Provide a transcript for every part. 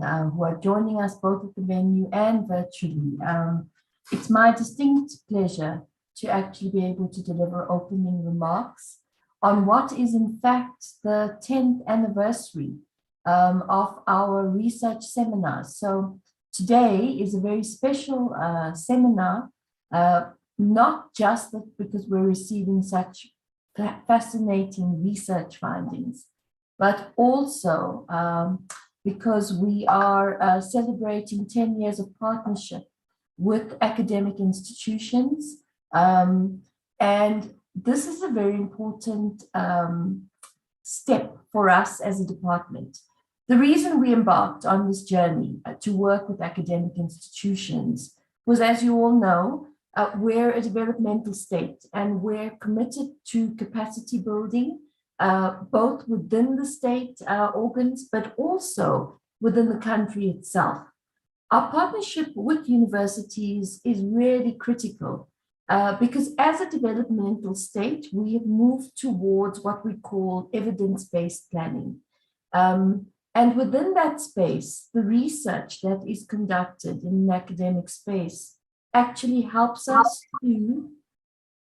who are joining us both at the venue and virtually. It's my distinct pleasure to actually be able to deliver opening remarks on what is in fact the 10th anniversary of our research seminars. So today is a very special seminar, not just because we're receiving such fascinating research findings, but also because we are celebrating 10 years of partnership with academic institutions. And this is a very important step for us as a department. The reason we embarked on this journey to work with academic institutions was, as you all know, we're a developmental state and we're committed to capacity building, both within the state organs, but also within the country itself. Our partnership with universities is really critical because as a developmental state, we have moved towards what we call evidence-based planning. And within that space, the research that is conducted in an academic space actually helps us to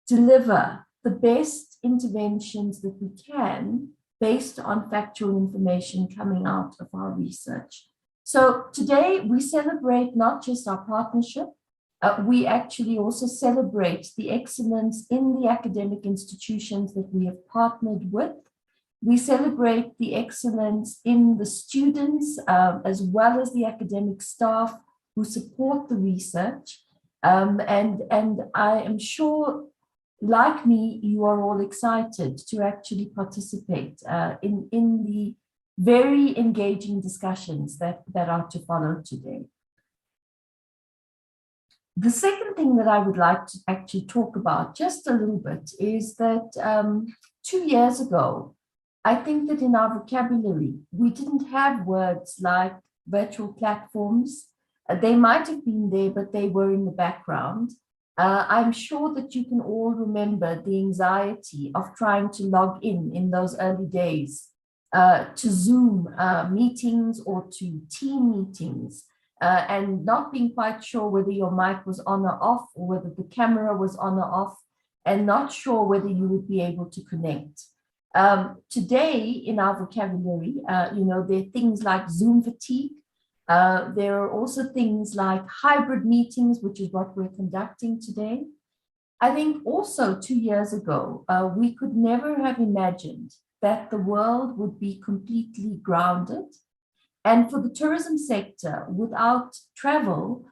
deliver the best interventions that we can based on factual information coming out of our research. So today we celebrate not just our partnership, we actually also celebrate the excellence in the academic institutions that we have partnered with. We celebrate the excellence in the students as well as the academic staff who support the research. And I am sure, like me, you are all excited to actually participate in the very engaging discussions that are to follow today. The second thing that I would like to actually talk about just a little bit is that 2 years ago, I think that in our vocabulary, we didn't have words like virtual platforms. They might have been there, but they were in the background. I'm sure that you can all remember the anxiety of trying to log in those early days to Zoom meetings or to team meetings and not being quite sure whether your mic was on or off or whether the camera was on or off and not sure whether you would be able to connect. Today in our vocabulary, there are things like Zoom fatigue. There are also things like hybrid meetings, which is what we're conducting today. I think also 2 years ago, we could never have imagined that the world would be completely grounded. And for the tourism sector, without travel,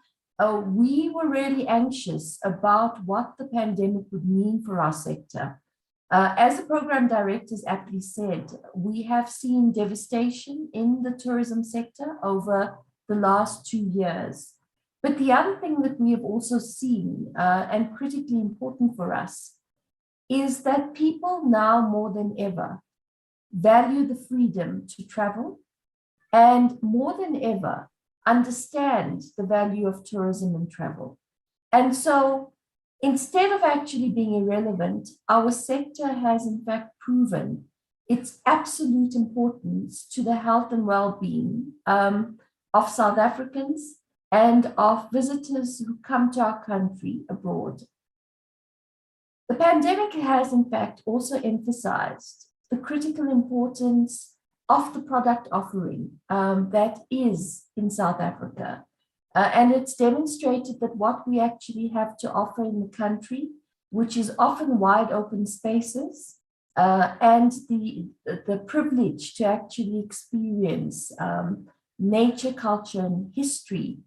we were really anxious about what the pandemic would mean for our sector. As the program directors aptly said, we have seen devastation in the tourism sector over the last 2 years. But the other thing that we have also seen, and critically important for us, is that people now more than ever value the freedom to travel and more than ever understand the value of tourism and travel. And so instead of actually being irrelevant, our sector has in fact proven its absolute importance to the health and well-being of South Africans and of visitors who come to our country abroad. The pandemic has in fact also emphasized the critical importance of the product offering that is in South Africa. And it's demonstrated that what we actually have to offer in the country, which is often wide open spaces, and the privilege to actually experience nature, culture, and history,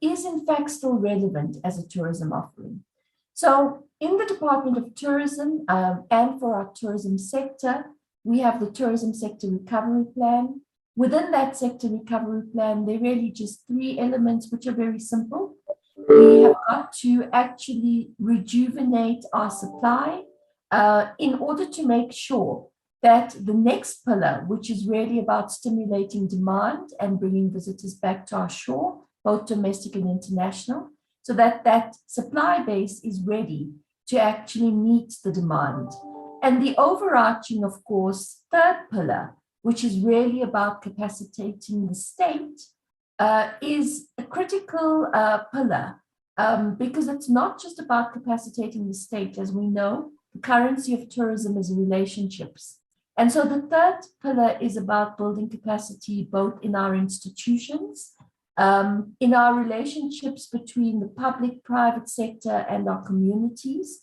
is in fact still relevant as a tourism offering. So in the Department of Tourism and for our tourism sector, we have the Tourism Sector Recovery Plan. Within that sector recovery plan, there are really just 3 elements which are very simple. We have got to actually rejuvenate our supply in order to make sure that the next pillar, which is really about stimulating demand and bringing visitors back to our shore, both domestic and international, so that that supply base is ready to actually meet the demand. And the overarching, of course, third pillar, which is really about capacitating the state is a critical pillar because it's not just about capacitating the state. As we know, the currency of tourism is relationships. And so the third pillar is about building capacity both in our institutions, in our relationships between the public, private sector, and our communities,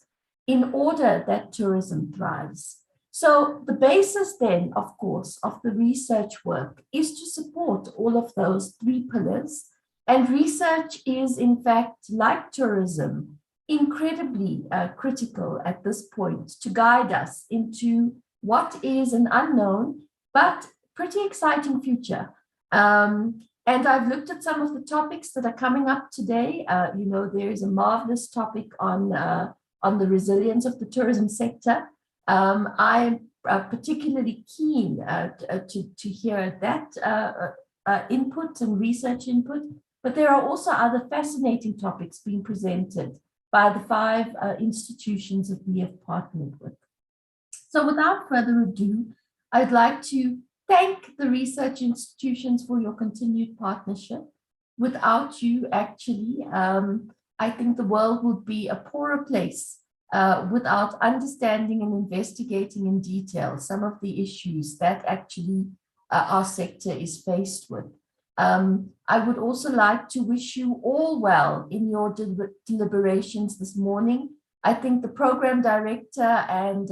in order that tourism thrives. So the basis then, of course, of the research work is to support all of those three pillars. And research is, in fact, like tourism, incredibly critical at this point to guide us into what is an unknown but pretty exciting future. And I've looked at some of the topics that are coming up today. There is a marvelous topic on the resilience of the tourism sector. I'm particularly keen to hear that input and research input, but there are also other fascinating topics being presented by the 5 institutions that we have partnered with. So without further ado, I'd like to thank the research institutions for your continued partnership. Without you, actually, I think the world would be a poorer place without understanding and investigating in detail some of the issues that actually our sector is faced with. I would also like to wish you all well in your deliberations this morning. I think the program director and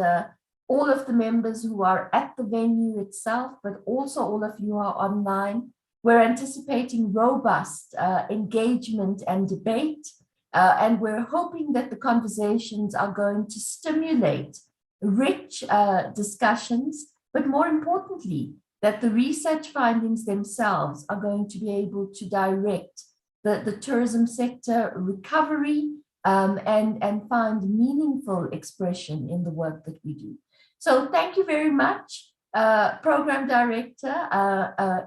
all of the members who are at the venue itself, but also all of you are online, we're anticipating robust engagement and debate. And we're hoping that the conversations are going to stimulate rich discussions, but more importantly, that the research findings themselves are going to be able to direct the tourism sector recovery and find meaningful expression in the work that we do. So thank you very much, Program Director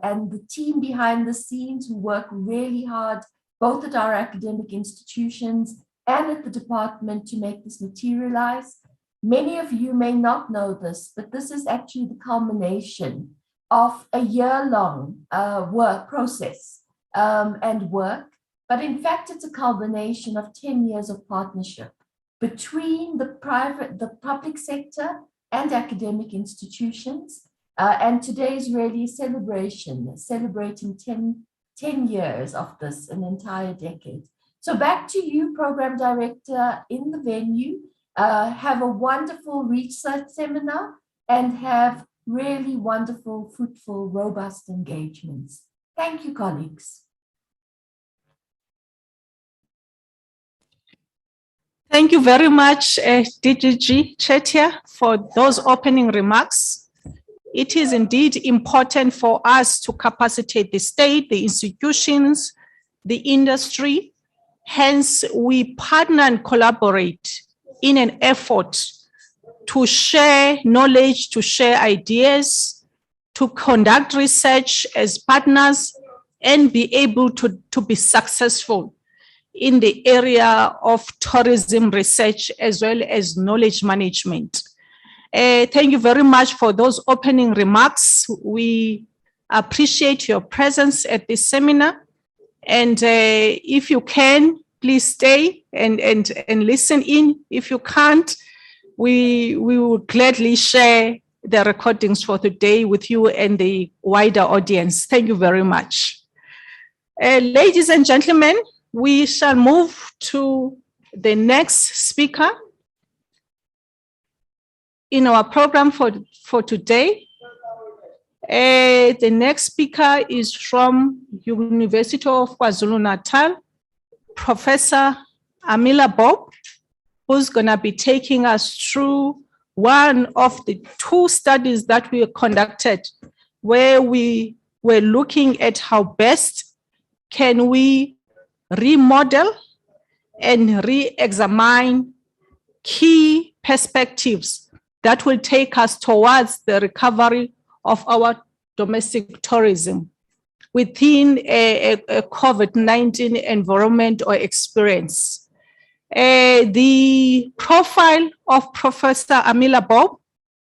and the team behind the scenes who work really hard both at our academic institutions and at the department to make this materialize. Many of you may not know this, but this is actually the culmination of a year-long work process and work. But in fact, it's a culmination of 10 years of partnership between the public sector and academic institutions. And today is really a celebration, celebrating 10 years of this, an entire decade. So back to you, Program Director, in the venue. Have a wonderful research seminar and have really wonderful, fruitful, robust engagements. Thank you, colleagues. Thank you very much, DGG Chetia, for those opening remarks. It is indeed important for us to capacitate the state, the institutions, the industry. Hence, we partner and collaborate in an effort to share knowledge, to share ideas, to conduct research as partners, and be able to be successful in the area of tourism research as well as knowledge management. Thank you very much for those opening remarks. We appreciate your presence at this seminar. And if you can, please stay and listen in. If you can't, we will gladly share the recordings for today with you and the wider audience. Thank you very much. Ladies and gentlemen, we shall move to the next speaker in our program for today. The next speaker is from University of KwaZulu-Natal, Professor Amila Bob, who's going to be taking us through one of the 2 studies that we conducted, where we were looking at how best can we remodel and re-examine key perspectives that will take us towards the recovery of our domestic tourism within a COVID-19 environment or experience. The profile of Professor Amila Bob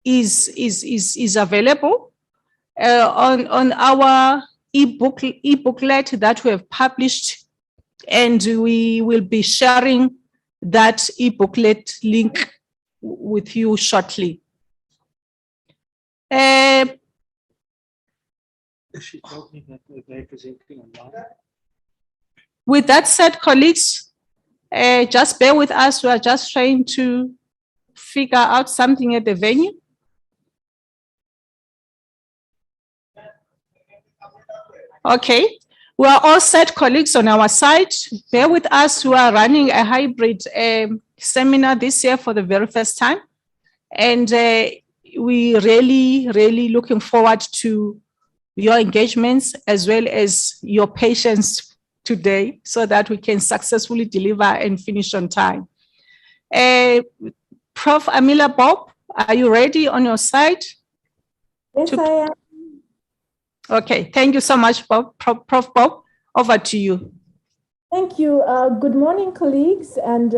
is available on our e-booklet that we have published, and we will be sharing that e-booklet link with you shortly. She told me that they're presenting online. With that said, colleagues, just bear with us. We are just trying to figure out something at the venue. Okay, we are all set, colleagues, on our side. Bear with us. We are running a hybrid seminar this year for the very first time. And we really looking forward to your engagements as well as your patience today so that we can successfully deliver and finish on time. Prof. Amila Bob, are you ready on your side? Yes, I am. Okay, thank you so much, Bob. Prof. Bob, over to you. Thank you. Good morning, colleagues, and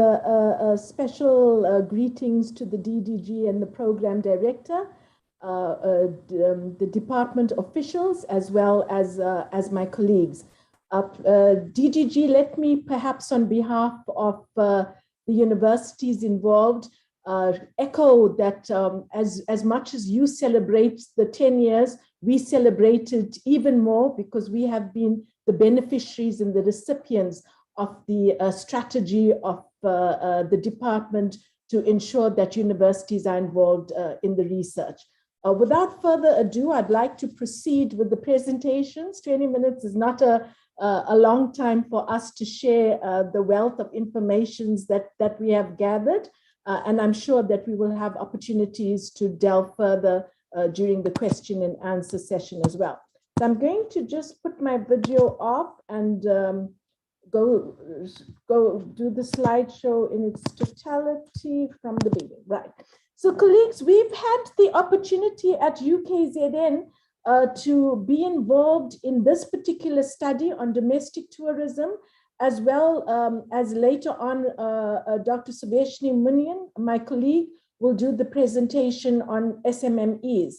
special greetings to the DDG and the program director, the department officials, as well as my colleagues. DDG, let me perhaps on behalf of the universities involved echo that as much as you celebrate the 10 years, we celebrated even more because we have been the beneficiaries and the recipients of the strategy of the department to ensure that universities are involved in the research. Without further ado, I'd like to proceed with the presentations. 20 minutes is not a long time for us to share the wealth of information that we have gathered. And I'm sure that we will have opportunities to delve further during the question and answer session as well. So I'm going to just put my video off and go do the slideshow in its totality from the beginning. Right. So colleagues, we've had the opportunity at UKZN to be involved in this particular study on domestic tourism, as well as later on, Dr. Subheshini Munian, my colleague, will do the presentation on SMMEs.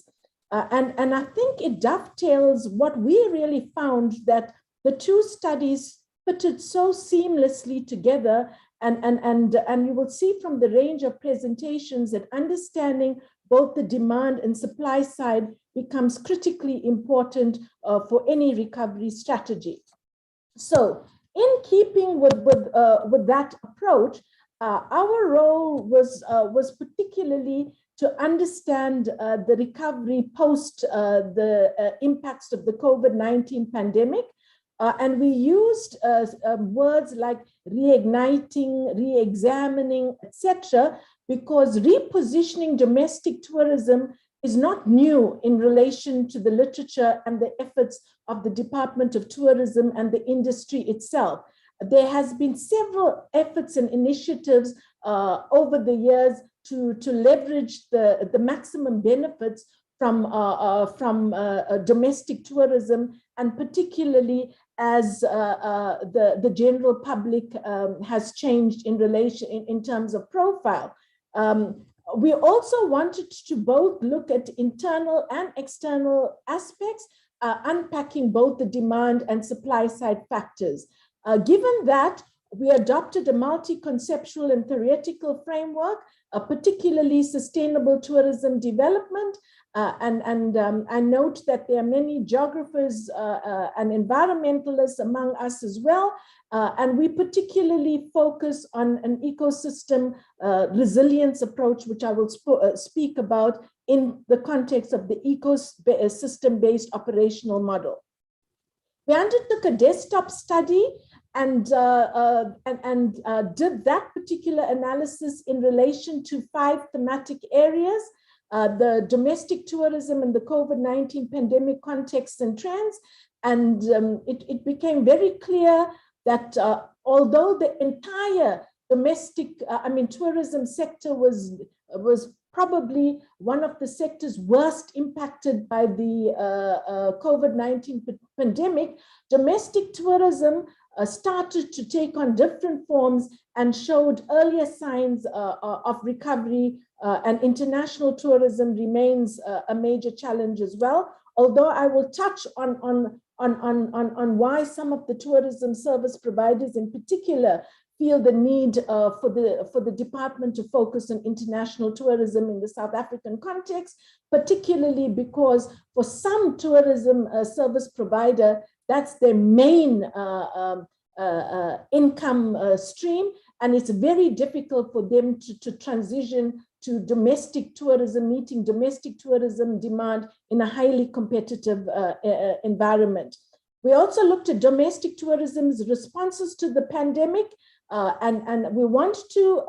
And I think it dovetails what we really found, that the two studies fitted so seamlessly together. And you will see from the range of presentations that understanding both the demand and supply side becomes critically important for any recovery strategy. So in keeping with that approach, our role was particularly to understand the recovery post the impacts of the COVID-19 pandemic. And we used words like reigniting, re-examining, etc., because repositioning domestic tourism is not new in relation to the literature and the efforts of the Department of Tourism and the industry itself. There has been several efforts and initiatives over the years to leverage the maximum benefits from domestic tourism, and particularly as the general public has changed in relation in terms of profile. We also wanted to both look at internal and external aspects, unpacking both the demand and supply side factors. Given that, we adopted a multi-conceptual and theoretical framework, particularly sustainable tourism development. I note that there are many geographers and environmentalists among us as well. And we particularly focus on an ecosystem resilience approach, which I will speak about in the context of the ecosystem-based operational model. We undertook a desktop study and did that particular analysis in relation to 5 thematic areas: the domestic tourism and the COVID-19 pandemic context and trends. And it became very clear that although the entire domestic, tourism sector was probably one of the sectors worst impacted by the COVID-19 pandemic, domestic tourism started to take on different forms and showed earlier signs of recovery, and international tourism remains a major challenge as well. Although I will touch on on why some of the tourism service providers in particular feel the need for the department to focus on international tourism in the South African context, particularly because for some tourism service provider, that's their main income stream, and it's very difficult for them to transition to domestic tourism, meeting domestic tourism demand in a highly competitive environment. We also looked at domestic tourism's responses to the pandemic, and we want to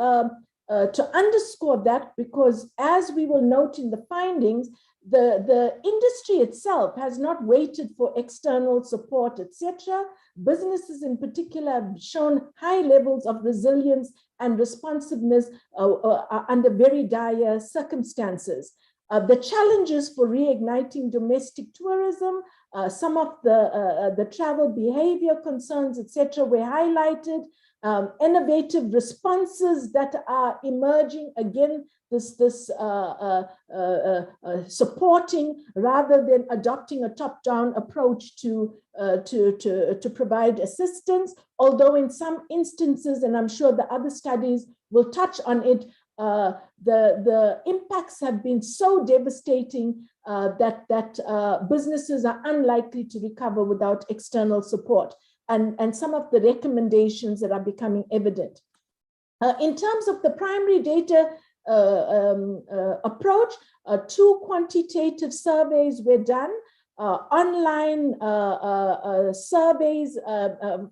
underscore that, because as we will note in the findings, the industry itself has not waited for external support, etc. Businesses in particular have shown high levels of resilience and responsiveness under very dire circumstances. The challenges for reigniting domestic tourism, some of the travel behavior concerns, etc., were highlighted. Innovative responses that are emerging, again, supporting rather than adopting a top-down approach to provide assistance. Although in some instances, and I'm sure the other studies will touch on it, the impacts have been so devastating that businesses are unlikely to recover without external support. And some of the recommendations that are becoming evident. In terms of the primary data approach, 2 quantitative surveys were done, online surveys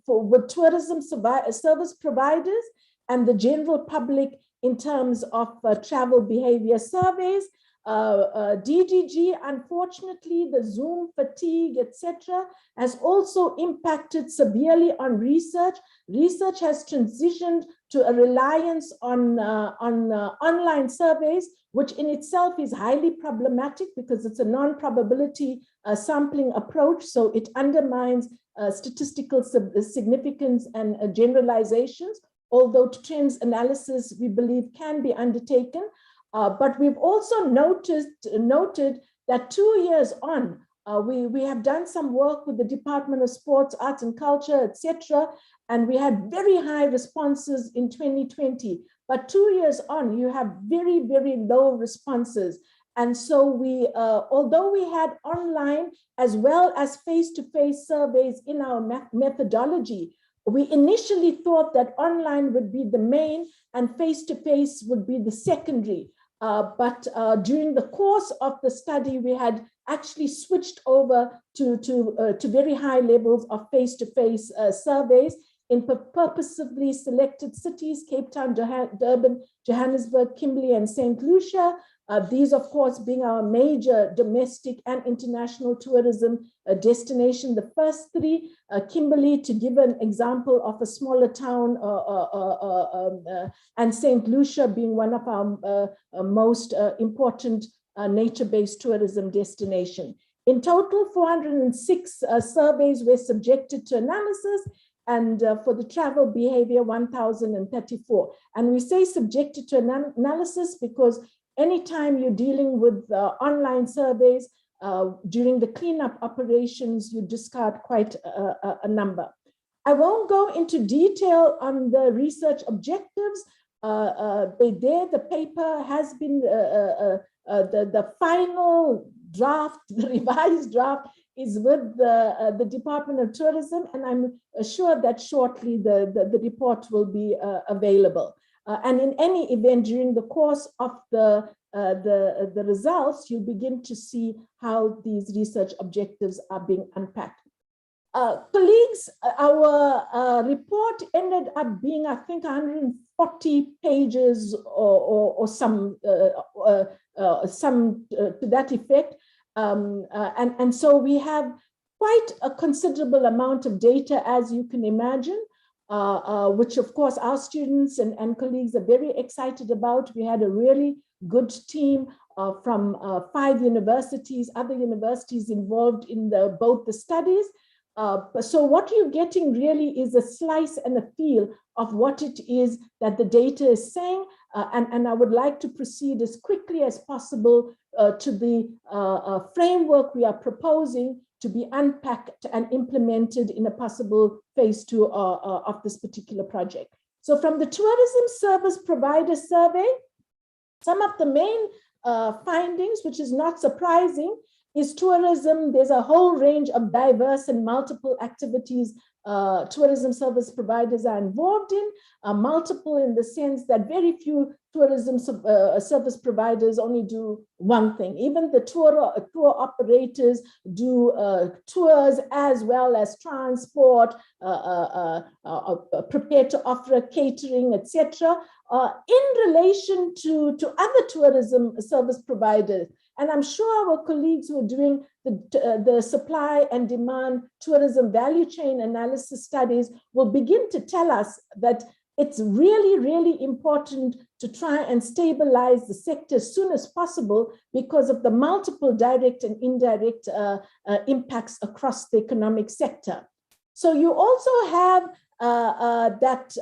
with tourism service providers and the general public in terms of travel behavior surveys. DGG, unfortunately, the Zoom fatigue, etc., has also impacted severely on research. Research has transitioned to a reliance on online surveys, which in itself is highly problematic because it's a non-probability sampling approach. So it undermines statistical significance and generalizations, although trends analysis, we believe, can be undertaken. But we've also noted that 2 years on, we have done some work with the Department of Sports, Arts and Culture, etc., and we had very high responses in 2020. But 2 years on, you have very, very low responses. And so we, although we had online as well as face-to-face surveys in our methodology, we initially thought that online would be the main and face-to-face would be the secondary. But during the course of the study, we had actually switched over to very high levels of face-to-face surveys in purposefully selected cities: Cape Town, Durban, Johannesburg, Kimberley, and St. Lucia. These, of course, being our major domestic and international tourism destination. The first 3, Kimberley, to give an example of a smaller town, and St. Lucia being one of our most important nature-based tourism destination. In total, 406 surveys were subjected to analysis, and for the travel behavior, 1,034. And we say subjected to analysis because anytime you're dealing with online surveys, during the cleanup operations, you discard quite a number. I won't go into detail on the research objectives. The paper has been, the final draft, the revised draft is with the Department of Tourism, and I'm sure that shortly the report will be available. And in any event, during the course of the results, you begin to see how these research objectives are being unpacked. Colleagues, our report ended up being, I think, 140 pages or some to that effect. And so we have quite a considerable amount of data, as you can imagine, which of course our students and colleagues are very excited about. We had a really good team from 5 universities, other universities involved in both the studies. So what you're getting really is a slice and a feel of what it is that the data is saying. And I would like to proceed as quickly as possible to the framework we are proposing to be unpacked and implemented in a possible phase 2 of this particular project. So from the Tourism Service Provider Survey, some of the main findings, which is not surprising, is tourism. There's a whole range of diverse and multiple activities tourism service providers are involved in, multiple in the sense that very few tourism service providers only do one thing. Even the tour operators do tours as well as transport, prepare to offer catering, etc. In relation to other tourism service providers. And I'm sure our colleagues who are doing the supply and demand tourism value chain analysis studies will begin to tell us that it's really, really important to try and stabilize the sector as soon as possible because of the multiple direct and indirect impacts across the economic sector. So you also have that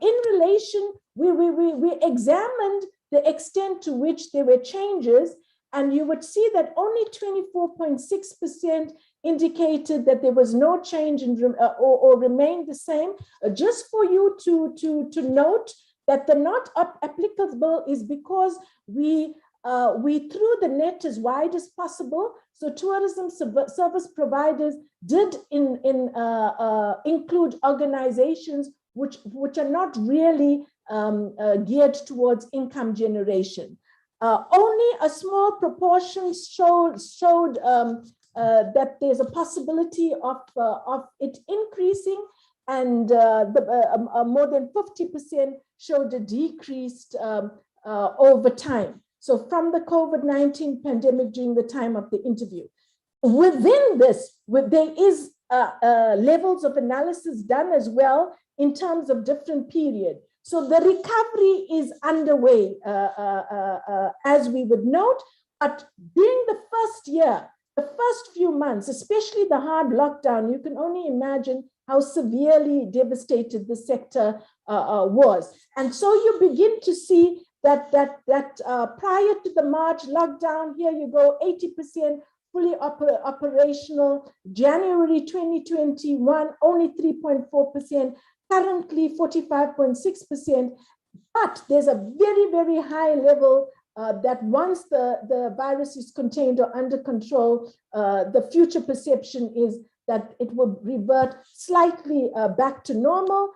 in relation, we examined the extent to which there were changes, and you would see that only 24.6% indicated that there was no change in, or remained the same. Just for you to note that the not applicable is because we threw the net as wide as possible. So tourism service providers did include organizations which are not really geared towards income generation. Only a small proportion showed that there's a possibility of it increasing, and more than 50% showed a decreased over time. So from the COVID-19 pandemic during the time of the interview. Within this, there is levels of analysis done as well in terms of different period. So the recovery is underway, as we would note, but during the first year, the first few months, especially the hard lockdown, you can only imagine how severely devastated the sector was. And so you begin to see that prior to the March lockdown, here you go, 80% fully operational. January 2021, only 3.4%. Currently 45.6%, but there's a very, very high level that once the virus is contained or under control, the future perception is that it will revert slightly back to normal.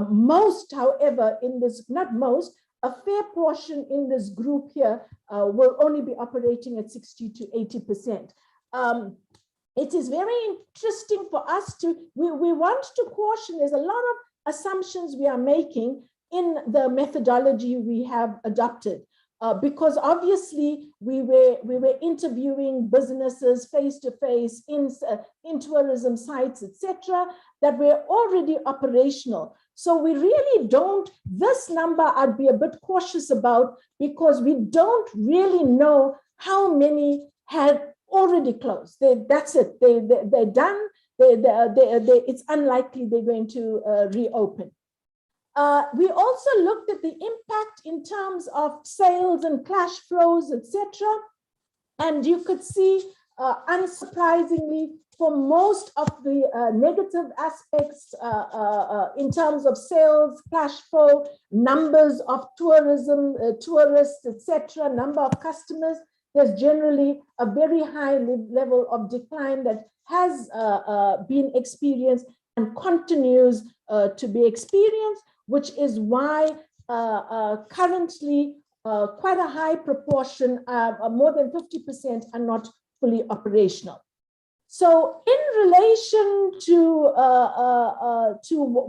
Most, however, in this, not most, a fair portion in this group here will only be operating at 60 to 80%. It is very interesting for us we want to caution, there's a lot of assumptions we are making in the methodology we have adopted, because obviously we were interviewing businesses face to face in tourism sites, etc., that were already operational. So we really don't. This number I'd be a bit cautious about because we don't really know how many had already closed. That's it. They're done. It's unlikely they're going to reopen. We also looked at the impact in terms of sales and cash flows, etc. And you could see, unsurprisingly, for most of the negative aspects in terms of sales, cash flow, numbers of tourism, tourists, etc., number of customers, there's generally a very high level of decline that has been experienced and continues to be experienced, which is why currently quite a high proportion, more than 50%, are not fully operational. So in relation to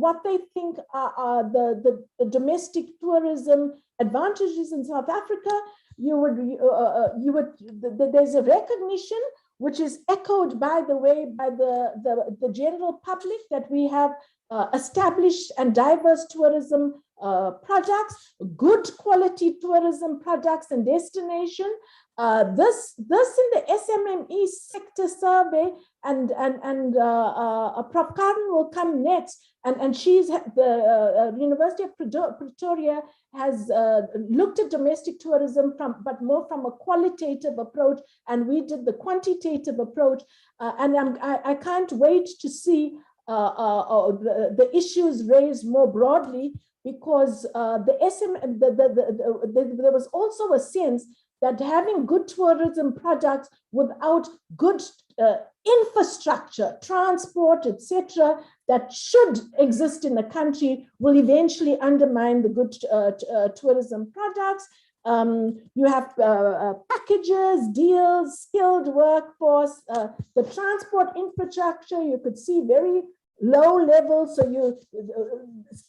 what they think are the domestic tourism advantages in South Africa, there's a recognition, which is echoed, by the way, by the general public, that we have established and diverse tourism products, good quality tourism products and destination. This in the SMME sector survey, and Prof. Karen will come next, And the University of Pretoria has looked at domestic tourism but more from a qualitative approach, and we did the quantitative approach. And I can't wait to see the issues raised more broadly, because there was also a sense that having good tourism products without good infrastructure, transport, etc., that should exist in the country will eventually undermine the good tourism products. You have packages, deals, skilled workforce, the transport infrastructure, you could see very low levels. So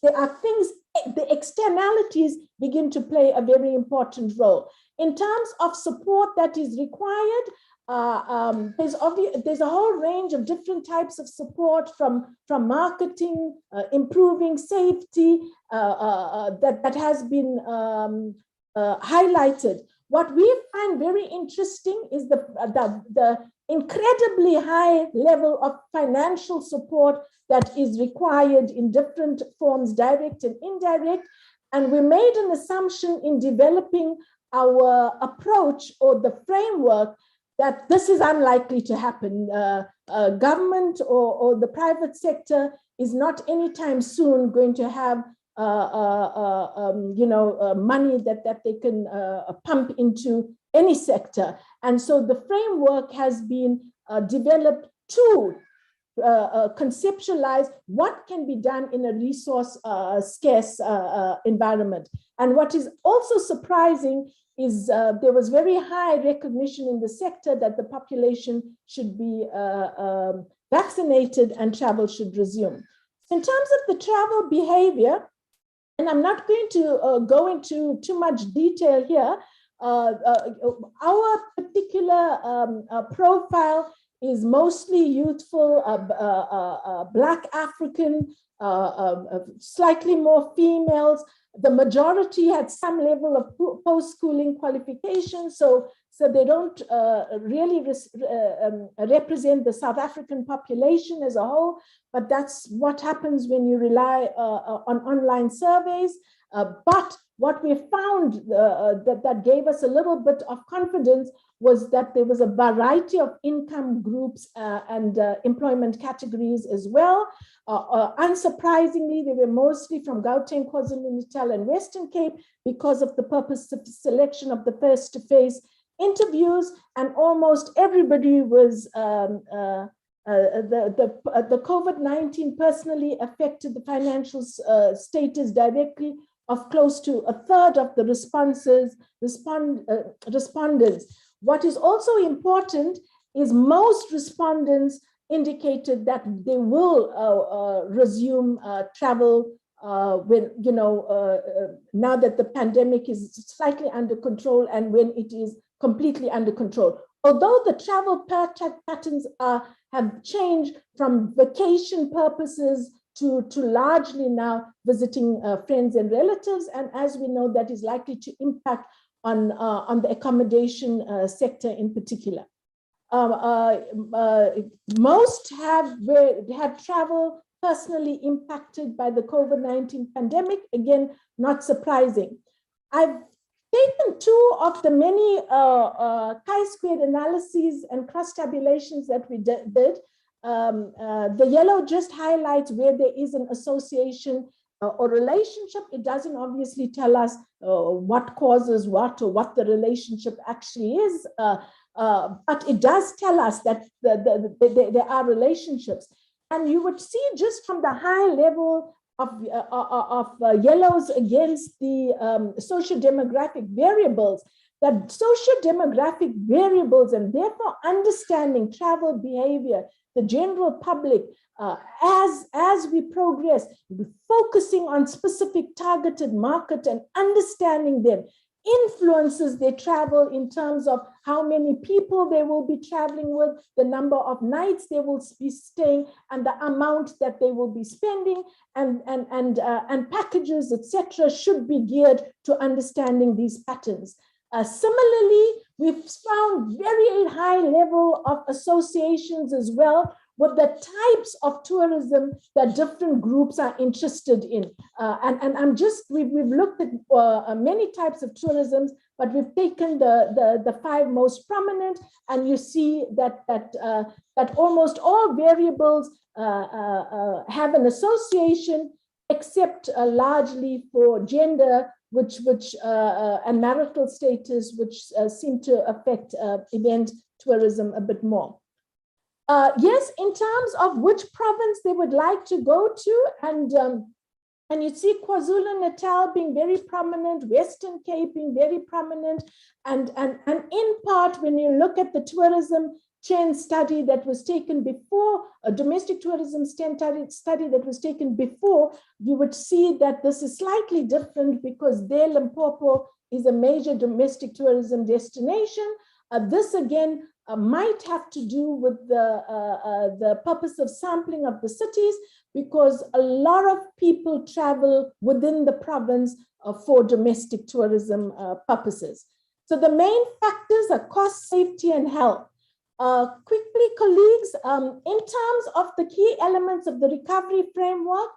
there are things, the externalities begin to play a very important role. In terms of support that is required, there's a whole range of different types of support, from marketing, improving safety, that has been highlighted. What we find very interesting is the incredibly high level of financial support that is required in different forms, direct and indirect. And we made an assumption in developing our approach or the framework that this is unlikely to happen. Government or the private sector is not anytime soon going to have money that they can pump into any sector. And so the framework has been developed to conceptualize what can be done in a resource scarce environment. And what is also surprising is there was very high recognition in the sector that the population should be vaccinated and travel should resume. In terms of the travel behavior, and I'm not going to go into too much detail here, our particular profile is mostly youthful, Black African, slightly more females. The majority had some level of post-schooling qualification, so they don't really represent the South African population as a whole, but that's what happens when you rely on online surveys. But what we found that gave us a little bit of confidence was that there was a variety of income groups and employment categories as well. Unsurprisingly, they were mostly from Gauteng, KwaZulu-Natal, and Western Cape because of the purpose of selection of the face-to-face interviews, and almost everybody was the COVID-19 personally affected the financial status directly of close to a third of the respondents. What is also important is most respondents indicated that they will resume travel when, now that the pandemic is slightly under control and when it is completely under control. Although the travel patterns have changed from vacation purposes to largely now visiting friends and relatives, and as we know, that is likely to impact on the accommodation sector in particular. Most have travel personally impacted by the COVID-19 pandemic. Again, not surprising. I've taken two of the many chi-squared analyses and cross-tabulations that we did. The yellow just highlights where there is an association or relationship. It doesn't obviously tell us what causes what or what the relationship actually is, but it does tell us that there are relationships. And you would see just from the high level of yellows against the socio-demographic variables, that socio-demographic variables and therefore understanding travel behavior, the general public, as we progress, focusing on specific targeted market and understanding them, influences their travel in terms of how many people they will be traveling with, the number of nights they will be staying, and the amount that they will be spending, and packages, etc., should be geared to understanding these patterns. Similarly, we've found very high level of associations as well with the types of tourism that different groups are interested in. We've looked at many types of tourism, but we've taken the 5 most prominent, and you see that almost all variables have an association, except largely for gender, and marital status, which seem to affect event tourism a bit more. Yes, in terms of which province they would like to go to, and you see KwaZulu-Natal being very prominent, Western Cape being very prominent, and in part, when you look at the tourism trend study that was taken before, a domestic tourism study that was taken before, you would see that this is slightly different because there Limpopo is a major domestic tourism destination. This again might have to do with the purpose of sampling of the cities, because a lot of people travel within the province for domestic tourism purposes. So the main factors are cost, safety, and health. Quickly, colleagues, in terms of the key elements of the recovery framework,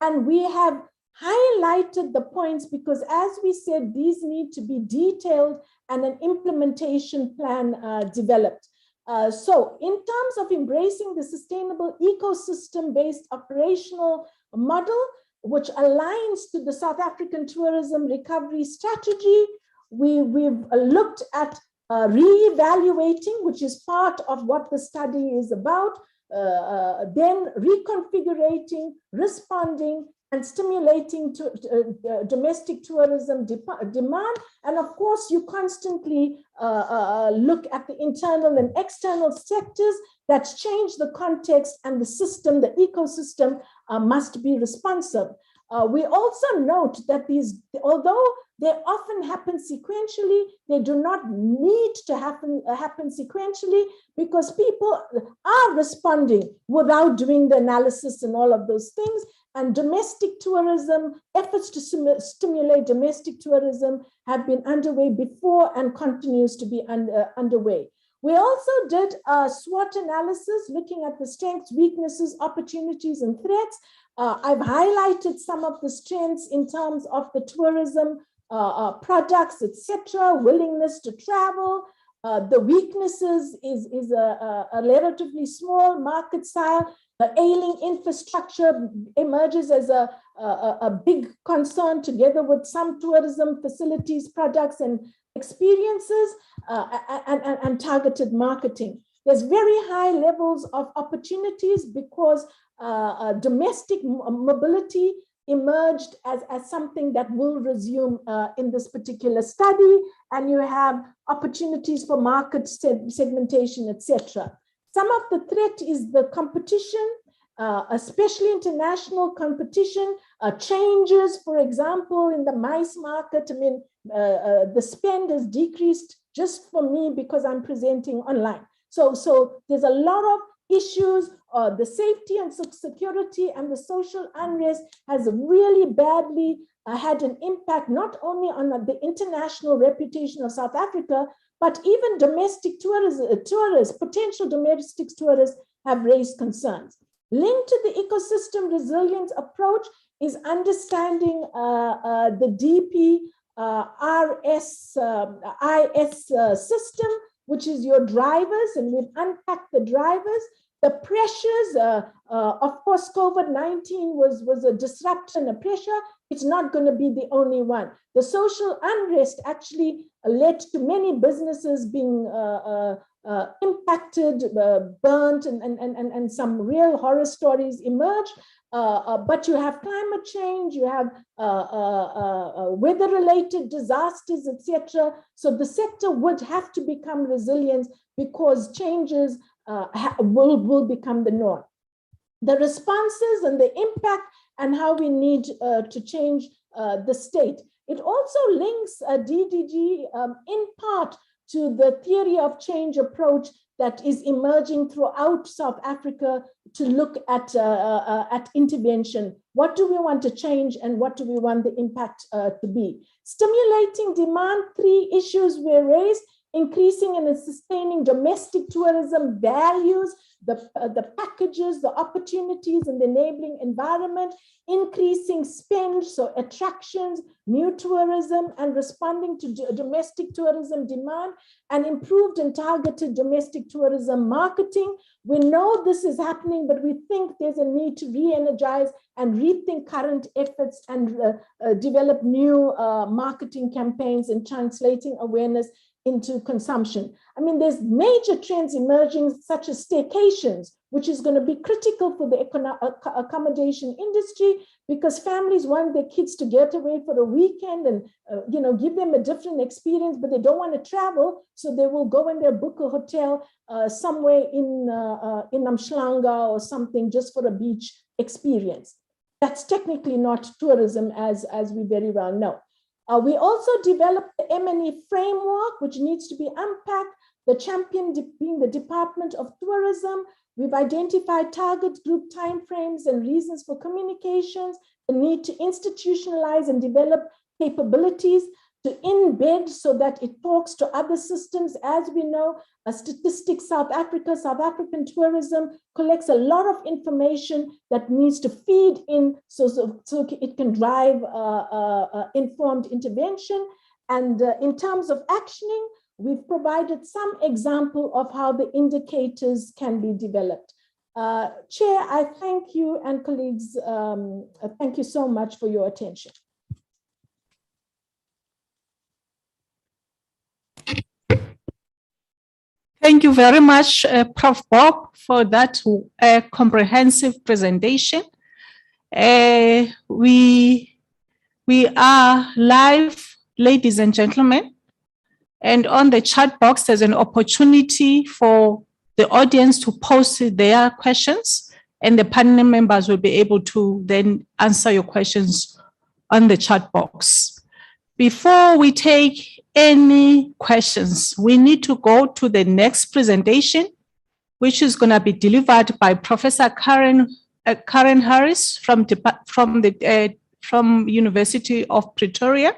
and we have highlighted the points because, as we said, these need to be detailed and an implementation plan developed. So in terms of embracing the sustainable ecosystem-based operational model, which aligns to the South African tourism recovery strategy, we've looked at re-evaluating, which is part of what the study is about, then reconfigurating, responding, and stimulating to domestic tourism demand. And of course, you constantly look at the internal and external sectors that's changed the context, and the system, the ecosystem must be responsive. We also note that these, although they often happen sequentially, they do not need to happen sequentially, because people are responding without doing the analysis and all of those things. And domestic tourism, efforts to stimulate domestic tourism have been underway before and continues to be underway. We also did a SWOT analysis looking at the strengths, weaknesses, opportunities, and threats. I've highlighted some of the strengths in terms of the tourism products, etc., willingness to travel. The weaknesses is a relatively small market size. The ailing infrastructure emerges as a big concern, together with some tourism facilities, products, and experiences, and targeted marketing. There's very high levels of opportunities because domestic mobility emerged as something that will resume in this particular study, and you have opportunities for market segmentation, etc. Some of the threat is the competition, especially international competition, changes, for example, in the mice market. I mean, the spend has decreased just for me because I'm presenting online. So there's a lot of issues. The safety and security and the social unrest has really badly had an impact, not only on the international reputation of South Africa, but even domestic tourists, potential domestic tourists have raised concerns. Linked to the ecosystem resilience approach is understanding the DP IS system, which is your drivers, and we've unpacked the drivers. The pressures, of course, COVID-19 was a disruption, a pressure. It's not going to be the only one. The social unrest actually led to many businesses being impacted, burnt, and some real horror stories emerge. But you have climate change, you have weather-related disasters, etc. So the sector would have to become resilient because changes will become the norm. The responses and the impact and how we need to change the state. It also links DDG in part to the theory of change approach that is emerging throughout South Africa to look at intervention. What do we want to change and what do we want the impact to be? Stimulating demand, 3 issues were raised. increasing and sustaining domestic tourism values, the packages, the opportunities and the enabling environment, increasing spend, so attractions, new tourism, and responding to domestic tourism demand, and improved and targeted domestic tourism marketing. We know this is happening, but we think there's a need to re-energize and rethink current efforts and develop new marketing campaigns and translating awareness into consumption. I mean, there's major trends emerging, such as staycations, which is going to be critical for the accommodation industry, because families want their kids to get away for a weekend and give them a different experience, but they don't want to travel, so they will go and they'll book a hotel somewhere in Namshlanga or something just for a beach experience. That's technically not tourism, as we very well know. We also developed the M&E framework, which needs to be unpacked, the champion being the Department of Tourism. We've identified target group timeframes and reasons for communications, the need to institutionalize and develop capabilities, to embed so that it talks to other systems. As we know, Statistics South African tourism collects a lot of information that needs to feed in so it can drive informed intervention. And in terms of actioning, we've provided some example of how the indicators can be developed. Chair, I thank you, and colleagues, thank you so much for your attention. Thank you very much, Prof. Bob, for that comprehensive presentation. We are live, ladies and gentlemen, and on the chat box, there's an opportunity for the audience to post their questions, and the panel members will be able to then answer your questions on the chat box. Before we take any questions, we need to go to the next presentation, which is going to be delivered by Professor Karen Harris from University of Pretoria.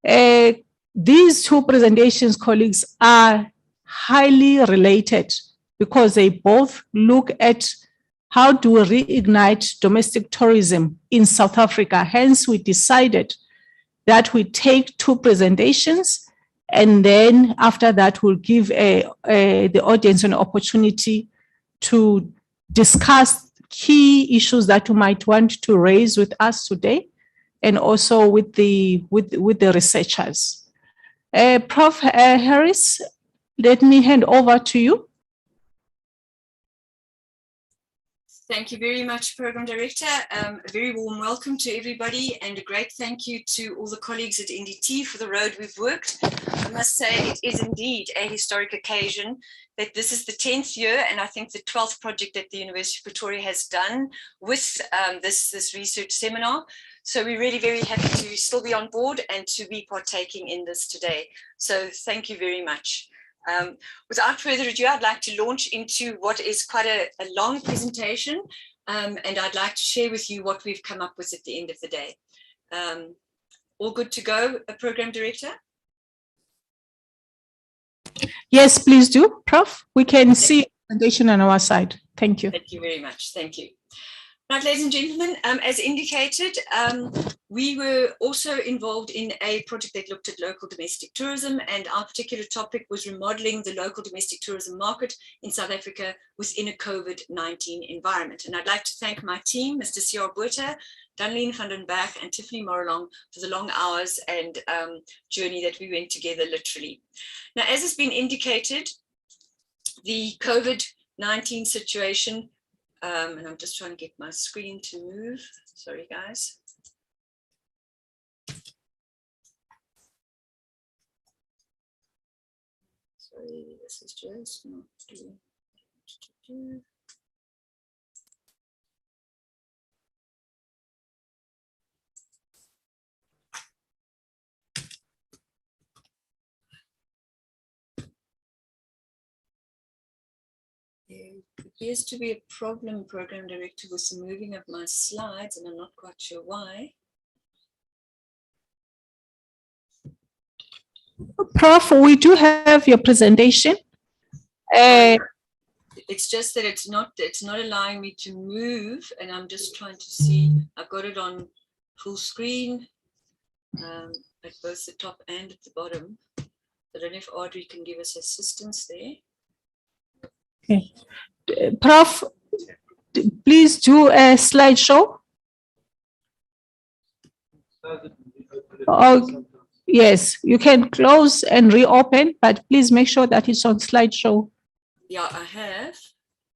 These two presentations, colleagues, are highly related because they both look at how do we reignite domestic tourism in South Africa. Hence, we decided that we take two presentations, and then after that, we'll give the audience an opportunity to discuss key issues that you might want to raise with us today, and also with the researchers. Prof. Harris, let me hand over to you. Thank you very much, Program Director. A very warm welcome to everybody, and a great thank you to all the colleagues at NDT for the road we've worked. I must say it is indeed a historic occasion that this is the 10th year, and I think the 12th project that the University of Pretoria has done with this research seminar. So we're really very happy to still be on board and to be partaking in this today. So thank you very much. Without further ado, I'd like to launch into what is quite a long presentation, and I'd like to share with you what we've come up with at the end of the day. All good to go, Program Director? Yes, please do, Prof. We can see the presentation on our side. Thank you. Thank you very much. Thank you. Right, ladies and gentlemen, as indicated, we were also involved in a project that looked at local domestic tourism, and our particular topic was remodeling the local domestic tourism market in South Africa within a COVID-19 environment. And I'd like to thank my team, Mr. Siar Botha, Dunleen van den Berg, and Tiffany Moralong for the long hours and journey that we went together literally. Now, as has been indicated, the COVID-19 situation, and I'm just trying to get my screen to move. Sorry, guys. Sorry, this is just not doing. There appears to be a problem, Program Director, with the moving of my slides, and I'm not quite sure why. Prof, we do have your presentation. It's just that it's not allowing me to move, and I'm just trying to see. I've got it on full screen at both the top and at the bottom. I don't know if Audrey can give us assistance there. Okay. Prof, please do a slideshow. Oh, yes, you can close and reopen, but please make sure that it's on slideshow. Yeah, I have.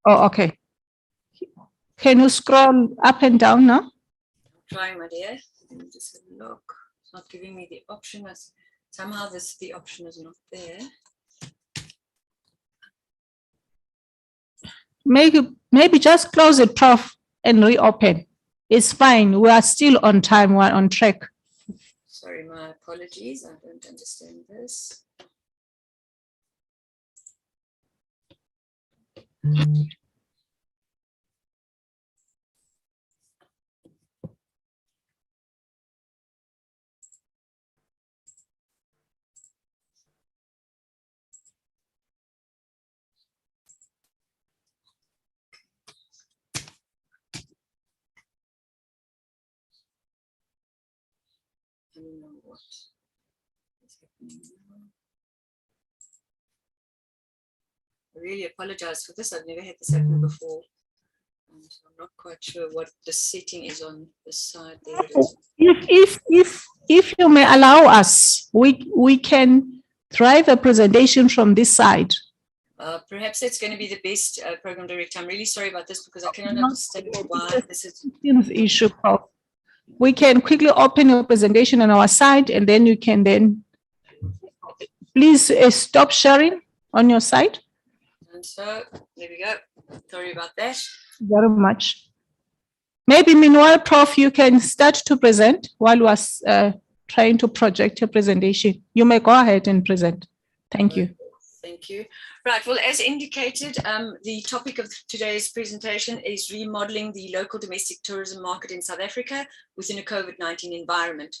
Oh, okay. Can you scroll up and down now? I'm trying, my dear. Let me just have a look. It's not giving me the option. Somehow the option is not there. Maybe just close it, Prof, and reopen. It's fine. We are still on time. We're on track. Sorry, my apologies. I don't understand this. I don't know what is happening now. I really apologize for this. I've never had this happen before. And I'm not quite sure what the setting is on the side there. If you may allow us, we can drive a presentation from this side. Perhaps that's going to be the best, Program Director. I'm really sorry about this because I cannot understand why this is. Issue, Prof. We can quickly open your presentation on our side, and then you can please stop sharing on your side. And so there we go. Sorry about that. Very much. Maybe meanwhile, Prof, you can start to present while we are trying to project your presentation. You may go ahead and present. Thank you. Thank you. Right, well, as indicated, the topic of today's presentation is remodeling the local domestic tourism market in South Africa within a COVID-19 environment.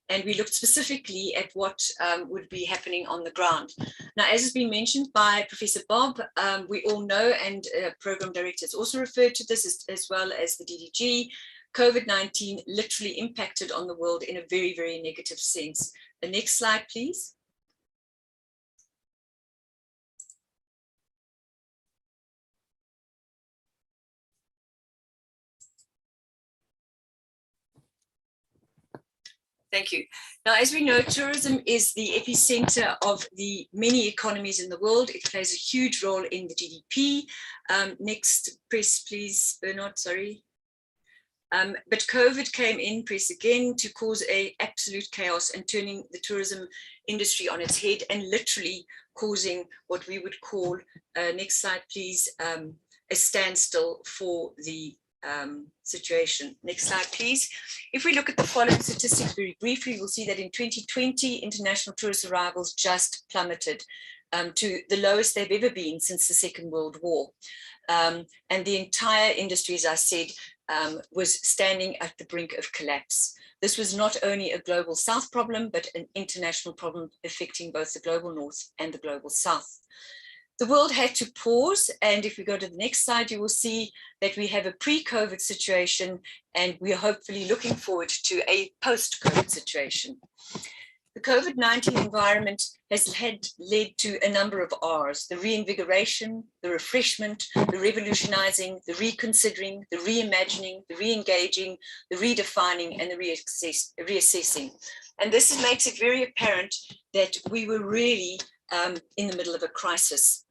And we looked specifically at what would be happening on the ground. Now, as has been mentioned by Professor Bob, we all know, and Program Director has also referred to this as well as the DDG, COVID-19 literally impacted on the world in a very, very negative sense. The next slide, please. Thank you. Now, as we know, tourism is the epicenter of the many economies in the world. It plays a huge role in the GDP. Next, press, please, Bernard, sorry. But COVID came in, press again, to cause an absolute chaos and turning the tourism industry on its head and literally causing what we would call, next slide, please, a standstill for the situation. Next slide, please. If we look at the following statistics very briefly, we'll see that in 2020, international tourist arrivals just plummeted to the lowest they've ever been since the Second World War. And the entire industry, as I said, was standing at the brink of collapse. This was not only a global South problem, but an international problem affecting both the global North and the global South. The world had to pause, and if we go to the next slide, you will see that we have a pre-COVID situation, and we are hopefully looking forward to a post-COVID situation. The COVID-19 environment has led to a number of R's: the reinvigoration, the refreshment, the revolutionizing, the reconsidering, the reimagining, the re-engaging, the redefining, and the reassessing. And this makes it very apparent that we were really in the middle of a crisis.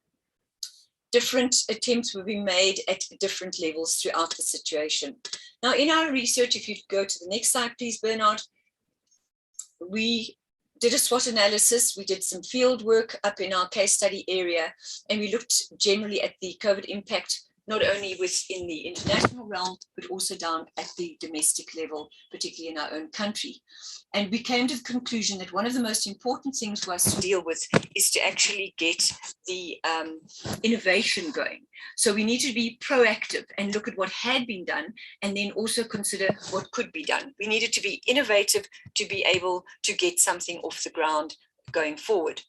Different attempts were being made at different levels throughout the situation. Now, in our research, if you go to the next slide, please, Bernard, we did a SWOT analysis. We did some field work up in our case study area, and we looked generally at the COVID impact, not only within the international realm, but also down at the domestic level, particularly in our own country. And we came to the conclusion that one of the most important things for us to deal with is to actually get the innovation going. So we need to be proactive and look at what had been done, and then also consider what could be done. We needed to be innovative to be able to get something off the ground going forward.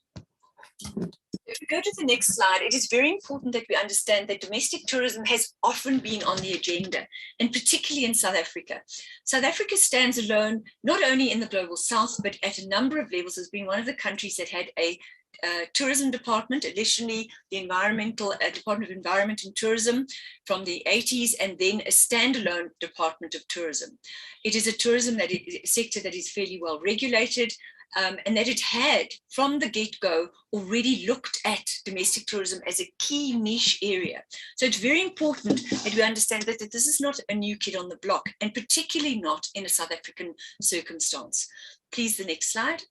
If we go to the next slide, it is very important that we understand that domestic tourism has often been on the agenda, and particularly in South Africa. South Africa stands alone, not only in the global south, but at a number of levels as being one of the countries that had a tourism department, additionally the environmental Department of Environment and Tourism from the 80s, and then a standalone Department of Tourism. It is a tourism sector that is fairly well regulated, and that it had, from the get-go, already looked at domestic tourism as a key niche area. So it's very important that we understand that this is not a new kid on the block, and particularly not in a South African circumstance. Please, the next slide.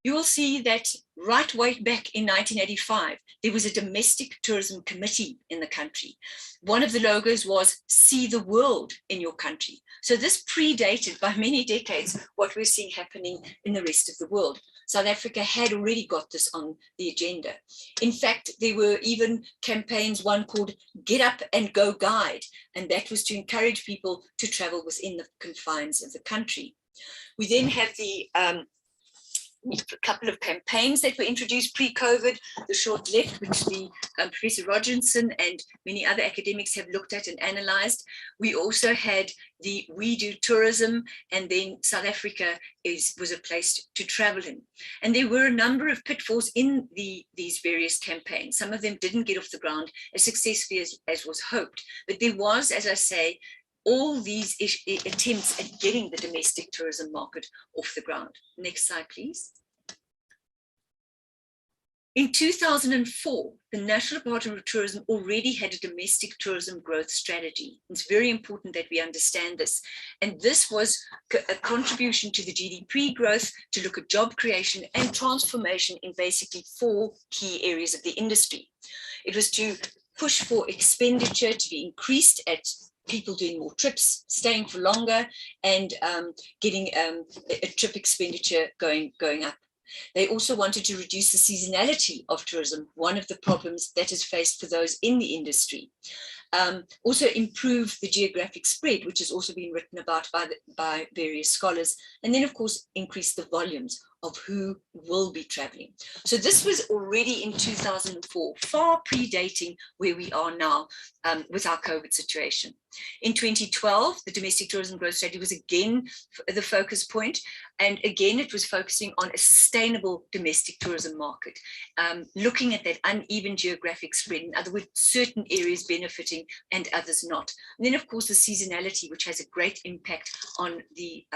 You will see that right way back in 1985, there was a domestic tourism committee in the country. One of the logos was "See the world in your country." So this predated by many decades what we're seeing happening in the rest of the world. South Africa had already got this on the agenda. In fact, there were even campaigns, one called Get Up and Go Guide, and that was to encourage people to travel within the confines of the country. We then have a couple of campaigns that were introduced pre-COVID, the short left, which the Professor Rogerson and many other academics have looked at and analysed. We also had the We Do Tourism, and then South Africa was a place to travel in. And there were a number of pitfalls in these various campaigns. Some of them didn't get off the ground as successfully as was hoped, but there was, as I say, all these attempts at getting the domestic tourism market off the ground. Next slide, please. In 2004, the National Department of Tourism already had a domestic tourism growth strategy. It's very important that we understand this. And this was a contribution to the GDP growth to look at job creation and transformation in basically 4 key areas of the industry. It was to push for expenditure to be increased at people doing more trips, staying for longer, and getting a trip expenditure going up. They also wanted to reduce the seasonality of tourism, one of the problems that is faced for those in the industry. Also improve the geographic spread, which has also been written about by various scholars. And then, of course, increase the volumes of who will be traveling. So this was already in 2004, far predating where we are now with our COVID situation. In 2012, the domestic tourism growth strategy was again the focus point. And again, it was focusing on a sustainable domestic tourism market, looking at that uneven geographic spread. In other words, certain areas benefiting and others not. And then, of course, the seasonality, which has a great impact on the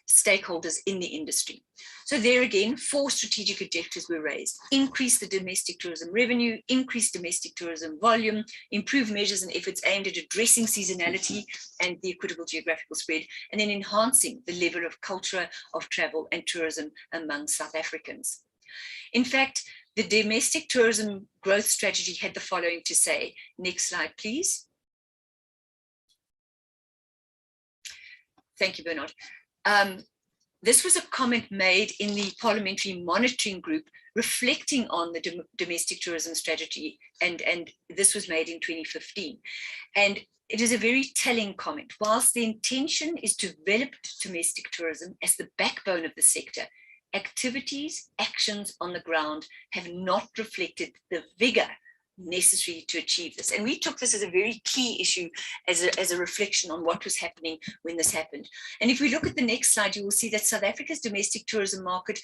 stakeholders in the industry. So there again, 4 strategic objectives were raised: increase the domestic tourism revenue, increase domestic tourism volume, improve measures and efforts aimed at addressing seasonality and the equitable geographical spread, and then enhancing the level of culture of travel and tourism among South Africans. In fact, the domestic tourism growth strategy had the following to say. Next slide, please. Thank you, Bernard. This was a comment made in the Parliamentary Monitoring Group reflecting on the domestic tourism strategy, and this was made in 2015. And it is a very telling comment. Whilst the intention is to develop domestic tourism as the backbone of the sector, activities, actions on the ground have not reflected the vigor necessary to achieve this. And we took this as a very key issue, as a reflection on what was happening when this happened. And if we look at the next slide, you will see that South Africa's domestic tourism market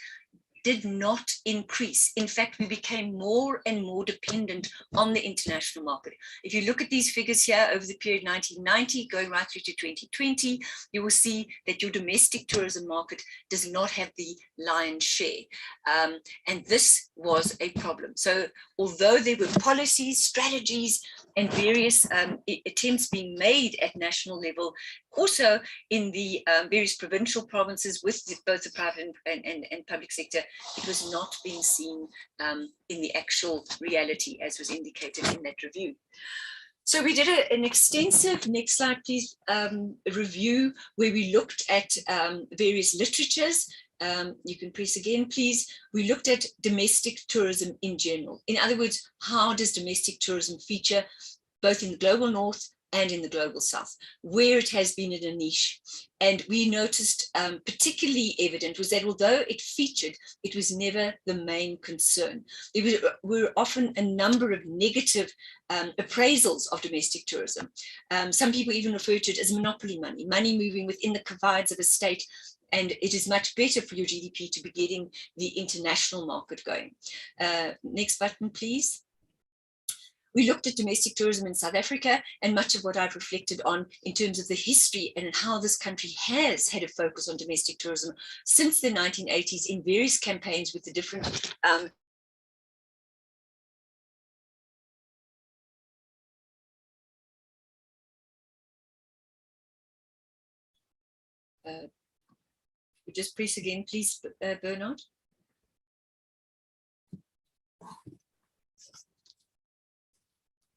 did not increase. In fact, we became more and more dependent on the international market. If you look at these figures here over the period 1990 going right through to 2020, you will see that your domestic tourism market does not have the lion's share. And this was a problem. So although there were policies, strategies, and various attempts being made at national level, also in the various provincial provinces with both the private and public sector, it was not being seen in the actual reality as was indicated in that review. So we did an extensive, next slide please, review where we looked at various literatures. You can press again, please. We looked at domestic tourism in general. In other words, how does domestic tourism feature both in the global north, and in the global south, where it has been in a niche. And we noticed particularly evident was that although it featured, it was never the main concern. There were often a number of negative appraisals of domestic tourism. Some people even refer to it as monopoly money, money moving within the confines of a state, and it is much better for your GDP to be getting the international market going. Next button, please. We looked at domestic tourism in South Africa, and much of what I've reflected on in terms of the history and how this country has had a focus on domestic tourism since the 1980s in various campaigns with the different just press again, please, Bernard.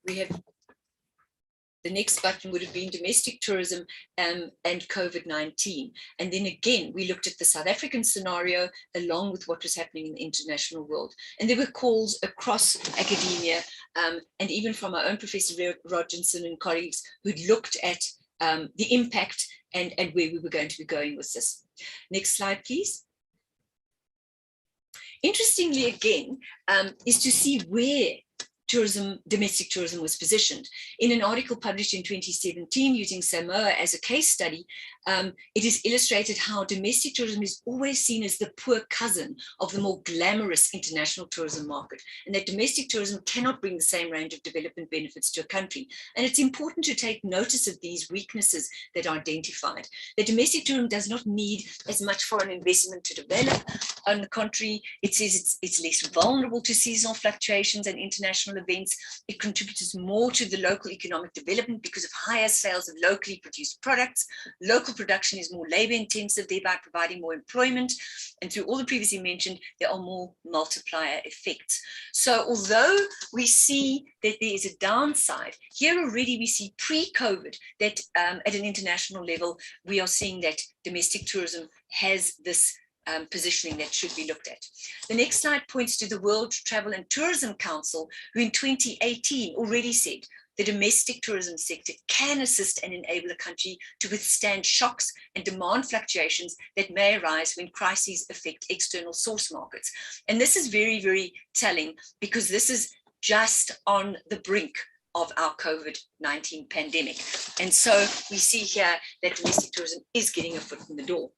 We have the next button would have been domestic tourism and COVID-19. And then again, we looked at the South African scenario along with what was happening in the international world. And there were calls across academia and even from our own Professor Rodginson and colleagues who'd looked at the impact and where we were going to be going with this. Next slide, please. Interestingly, again, is to see where domestic tourism was positioned. In an article published in 2017 using Samoa as a case study, it is illustrated how domestic tourism is always seen as the poor cousin of the more glamorous international tourism market, and that domestic tourism cannot bring the same range of development benefits to a country. And it's important to take notice of these weaknesses that are identified. That domestic tourism does not need as much foreign investment to develop. On the contrary, it says it's less vulnerable to seasonal fluctuations and international events. It contributes more to the local economic development because of higher sales of locally produced products. Local production is more labor intensive, thereby providing more employment. And through all the previously mentioned, there are more multiplier effects. So although we see that there is a downside, here already we see pre-COVID that at an international level, we are seeing that domestic tourism has this positioning that should be looked at. The next slide points to the World Travel and Tourism Council, who in 2018 already said the domestic tourism sector can assist and enable a country to withstand shocks and demand fluctuations that may arise when crises affect external source markets. And this is very, very telling because this is just on the brink of our COVID-19 pandemic. And so we see here that domestic tourism is getting a foot in the door.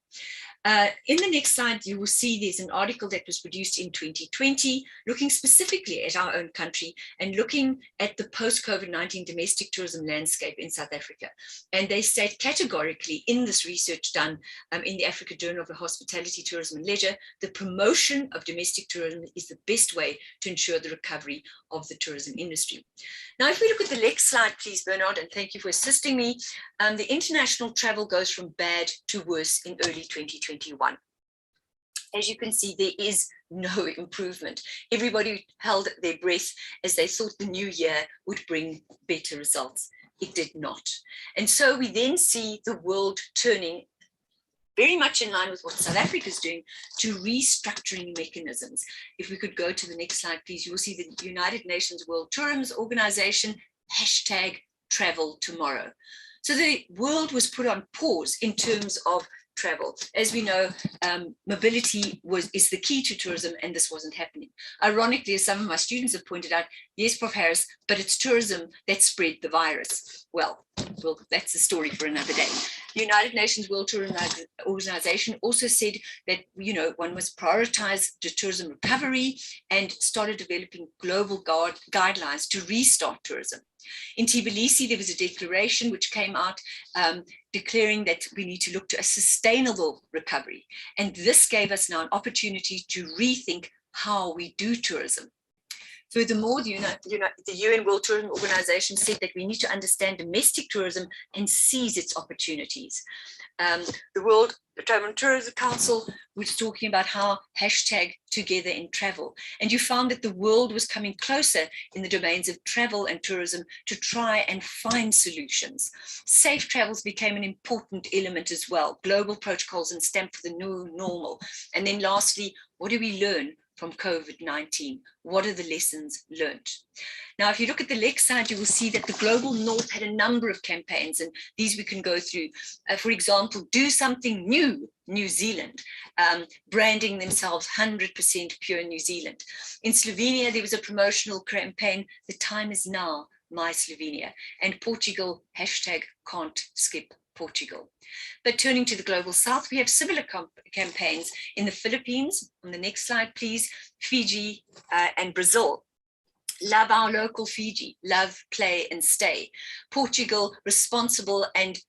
In the next slide, you will see there's an article that was produced in 2020, looking specifically at our own country and looking at the post-COVID-19 domestic tourism landscape in South Africa. And they state categorically in this research done in the Africa Journal of Hospitality, Tourism and Leisure, the promotion of domestic tourism is the best way to ensure the recovery of the tourism industry. Now, if we look at the next slide, please, Bernard, and thank you for assisting me. The international travel goes from bad to worse in early 2021. As you can see, there is no improvement. Everybody held their breath as they thought the new year would bring better results. It did not. And so we then see the world turning very much in line with what South Africa is doing to restructuring mechanisms. If we could go to the next slide, please, you will see the United Nations World Tourism Organization, #travel tomorrow. So the world was put on pause in terms of travel. As we know, mobility is the key to tourism, and this wasn't happening. Ironically, as some of my students have pointed out, yes, Prof. Harris, but it's tourism that spread the virus. Well, that's a story for another day. The United Nations World Tourism Organization also said that, you know, one must prioritize the tourism recovery and started developing global guidelines to restart tourism. In Tbilisi, there was a declaration which came out declaring that we need to look to a sustainable recovery. And this gave us now an opportunity to rethink how we do tourism. Furthermore, the UN World Tourism Organization said that we need to understand domestic tourism and seize its opportunities. The World Travel and Tourism Council was talking about how #together in travel. And you found that the world was coming closer in the domains of travel and tourism to try and find solutions. Safe travels became an important element as well. Global protocols and stamp for the new normal. And then lastly, what do we learn from COVID-19? What are the lessons learned? Now, if you look at the next slide, you will see that the Global North had a number of campaigns, and these we can go through. For example, do something new, New Zealand, branding themselves 100% pure New Zealand. In Slovenia, there was a promotional campaign, the time is now, my Slovenia, and Portugal, hashtag can't skip Portugal. But turning to the Global South, we have similar campaigns in the Philippines. On the next slide, please, Fiji and Brazil. Love our local Fiji, love, play and stay. Portugal, responsible and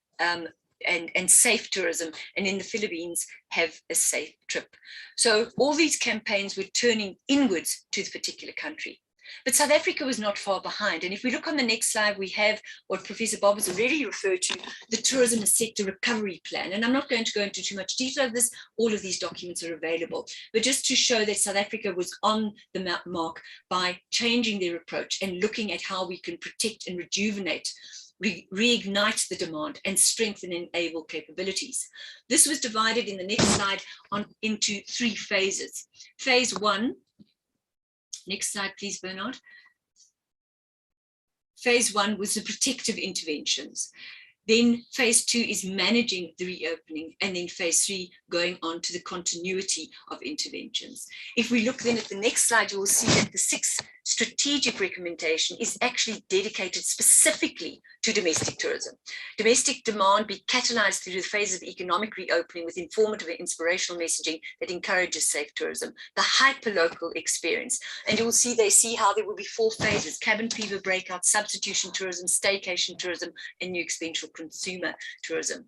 safe tourism, and in the Philippines, have a safe trip. So all these campaigns were turning inwards to the particular country. But South Africa was not far behind. And if we look on the next slide, we have what Professor Bob has already referred to, the Tourism Sector Recovery Plan. And I'm not going to go into too much detail of this. All of these documents are available. But just to show that South Africa was on the mark by changing their approach and looking at how we can protect and rejuvenate, reignite the demand and strengthen and enable capabilities. This was divided in the next slide into 3 phases. Phase 1. Next slide, please, Bernard. Phase 1 was the protective interventions. Then phase 2 is managing the reopening, and then phase 3 going on to the continuity of interventions. If we look then at the next slide, you will see that the 6th strategic recommendation is actually dedicated specifically to domestic tourism. Domestic demand be catalyzed through the phases of economic reopening with informative and inspirational messaging that encourages safe tourism, the hyper-local experience. And you will see, they see how there will be 4 phases: cabin fever breakout, substitution tourism, staycation tourism, and new experiential consumer tourism.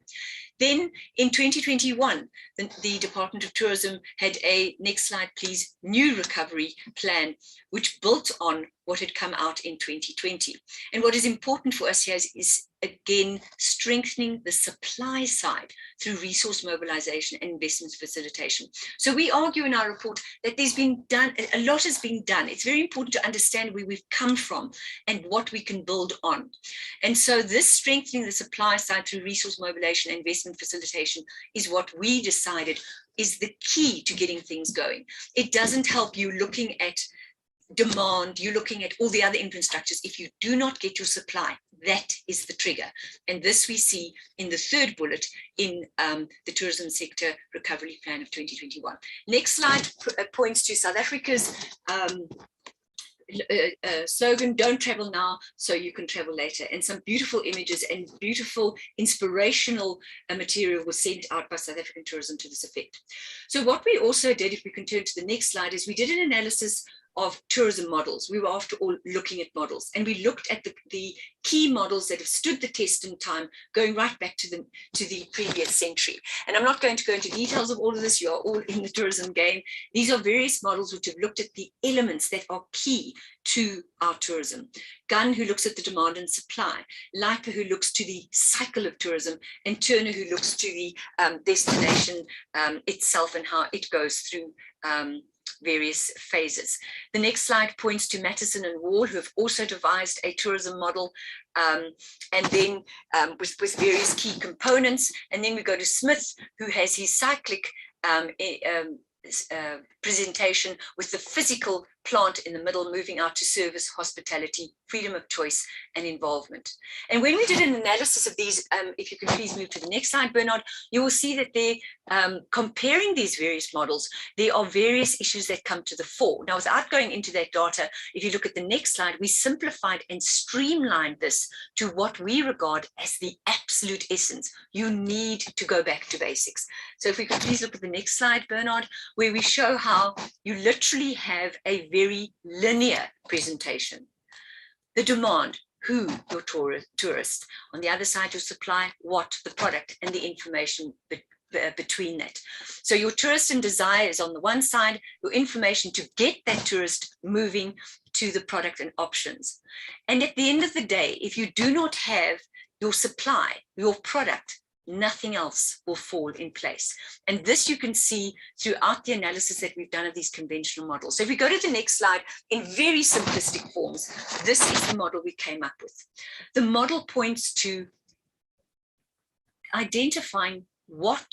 Then in 2021, the Department of Tourism had a, next slide please, new recovery plan, which built on what had come out in 2020. And what is important for us here is again, strengthening the supply side through resource mobilization and investments facilitation. So we argue in our report that there's been done, a lot has been done. It's very important to understand where we've come from and what we can build on. And so this strengthening the supply side through resource mobilization and investment facilitation is what we decided is the key to getting things going. It doesn't help you looking at demand, you're looking at all the other infrastructures. If you do not get your supply, that is the trigger. And this we see in the 3rd bullet in the Tourism Sector Recovery Plan of 2021. Next slide points to South Africa's slogan, don't travel now so you can travel later, and some beautiful images and beautiful inspirational material was sent out by South African tourism to this effect. So what we also did, if we can turn to the next slide, is we did an analysis of tourism models. We were after all looking at models, and we looked at the key models that have stood the test in time, going right back to the previous century. And I'm not going to go into details of all of this. You are all in the tourism game. These are various models which have looked at the elements that are key to our tourism. Gunn, who looks at the demand and supply, Leiper, who looks to the cycle of tourism, and Turner, who looks to the destination itself and how it goes through various phases. The next slide points to Mattison and Wall, who have also devised a tourism model, and then with various key components. And then we go to Smith, who has his cyclic presentation with the physical plant in the middle, moving out to service, hospitality, freedom of choice, and involvement. And when we did an analysis of these, if you can please move to the next slide, Bernard, you will see that they, comparing these various models, there are various issues that come to the fore. Now, without going into that data, if you look at the next slide, we simplified and streamlined this to what we regard as the absolute essence. You need to go back to basics. So if we could please look at the next slide, Bernard, where we show how you literally have a very linear presentation. The demand, who, your tourist. On the other side, your supply, what, the product, and the information between that. So your tourist and desire is on the one side, your information to get that tourist moving to the product and options. And at the end of the day, if you do not have your supply, your product, nothing else will fall in place. And this you can see throughout the analysis that we've done of these conventional models. So if we go to the next slide, in very simplistic forms, this is the model we came up with. The model points to identifying what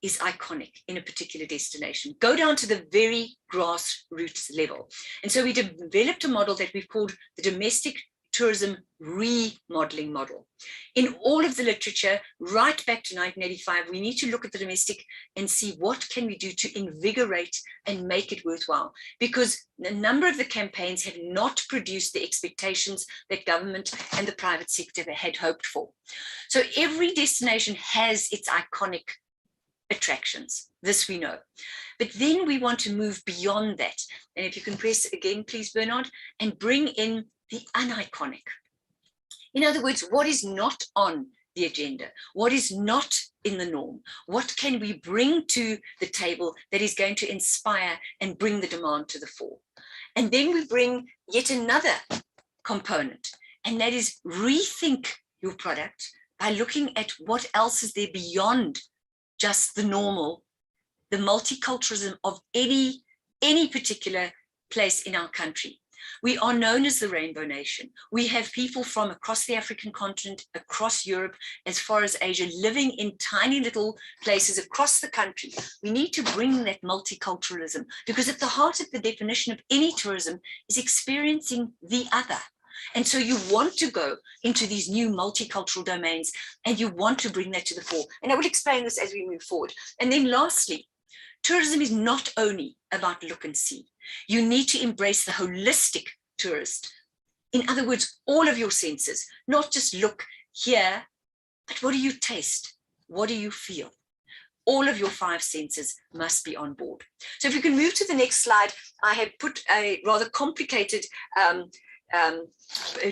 is iconic in a particular destination. Go down to the very grassroots level. And so we developed a model that we've called the domestic tourism remodeling model. In all of the literature, right back to 1985, we need to look at the domestic and see what can we do to invigorate and make it worthwhile, because a number of the campaigns have not produced the expectations that government and the private sector had hoped for. So every destination has its iconic attractions, this we know. But then we want to move beyond that. And if you can press again, please, Bernard, and bring in the uniconic. In other words, what is not on the agenda? What is not in the norm? What can we bring to the table that is going to inspire and bring the demand to the fore? And then we bring yet another component, and that is rethink your product by looking at what else is there beyond just the normal, the multiculturalism of any particular place in our country. We are known as the Rainbow Nation. We have people from across the African continent, across Europe, as far as Asia, living in tiny little places across the country. We need to bring that multiculturalism, because at the heart of the definition of any tourism is experiencing the other. And so you want to go into these new multicultural domains, and you want to bring that to the fore. And I will explain this as we move forward. And then lastly, tourism is not only about look and see. You need to embrace the holistic tourist. In other words, all of your senses, not just look, hear, but what do you taste? What do you feel? All of your 5 senses must be on board. So if you can move to the next slide, I have put a rather complicated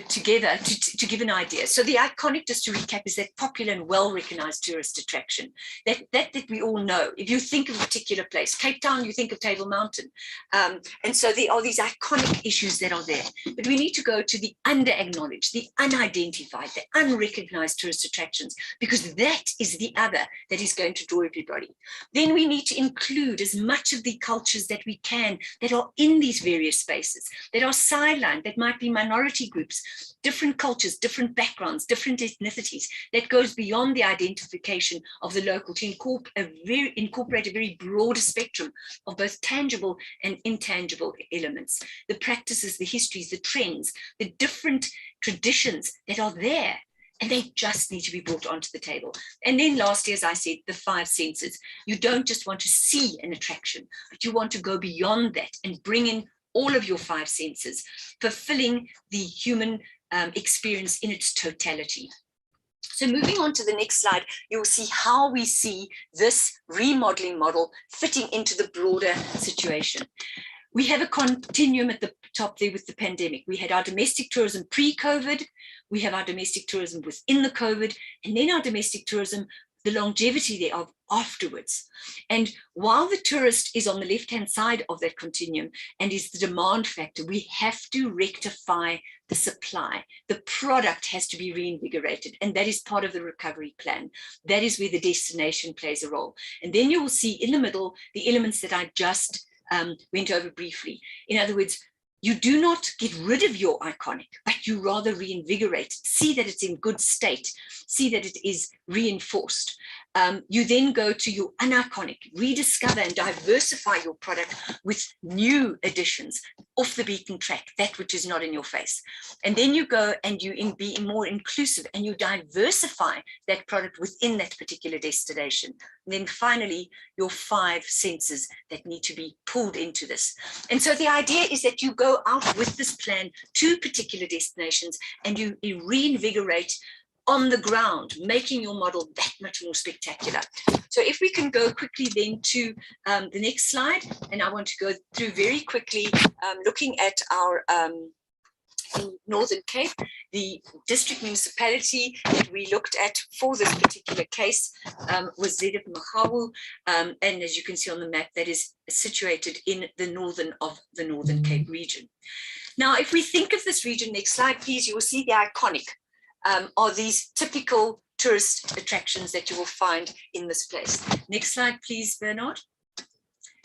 together to give an idea. So the iconic, just to recap, is that popular and well-recognized tourist attraction that we all know. If you think of a particular place, Cape Town, you think of Table Mountain. And so there are these iconic issues that are there. But we need to go to the under-acknowledged, the unidentified, the unrecognized tourist attractions, because that is the other that is going to draw everybody. Then we need to include as much of the cultures that we can that are in these various spaces, that are sidelined, that might be minority groups, different cultures, different backgrounds, different ethnicities, that goes beyond the identification of the local to incorporate a very broad spectrum of both tangible and intangible elements, the practices, the histories, the trends, the different traditions that are there, and they just need to be brought onto the table. And then lastly, as I said, the 5 senses. You don't just want to see an attraction, but you want to go beyond that and bring in all of your 5 senses, fulfilling the human experience in its totality. So moving on to the next slide, you'll see how we see this remodeling model fitting into the broader situation. We have a continuum at the top there with the pandemic. We had our domestic tourism pre-COVID, we have our domestic tourism within the COVID, and then our domestic tourism, the longevity thereof afterwards. And while the tourist is on the left-hand side of that continuum and is the demand factor, we have to rectify the supply. The product has to be reinvigorated, and that is part of the recovery plan. That is where the destination plays a role. And then you will see in the middle the elements that I just went over briefly. In other words, you do not get rid of your iconic, but you rather reinvigorate it. See that it's in good state. See that it is reinforced. You then go to your uniconic, rediscover and diversify your product with new additions off the beaten track, that which is not in your face. And then you go and you be more inclusive and you diversify that product within that particular destination. And then finally, your 5 senses that need to be pulled into this. And so the idea is that you go out with this plan to particular destinations and you reinvigorate on the ground, making your model that much more spectacular. So if we can go quickly then to the next slide, and I want to go through very quickly, looking at our in Northern Cape, the district municipality that we looked at for this particular case was Zedip Mahawu, and as you can see on the map, that is situated in the Northern Cape region. Now, if we think of this region, next slide, please, you will see the iconic are these typical tourist attractions that you will find in this place. Next slide, please, Bernard.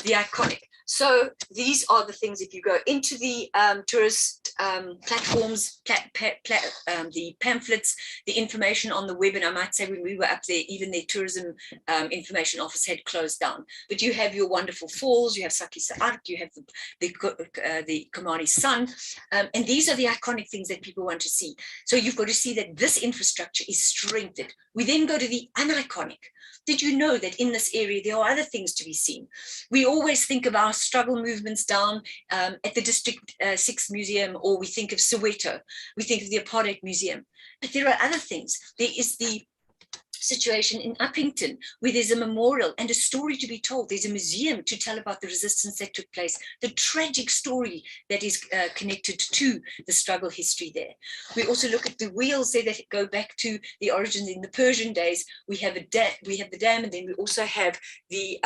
The iconic. So these are the things, if you go into the tourist platforms, the pamphlets, the information on the web, and I might say when we were up there, even their tourism information office had closed down. But you have your wonderful falls, you have Saki Sa'art, you have the Komani Sun, and these are the iconic things that people want to see. So you've got to see that this infrastructure is strengthened. We then go to the uniconic. Did you know that in this area, there are other things to be seen? We always think of our struggle movements down at the District 6 Museum, or we think of Soweto, we think of the Apartheid Museum, but there are other things. There is the situation in Uppington, where there's a memorial and a story to be told. There's a museum to tell about the resistance that took place, the tragic story that is connected to the struggle history there. We also look at the wheels there that go back to the origins in the Persian days. We have the dam, and then we also have the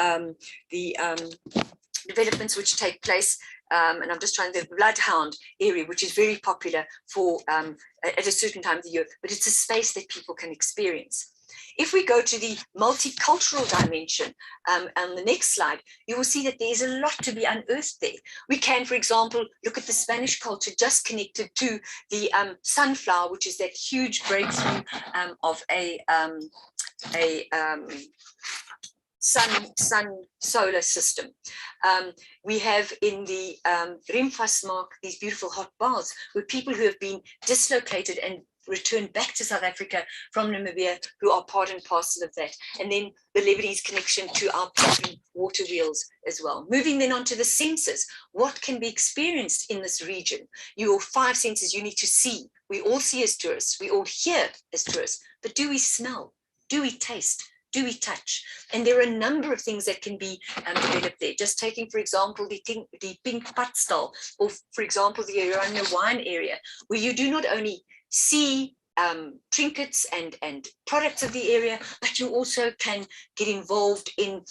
developments which take place, and I'm just trying, the Bloodhound area, which is very popular for at a certain time of the year, but it's a space that people can experience. If we go to the multicultural dimension on the next slide, you will see that there's a lot to be unearthed there. We can, for example, look at the Spanish culture just connected to the sunflower, which is that huge breakthrough of a sun solar system. We have in the Rimfasmark these beautiful hot baths where people who have been dislocated and returned back to South Africa from Namibia, who are part and parcel of that. And then the Lebanese connection to our water wheels as well. Moving then on to the senses, what can be experienced in this region? Your 5 senses you need to see. We all see as tourists, we all hear as tourists, but do we smell? Do we taste? Do we touch? And there are a number of things that can be developed there. Just taking, for example, the pink patstal, or for example, the Iranian wine area, where you do not only see trinkets and products of the area, but you also can get involved in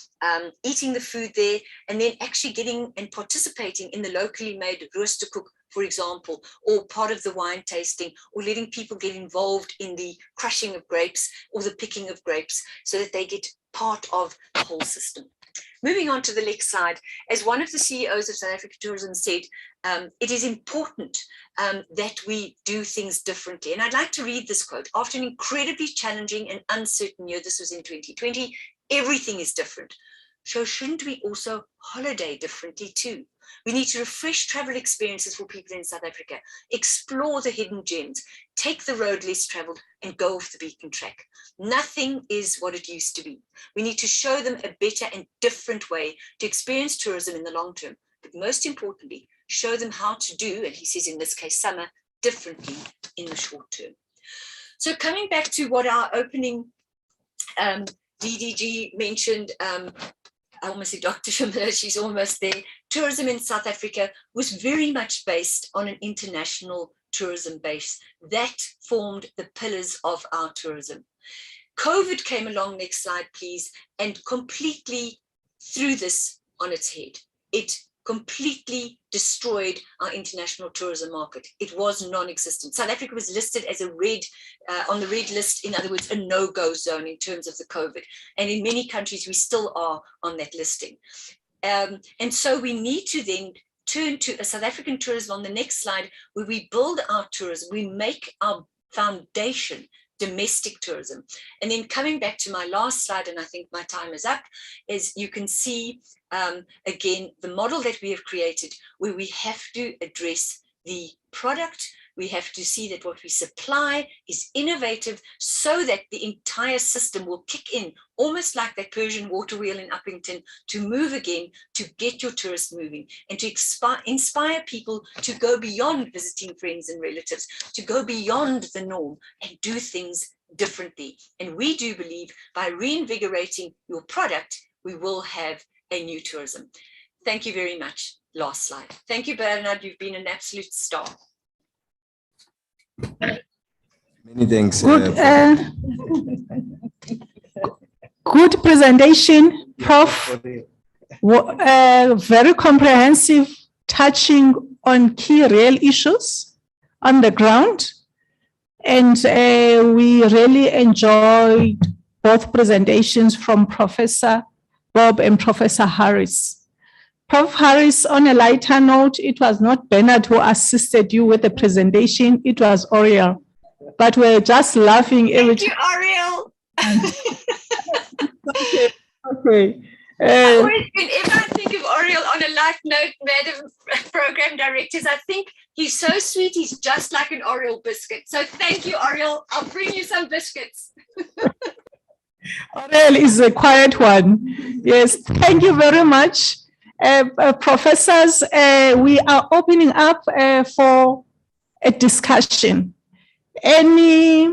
eating the food there, and then actually getting and participating in the locally made roosterkoek, for example, or part of the wine tasting, or letting people get involved in the crushing of grapes or the picking of grapes so that they get part of the whole system. Moving on to the next slide, as one of the CEOs of South Africa Tourism said, it is important that we do things differently. And I'd like to read this quote. After an incredibly challenging and uncertain year, this was in 2020, everything is different. So shouldn't we also holiday differently too? We need to refresh travel experiences for people in South Africa, explore the hidden gems, take the road less traveled and go off the beaten track. Nothing is what it used to be. We need to show them a better and different way to experience tourism in the long term, but most importantly, show them how to do, and he says in this case, summer, differently in the short term. So coming back to what our opening DDG mentioned, I almost say Dr. Shamila, she's almost there. Tourism in South Africa was very much based on an international tourism base. That formed the pillars of our tourism. COVID came along, next slide please, and completely threw this on its head. It completely destroyed our international tourism market. It was non-existent. South Africa was listed as a red, on the red list, in other words, a no-go zone in terms of the COVID. And in many countries, we still are on that listing. And so we need to then turn to a South African tourism on the next slide, where we build our tourism, we make our foundation domestic tourism. And then coming back to my last slide, and I think my time is up, is you can see again the model that we have created, where we have to address the product. We have to see that what we supply is innovative so that the entire system will kick in, almost like that Persian water wheel in Uppington, to move again, to get your tourists moving, and to inspire people to go beyond visiting friends and relatives, to go beyond the norm and do things differently. And we do believe by reinvigorating your product, we will have a new tourism. Thank you very much. Last slide. Thank you, Bernard. You've been an absolute star. Many thanks. Good, good presentation, Prof. Very comprehensive, touching on key real issues on the ground. And we really enjoyed both presentations from Professor Bob and Professor Harris. Prof. Harris, on a lighter note, it was not Bernard who assisted you with the presentation, it was Oriel. But we're just laughing every Thank you, Ariel. time. Okay. Whenever I think of Oriel on a light note, Madam Program Directors, I think he's so sweet, he's just like an Oriel biscuit. So thank you, Oriel. I'll bring you some biscuits. Oriel is a quiet one. Yes, thank you very much. Professors, we are opening up for a discussion. Any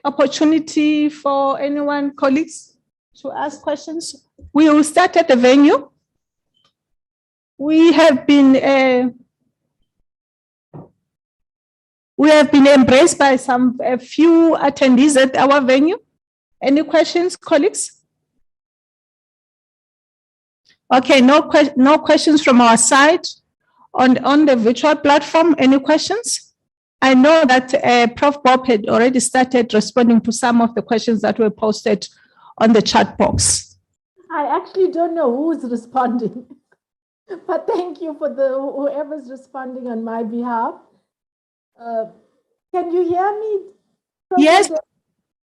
opportunity for anyone, colleagues, to ask questions? We will start at the venue. We have been embraced by a few attendees at our venue. Any questions, colleagues? Okay, no questions from our side on the virtual platform. Any questions? I know that Prof. Bob had already started responding to some of the questions that were posted on the chat box. I actually don't know who's responding, but thank you for whoever's responding on my behalf. Can you hear me? Yes,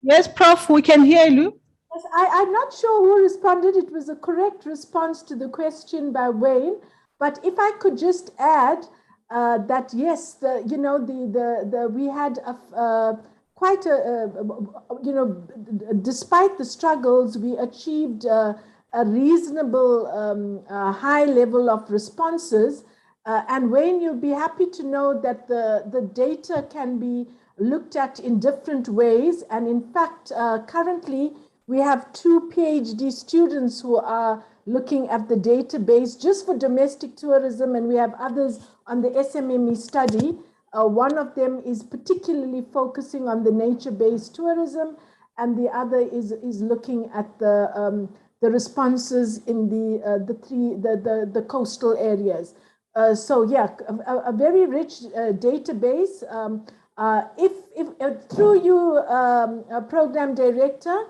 yes, Prof, we can hear you. Yes, I'm not sure who responded. It was a correct response to the question by Wayne, but if I could just add that yes, we had quite despite the struggles, we achieved a reasonable high level of responses. And Wayne, you'll be happy to know that the data can be looked at in different ways. And in fact, currently, we have 2 PhD students who are looking at the database just for domestic tourism, and we have others on the SMME study. One of them is particularly focusing on the nature-based tourism, and the other is looking at the responses in the coastal areas. So yeah, a very rich database. If through you, Program Director,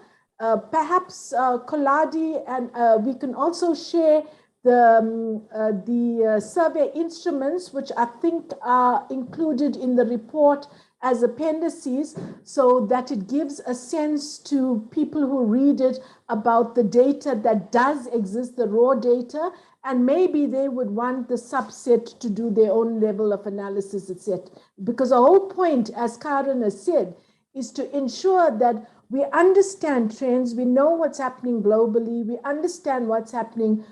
perhaps Koladi, and we can also share the survey instruments, which I think are included in the report as appendices, so that it gives a sense to people who read it about the data that does exist, the raw data, and maybe they would want the subset to do their own level of analysis, etc. Because the whole point, as Karen has said, is to ensure that we understand trends, we know what's happening globally, we understand what's happening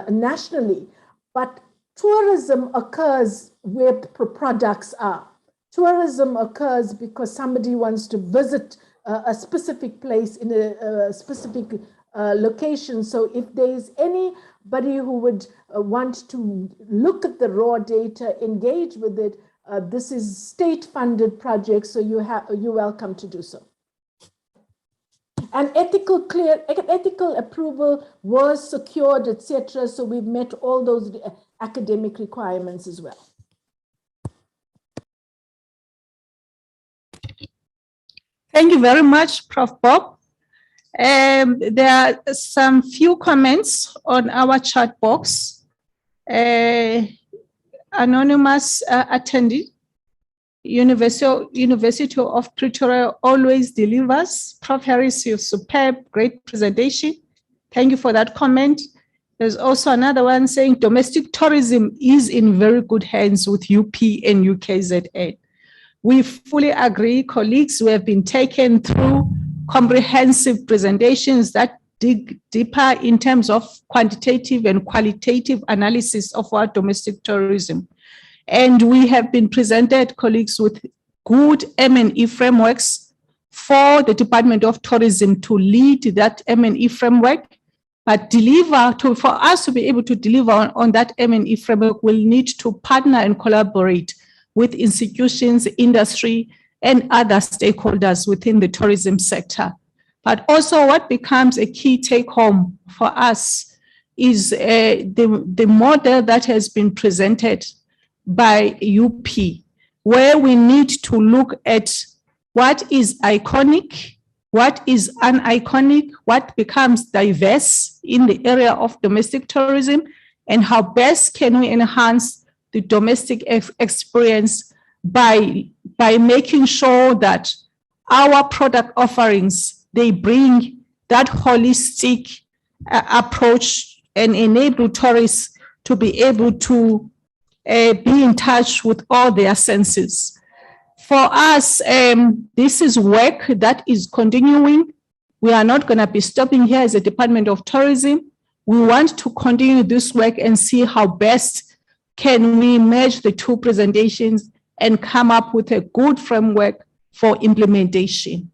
nationally, but tourism occurs where products are. Tourism occurs because somebody wants to visit a specific place in a specific location. So if there's anybody who would want to look at the raw data, engage with it, this is state-funded project, so you're welcome to do so. And ethical approval was secured, etc. So we've met all those academic requirements as well. Thank you very much, Prof. Bob. There are some few comments on our chat box. Anonymous attendee, University of Pretoria always delivers. Prof. Harris, you're superb, great presentation. Thank you for that comment. There's also another one saying domestic tourism is in very good hands with UP and UKZN. We fully agree, colleagues. We have been taken through comprehensive presentations that dig deeper in terms of quantitative and qualitative analysis of our domestic tourism. And we have been presented, colleagues, with good M&E frameworks for the Department of Tourism to lead that M&E framework, but for us to be able to deliver on that M&E framework, we'll need to partner and collaborate with institutions, industry, and other stakeholders within the tourism sector. But also what becomes a key take-home for us is the model that has been presented by UP, where we need to look at what is iconic, what is uniconic, what becomes diverse in the area of domestic tourism, and how best can we enhance the domestic experience by making sure that our product offerings, they bring that holistic approach and enable tourists to be able to be in touch with all their senses. For us, this is work that is continuing. We are not going to be stopping here as a Department of Tourism. We want to continue this work and see how best can we merge the two presentations and come up with a good framework for implementation.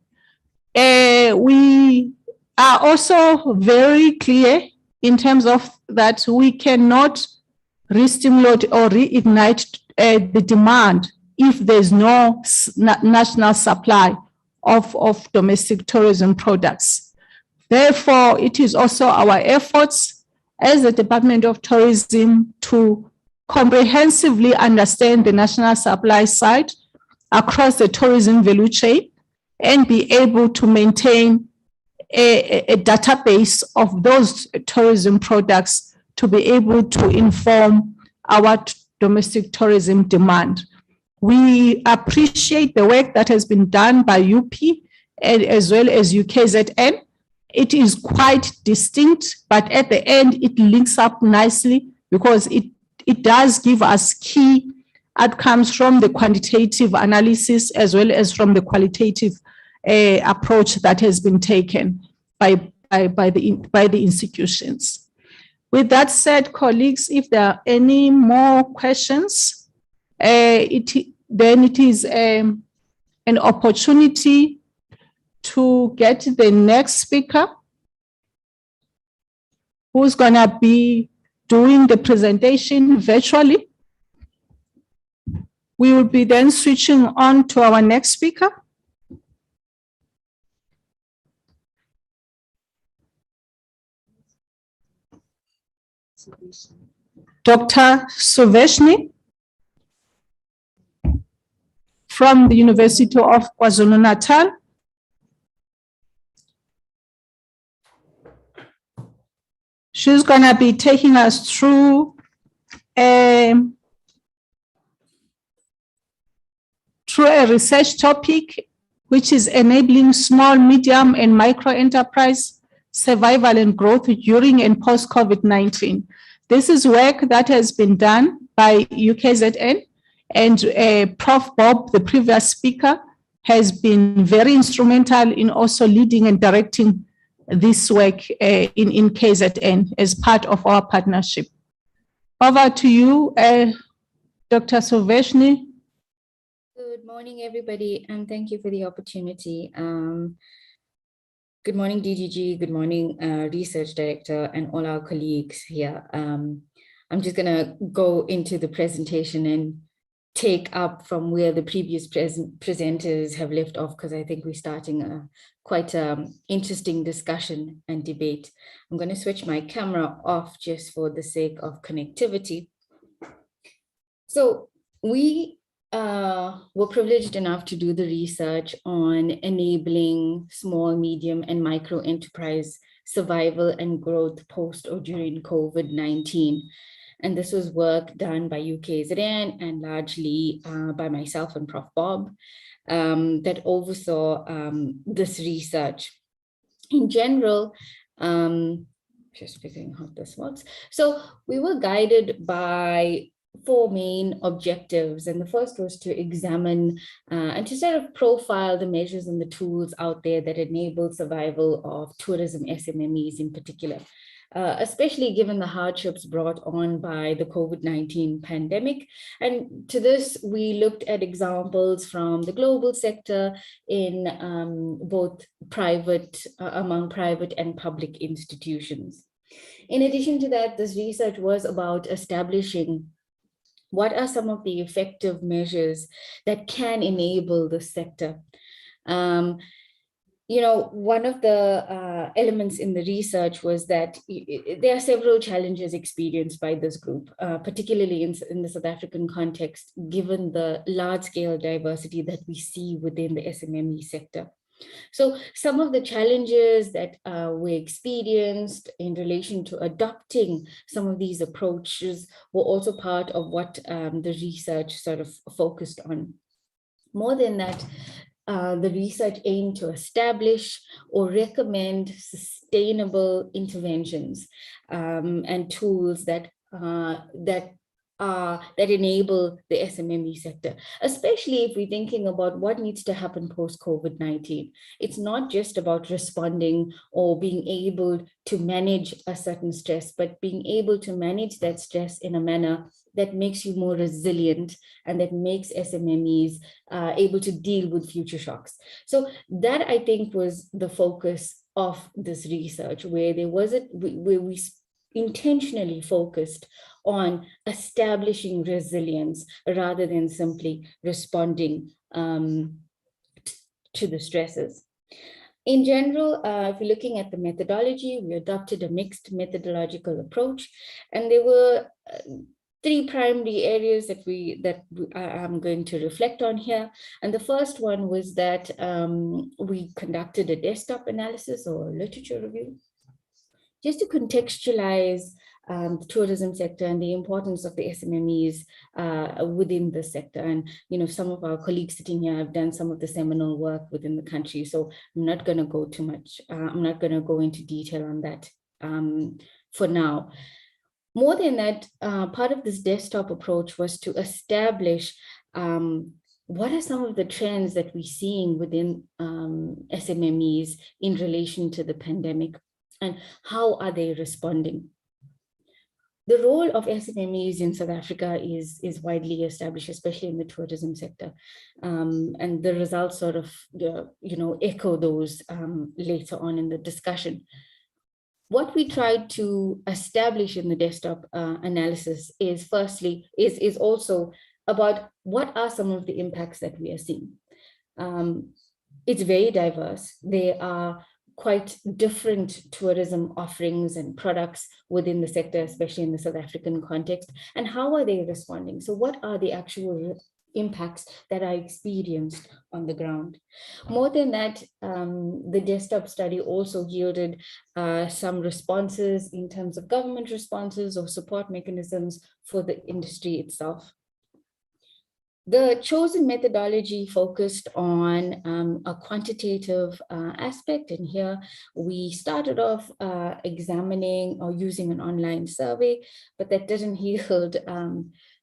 We are also very clear in terms of that we cannot re-stimulate or reignite the demand if there's no national supply of domestic tourism products. Therefore, it is also our efforts as the Department of Tourism to comprehensively understand the national supply side across the tourism value chain and be able to maintain a database of those tourism products to be able to inform our domestic tourism demand. We appreciate the work that has been done by UP and as well as UKZN. It is quite distinct, but at the end, it links up nicely because it does give us key outcomes from the quantitative analysis as well as from the qualitative approach that has been taken by the institutions. With that said, colleagues, if there are any more questions, then it is an opportunity to get the next speaker who's going to be doing the presentation virtually. We will be then switching on to our next speaker. Dr. Suveshni from the University of KwaZulu-Natal. She's going to be taking us through a research topic, which is enabling small, medium, and micro enterprise survival and growth during and post-COVID-19. This is work that has been done by UKZN, and Prof. Bob, the previous speaker, has been very instrumental in also leading and directing this work in KZN as part of our partnership. Over to you, Dr. Suveshni. Good morning, everybody, and thank you for the opportunity. Good morning, DGG. Good morning, Research Director, and all our colleagues here. I'm just going to go into the presentation and take up from where the previous presenters have left off, because I think we're starting a quite interesting discussion and debate. I'm going to switch my camera off just for the sake of connectivity. So we were privileged enough to do the research on enabling small, medium, and micro enterprise survival and growth post or during COVID-19. And this was work done by UKZN and largely by myself and Prof. Bob that oversaw this research. In general, just figuring out this works. So we were guided by 4 main objectives. And the first was to examine and to sort of profile the measures and the tools out there that enable survival of tourism SMMEs in particular. Especially given the hardships brought on by the COVID-19 pandemic. And to this, we looked at examples from the global sector in both among private and public institutions. In addition to that, this research was about establishing what are some of the effective measures that can enable the sector. You know, one of the elements in the research was that there are several challenges experienced by this group, particularly in the South African context, given the large-scale diversity that we see within the SMME sector. So some of the challenges that we experienced in relation to adopting some of these approaches were also part of what the research sort of focused on. More than that, the research aimed to establish or recommend sustainable interventions and tools that enable the SMME sector, especially if we're thinking about what needs to happen post-COVID-19. It's not just about responding or being able to manage a certain stress, but being able to manage that stress in a manner that makes you more resilient and that makes SMMEs able to deal with future shocks. So that, I think, was the focus of this research, where we intentionally focused on establishing resilience rather than simply responding to the stresses. In general, if you're looking at the methodology, we adopted a mixed methodological approach, and there were three primary areas that I'm going to reflect on here. And the first one was that we conducted a desktop analysis or literature review, just to contextualize the tourism sector and the importance of the SMMEs within the sector. And, you know, some of our colleagues sitting here have done some of the seminal work within the country. So I'm not going to go too much, I'm not going to go into detail on that for now. More than that, part of this desktop approach was to establish what are some of the trends that we're seeing within SMMEs in relation to the pandemic, and how are they responding? The role of SMMEs in South Africa is widely established, especially in the tourism sector. And the results sort of, echo those later on in the discussion. What we tried to establish in the desktop analysis is firstly, is also about what are some of the impacts that we are seeing. It's very diverse. There are quite different tourism offerings and products within the sector, especially in the South African context. And how are they responding? So what are the actual impacts that are experienced on the ground? More than that, the desktop study also yielded some responses in terms of government responses or support mechanisms for the industry itself. The chosen methodology focused on a quantitative aspect, and here we started off examining or using an online survey, but that didn't yield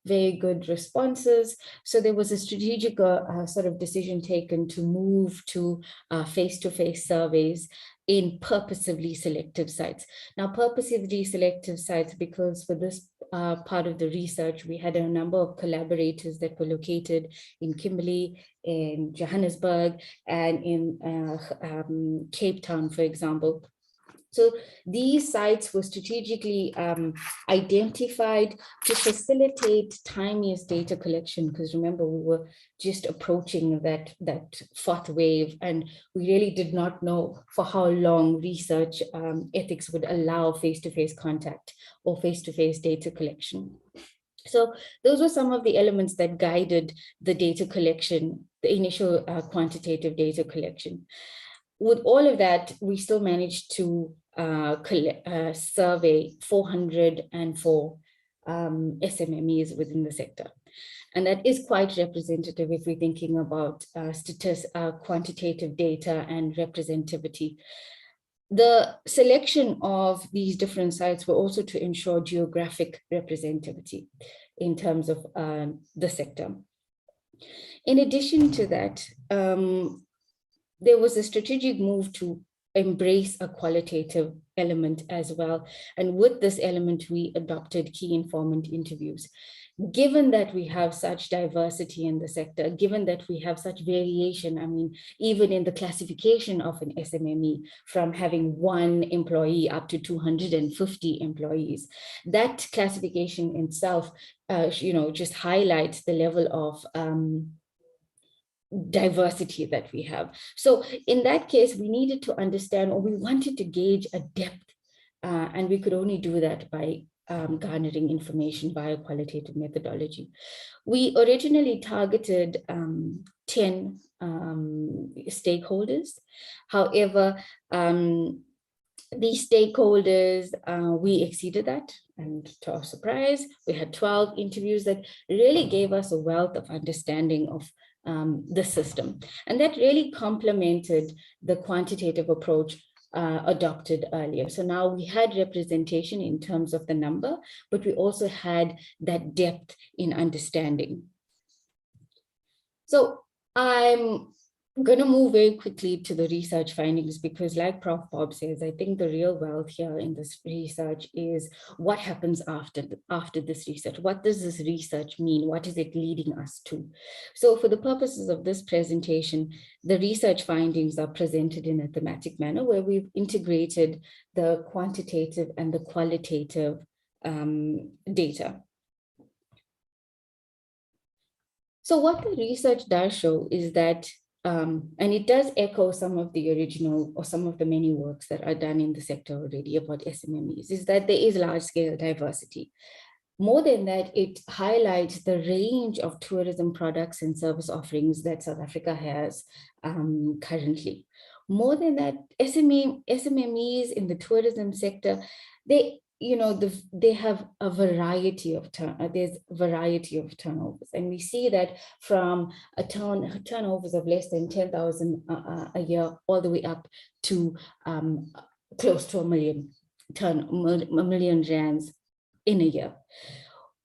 very good responses. So there was a strategic sort of decision taken to move to face-to-face surveys in purposively selective sites. Now, purposively selective sites, because for this part of the research, we had a number of collaborators that were located in Kimberley, in Johannesburg, and in Cape Town, for example. So these sites were strategically identified to facilitate timeliest data collection, because remember, we were just approaching that fourth wave, and we really did not know for how long research ethics would allow face-to-face contact or face-to-face data collection. So those were some of the elements that guided the data collection, the initial quantitative data collection. With all of that, we still managed to survey 404 SMMEs within the sector. And that is quite representative if we're thinking about quantitative data and representativity. The selection of these different sites were also to ensure geographic representativity in terms of the sector. In addition to that, there was a strategic move to embrace a qualitative element as well. And with this element, we adopted key informant interviews. Given that we have such diversity in the sector, given that we have such variation, I mean, even in the classification of an SMME, from having 1 employee up to 250 employees, that classification itself, just highlights the level of diversity that we have. So in that case, we needed to understand, or we wanted to gauge a depth, and we could only do that by garnering information via qualitative methodology. We originally targeted 10 stakeholders. However, these stakeholders, we exceeded that, and to our surprise, we had 12 interviews that really gave us a wealth of understanding of the system. And that really complemented the quantitative approach adopted earlier. So now we had representation in terms of the number, but we also had that depth in understanding. So I'm going to move very quickly to the research findings, because like Prof. Bob says, I think the real wealth here in this research is what happens after this research. What does this research mean? What is it leading us to? So for the purposes of this presentation, the research findings are presented in a thematic manner where we've integrated the quantitative and the qualitative data. So what the research does show is that and it does echo some of the original or some of the many works that are done in the sector already about SMMEs, is that there is large-scale diversity. More than that, it highlights the range of tourism products and service offerings that South Africa has currently. More than that, SMMEs in the tourism sector, they have a variety of there's a variety of turnovers, and we see that from turnovers of less than 10,000 a year all the way up to close to a million rands in a year.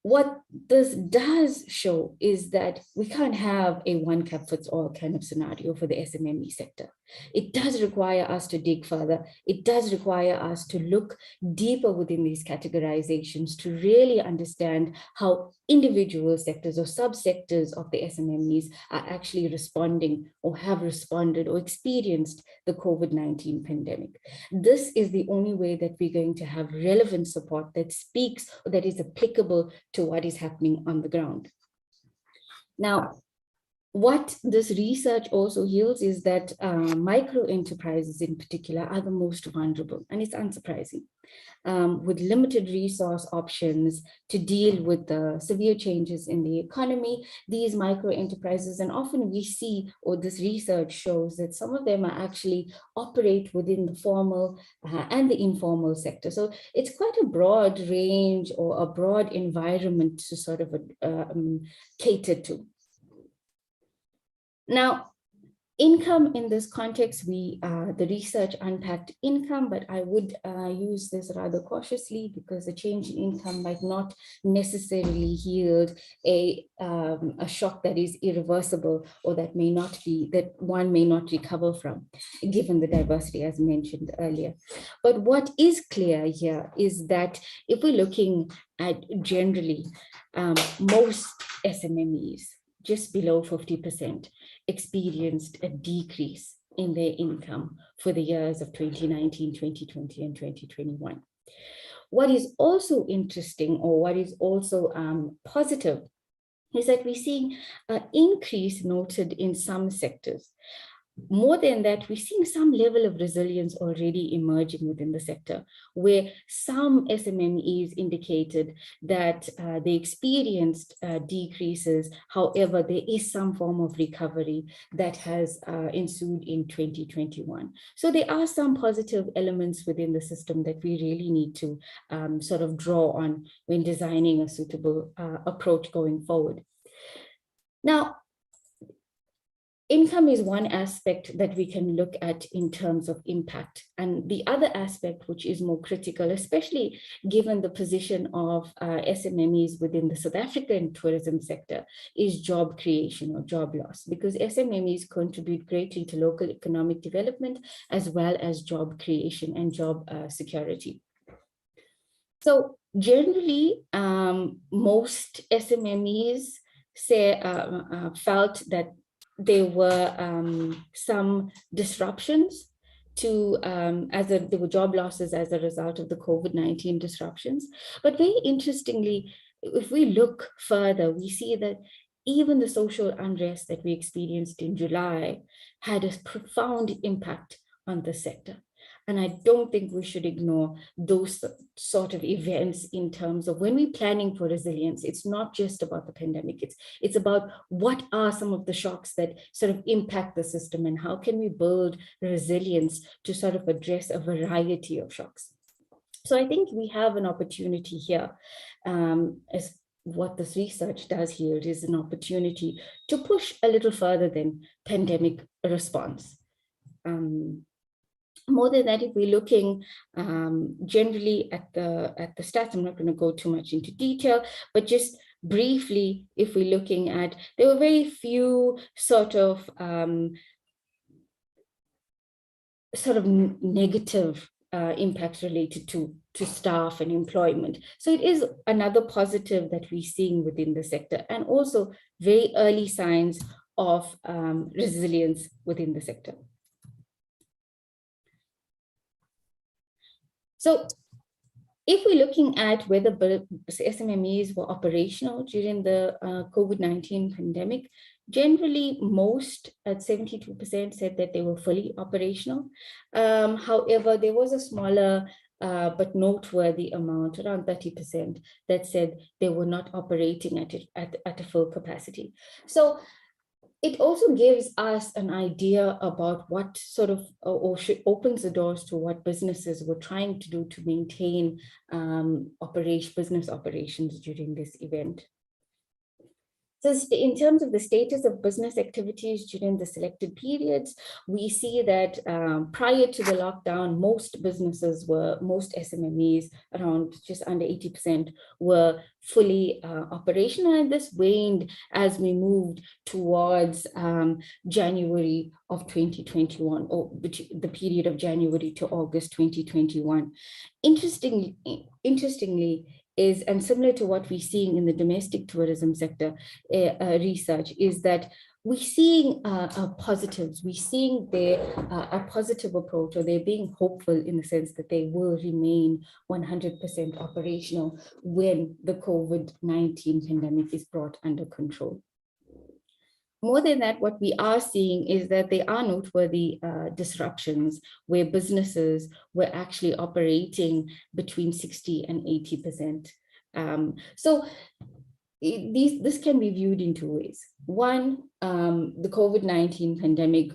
What this does show is that we can't have a one cap fits all kind of scenario for the SMME sector. It does require us to dig further. It does require us to look deeper within these categorizations to really understand how individual sectors or subsectors of the SMMEs are actually responding or have responded or experienced the COVID-19 pandemic. This is the only way that we're going to have relevant support that speaks or that is applicable to what is happening on the ground. Now, what this research also yields is that micro enterprises in particular are the most vulnerable, and it's unsurprising. With limited resource options to deal with the severe changes in the economy, these micro enterprises, and often we see, or this research shows that some of them are actually operate within the formal and the informal sector. So it's quite a broad range or a broad environment to sort of cater to. Now, income in this context, the research unpacked income, but I would use this rather cautiously because the change in income might not necessarily yield a shock that is irreversible or that one may not recover from, given the diversity as mentioned earlier. But what is clear here is that if we're looking at generally, most SMMEs, just below 50%, experienced a decrease in their income for the years of 2019, 2020, and 2021. What is also interesting, or what is also positive, is that we're seeing an increase noted in some sectors. More than that, we're seeing some level of resilience already emerging within the sector, where some SMMEs indicated that they experienced decreases. However, there is some form of recovery that has ensued in 2021. So there are some positive elements within the system that we really need to sort of draw on when designing a suitable approach going forward. Now, income is one aspect that we can look at in terms of impact. And the other aspect, which is more critical, especially given the position of SMMEs within the South African tourism sector, is job creation or job loss, because SMMEs contribute greatly to local economic development as well as job creation and job security. So generally, most SMMEs felt that there were some disruptions to, there were job losses as a result of the COVID-19 disruptions. But very interestingly, if we look further, we see that even the social unrest that we experienced in July had a profound impact on the sector. And I don't think we should ignore those sort of events in terms of when we're planning for resilience. It's not just about the pandemic. It's about what are some of the shocks that sort of impact the system and how can we build resilience to sort of address a variety of shocks. So I think we have an opportunity here, as what this research does here is an opportunity to push a little further than pandemic response. More than that, if we're looking generally at the stats, I'm not going to go too much into detail, but just briefly, if we're looking at, there were very few sort of negative impacts related to staff and employment. So it is another positive that we're seeing within the sector, and also very early signs of resilience within the sector. So if we're looking at whether SMMEs were operational during the COVID-19 pandemic, generally most at 72% said that they were fully operational. However, there was a smaller but noteworthy amount, around 30%, that said they were not operating at a full capacity. So it also gives us an idea about what sort of, opens the doors to what businesses were trying to do to maintain business operations during this event. So in terms of the status of business activities during the selected periods, we see that prior to the lockdown, most SMMEs, around just under 80%, were fully operational, and this waned as we moved towards January of 2021, or the period of January to August 2021. Interestingly, and similar to what we're seeing in the domestic tourism sector research, is that we're seeing positives. We're seeing a positive approach, or they're being hopeful in the sense that they will remain 100% operational when the COVID-19 pandemic is brought under control. More than that, what we are seeing is that there are noteworthy disruptions where businesses were actually operating between 60 and 80%. So this can be viewed in two ways. One, the COVID-19 pandemic,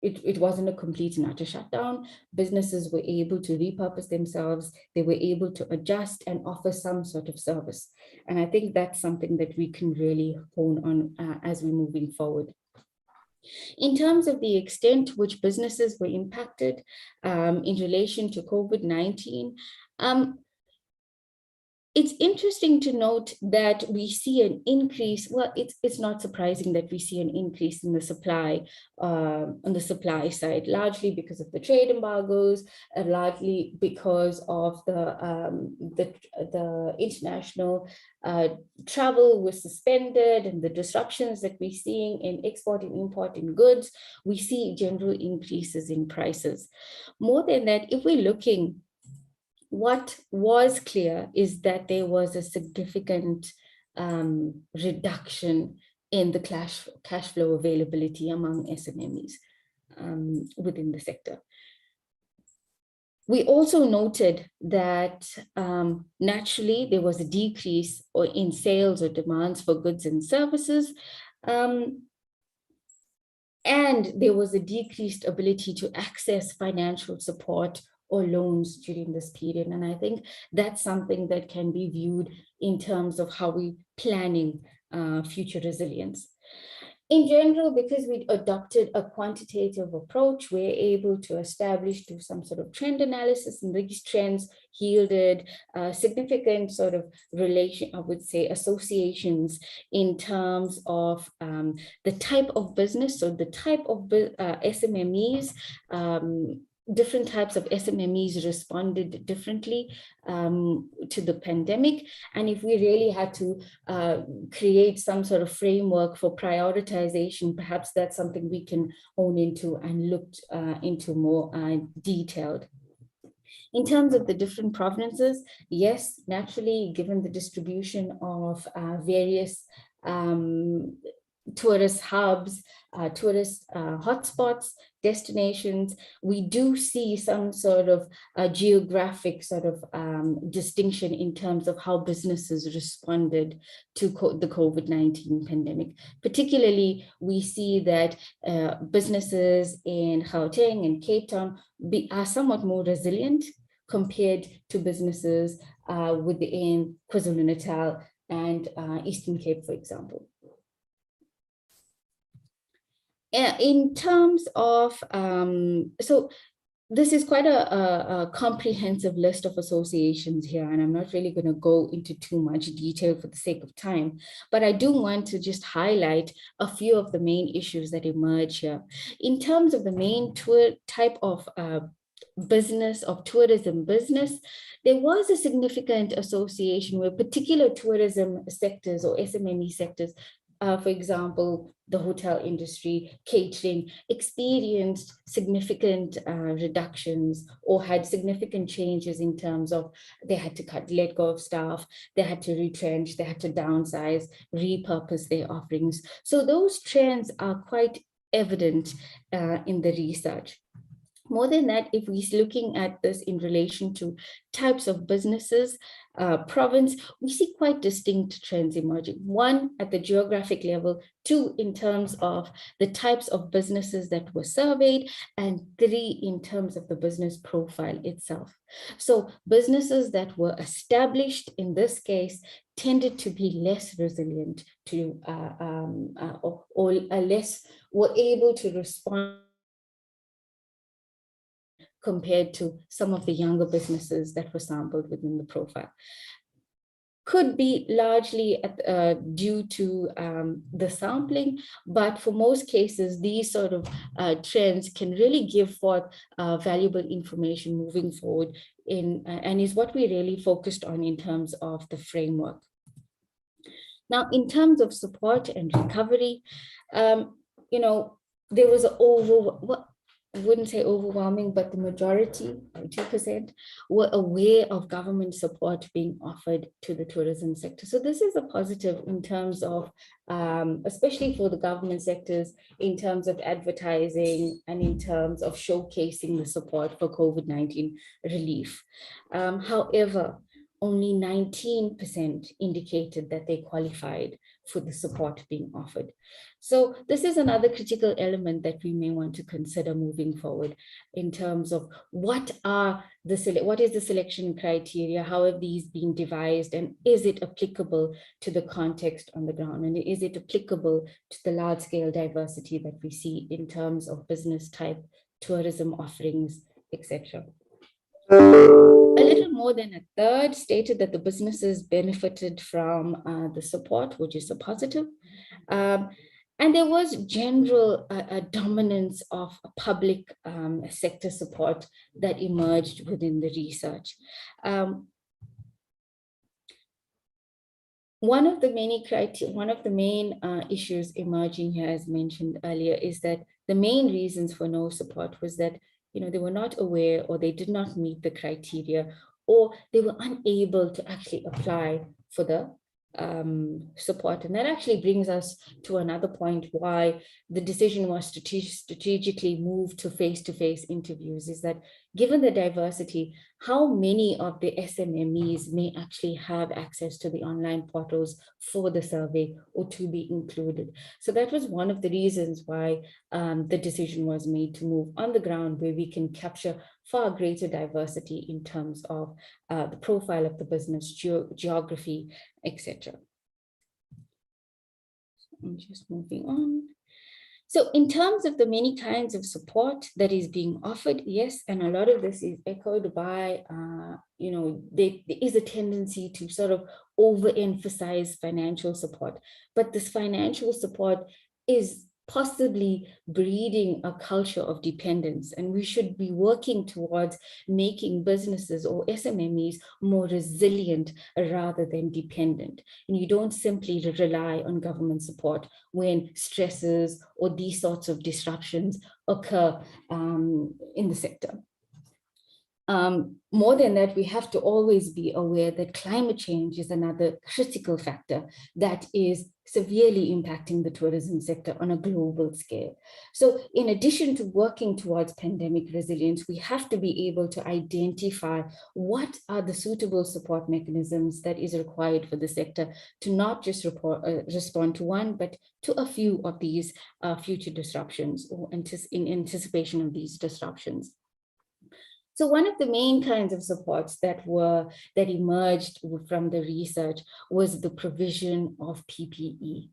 it wasn't a complete and utter shutdown. Businesses were able to repurpose themselves. They were able to adjust and offer some sort of service. And I think that's something that we can really hone on as we're moving forward. In terms of the extent to which businesses were impacted in relation to COVID-19, it's interesting to note that we see an increase. Well, it's not surprising that we see an increase in the supply on the supply side, largely because of the trade embargoes, largely because of the international travel was suspended, and the disruptions that we're seeing in export and importing goods. We see general increases in prices. More than that, if we're looking, what was clear is that there was a significant reduction in the cash flow availability among SMMEs within the sector. We also noted that naturally there was a decrease in sales or demands for goods and services, and there was a decreased ability to access financial support or loans during this period. And I think that's something that can be viewed in terms of how we're planning future resilience. In general, because we adopted a quantitative approach, we're able to establish through some sort of trend analysis, and these trends yielded significant sort of associations in terms of the type of business, so the type of SMMEs, different types of SMMEs responded differently to the pandemic. And if we really had to create some sort of framework for prioritization, perhaps that's something we can hone into and look into more detailed. In terms of the different provinces, yes, naturally, given the distribution of various tourist hubs, tourist hotspots, destinations, we do see some sort of geographic sort of distinction in terms of how businesses responded to the COVID-19 pandemic. Particularly, we see that businesses in Gauteng and Cape Town are somewhat more resilient compared to businesses within KwaZulu-Natal and Eastern Cape, for example. In terms of, so this is quite a comprehensive list of associations here, and I'm not really going to go into too much detail for the sake of time, but I do want to just highlight a few of the main issues that emerge here. In terms of the main type of business, of tourism business, there was a significant association where particular tourism sectors or SMME sectors, for example, the hotel industry, catering, experienced significant reductions or had significant changes in terms of they had to let go of staff, they had to retrench, they had to downsize, repurpose their offerings. So those trends are quite evident in the research. More than that, if we're looking at this in relation to types of businesses, province, we see quite distinct trends emerging. One, at the geographic level, two, in terms of the types of businesses that were surveyed, and three, in terms of the business profile itself. So businesses that were established in this case tended to be less resilient to, or less were able to respond compared to some of the younger businesses that were sampled within the profile. Could be largely due to the sampling, but for most cases, these sort of trends can really give forth valuable information moving forward and is what we really focused on in terms of the framework. Now, in terms of support and recovery, you know, there was I wouldn't say overwhelming, but the majority, 2%, were aware of government support being offered to the tourism sector. So this is a positive in terms of, especially for the government sectors, in terms of advertising and in terms of showcasing the support for COVID-19 relief. However, only 19% indicated that they qualified for the support being offered. So this is another critical element that we may want to consider moving forward in terms of what is the selection criteria, how have these been devised, and is it applicable to the context on the ground, and is it applicable to the large scale diversity that we see in terms of business type, tourism offerings, etc. A little more than a third stated that the businesses benefited from the support, which is a positive. And there was general dominance of public sector support that emerged within the research. One of the main issues emerging here, as mentioned earlier, is that the main reasons for no support was that they were not aware, or they did not meet the criteria, or they were unable to actually apply for the support. And that actually brings us to another point why the decision was strategically moved to face-to-face interviews, is that given the diversity, how many of the SMMEs may actually have access to the online portals for the survey or to be included. So that was one of the reasons why the decision was made to move on the ground, where we can capture far greater diversity in terms of the profile of the business, geography, etc. I'm just moving on. So in terms of the many kinds of support that is being offered, yes, and a lot of this is echoed by, there is a tendency to sort of overemphasize financial support, but this financial support is possibly breeding a culture of dependence, and we should be working towards making businesses or SMMEs more resilient rather than dependent. And you don't simply rely on government support when stresses or these sorts of disruptions occur in the sector. More than that, we have to always be aware that climate change is another critical factor that is severely impacting the tourism sector on a global scale. So in addition to working towards pandemic resilience, we have to be able to identify what are the suitable support mechanisms that is required for the sector to not just respond to one, but to a few of these future disruptions or in anticipation of these disruptions. So one of the main kinds of supports that emerged from the research was the provision of PPE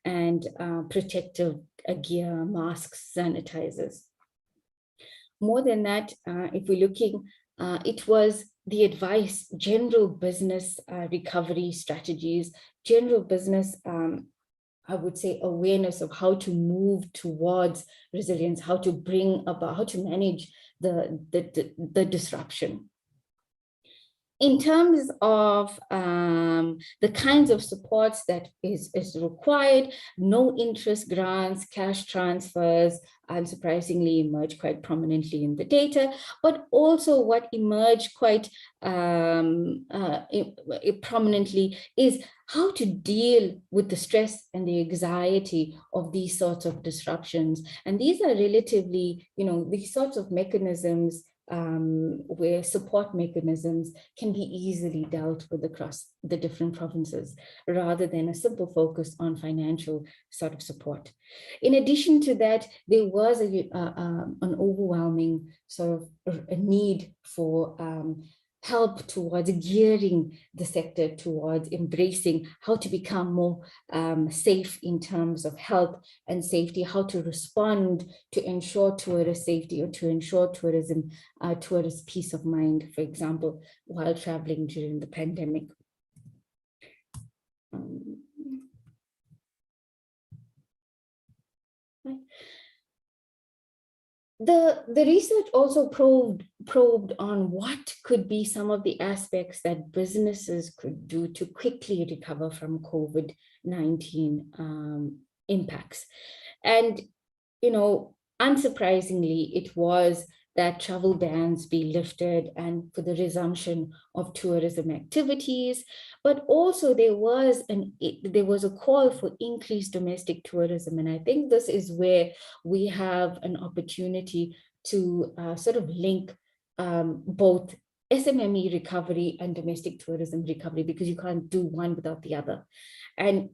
and protective gear, masks, sanitizers. More than that, if we're looking, it was the advice, general business recovery strategies, general business I would say awareness of how to move towards resilience, how to bring about, how to manage the disruption. In terms of the kinds of supports that is required, no interest grants, cash transfers, unsurprisingly emerged quite prominently in the data, but also what emerged quite prominently is how to deal with the stress and the anxiety of these sorts of disruptions. And these are relatively, these sorts of mechanisms where support mechanisms can be easily dealt with across the different provinces, rather than a simple focus on financial sort of support. In addition to that, there was an overwhelming sort of a need for help towards gearing the sector towards embracing how to become more safe in terms of health and safety, how to respond to ensure tourist safety or to ensure tourist peace of mind, for example, while traveling during the pandemic. The research also probed on what could be some of the aspects that businesses could do to quickly recover from COVID-19 impacts. And, unsurprisingly, it was that travel bans be lifted and for the resumption of tourism activities, but also there was a call for increased domestic tourism. And I think this is where we have an opportunity to sort of link both SMME recovery and domestic tourism recovery, because you can't do one without the other. And,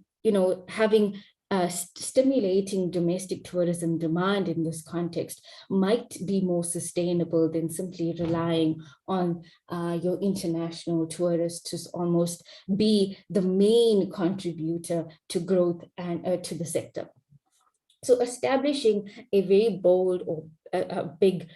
having stimulating domestic tourism demand in this context might be more sustainable than simply relying on your international tourists to almost be the main contributor to growth and to the sector. So establishing a very bold or a big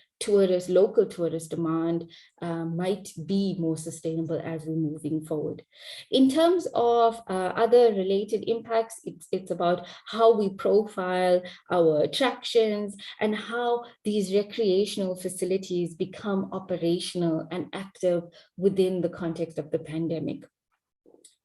local tourist demand might be more sustainable as we're moving forward. In terms of other related impacts, it's about how we profile our attractions and how these recreational facilities become operational and active within the context of the pandemic.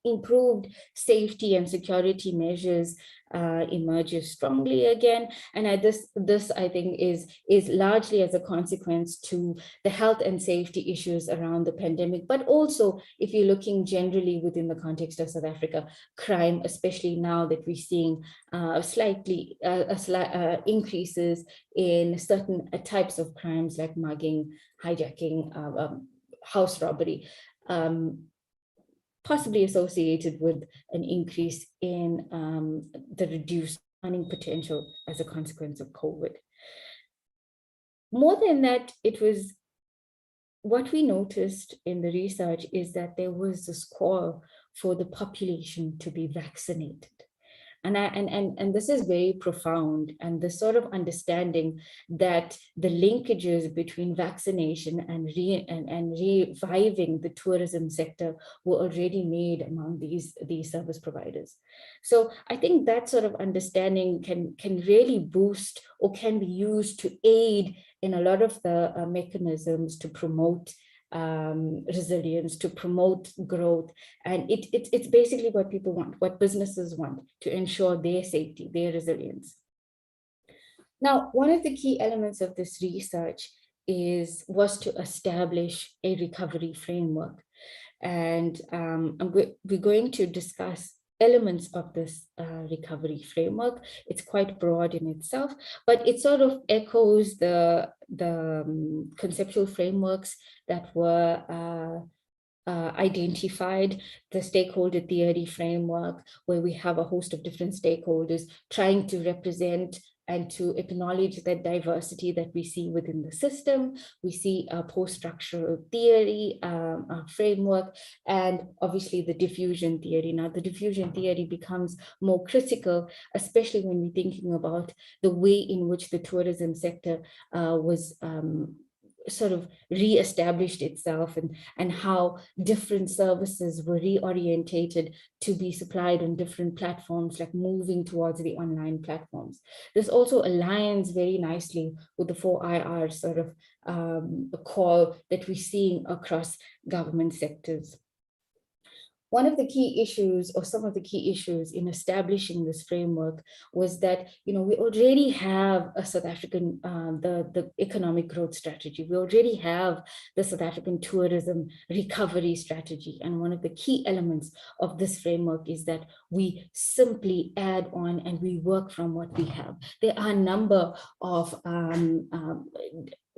Improved safety and security measures emerges strongly again, and this I think is largely as a consequence to the health and safety issues around the pandemic, but also if you're looking generally within the context of South Africa, crime, especially now that we're seeing slight increases in certain types of crimes like mugging, hijacking, house robbery. Possibly associated with an increase in the reduced earning potential as a consequence of COVID. More than that, what we noticed in the research is that there was this call for the population to be vaccinated. And this is very profound, and the sort of understanding that the linkages between vaccination and reviving the tourism sector were already made among these service providers. So I think that sort of understanding can really boost or can be used to aid in a lot of the mechanisms to promote resilience, to promote growth. And it's basically what people want, what businesses want, to ensure their safety, their resilience. Now, one of the key elements of this research was to establish a recovery framework. And we're going to discuss elements of this recovery framework. It's quite broad in itself, but it sort of echoes the conceptual frameworks that were identified, the stakeholder theory framework, where we have a host of different stakeholders trying to represent and to acknowledge the diversity that we see within the system. We see a post-structural theory framework, and obviously the diffusion theory. Now, the diffusion theory becomes more critical, especially when we're thinking about the way in which the tourism sector was sort of re-established itself, and how different services were reorientated to be supplied on different platforms, like moving towards the online platforms. This also aligns very nicely with the 4IR sort of call that we're seeing across government sectors. One of the key issues, or some of the key issues in establishing this framework, was that, we already have a South African, the economic growth strategy. We already have the South African tourism recovery strategy. And one of the key elements of this framework is that we simply add on and we work from what we have. There are a number of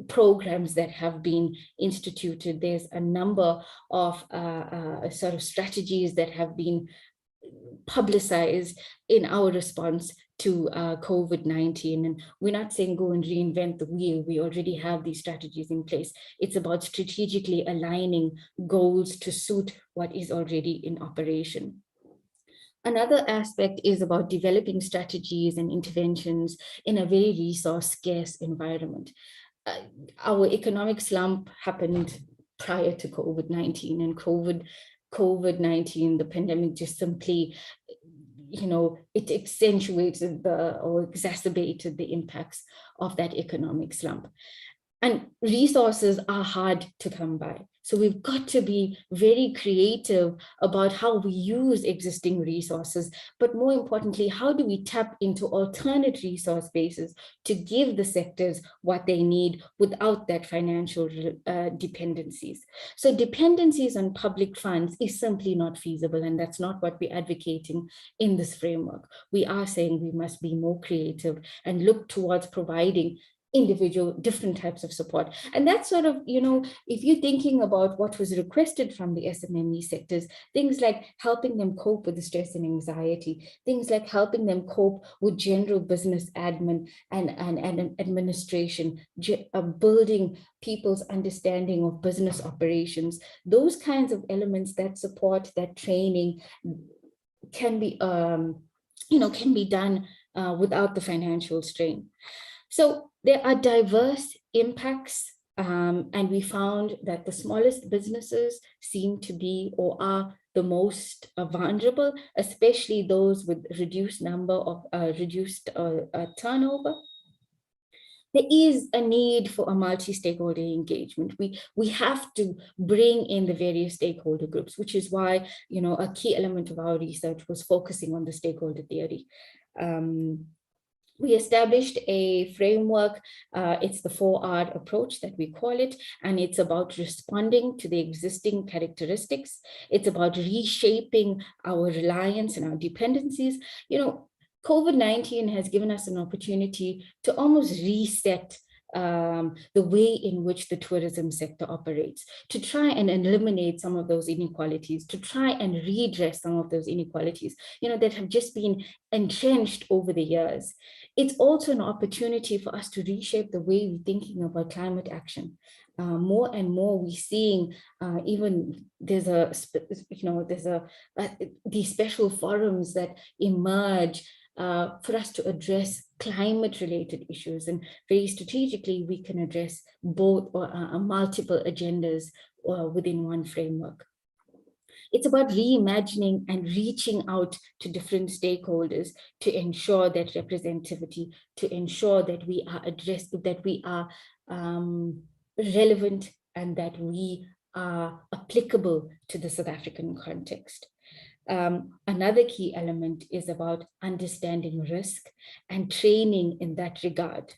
programs that have been instituted. There's a number of sort of strategies that have been publicized in our response to COVID-19. And we're not saying go and reinvent the wheel. We already have these strategies in place. It's about strategically aligning goals to suit what is already in operation. Another aspect is about developing strategies and interventions in a very resource-scarce environment. Our economic slump happened prior to COVID-19, and COVID-19, the pandemic, just simply, it accentuated or exacerbated the impacts of that economic slump. And resources are hard to come by. So we've got to be very creative about how we use existing resources, but more importantly, how do we tap into alternate resource bases to give the sectors what they need without that financial dependencies. So dependencies on public funds is simply not feasible, and that's not what we're advocating in this framework. We are saying we must be more creative and look towards providing individual different types of support. And that's sort of, if you're thinking about what was requested from the SMME sectors, things like helping them cope with the stress and anxiety, things like helping them cope with general business admin and administration, building people's understanding of business operations, those kinds of elements that support that training can be, can be done without the financial strain. So there are diverse impacts, and we found that the smallest businesses seem to be or are the most vulnerable, especially those with reduced number of reduced turnover. There is a need for a multi-stakeholder engagement. We have to bring in the various stakeholder groups, which is why, a key element of our research was focusing on the stakeholder theory. We established a framework, it's the 4R approach that we call it, and it's about responding to the existing characteristics. It's about reshaping our reliance and our dependencies. COVID-19 has given us an opportunity to almost reset the way in which the tourism sector operates, to try and eliminate some of those inequalities, to try and redress some of those inequalities, that have just been entrenched over the years. It's also an opportunity for us to reshape the way we're thinking about climate action. More and more we're seeing even these special forums that emerge for us to address climate-related issues, and very strategically we can address both multiple agendas within one framework. It's about reimagining and reaching out to different stakeholders to ensure that representativity, to ensure that we are addressed, that we are relevant, and that we are applicable to the South African context. Another key element is about understanding risk and training in that regard.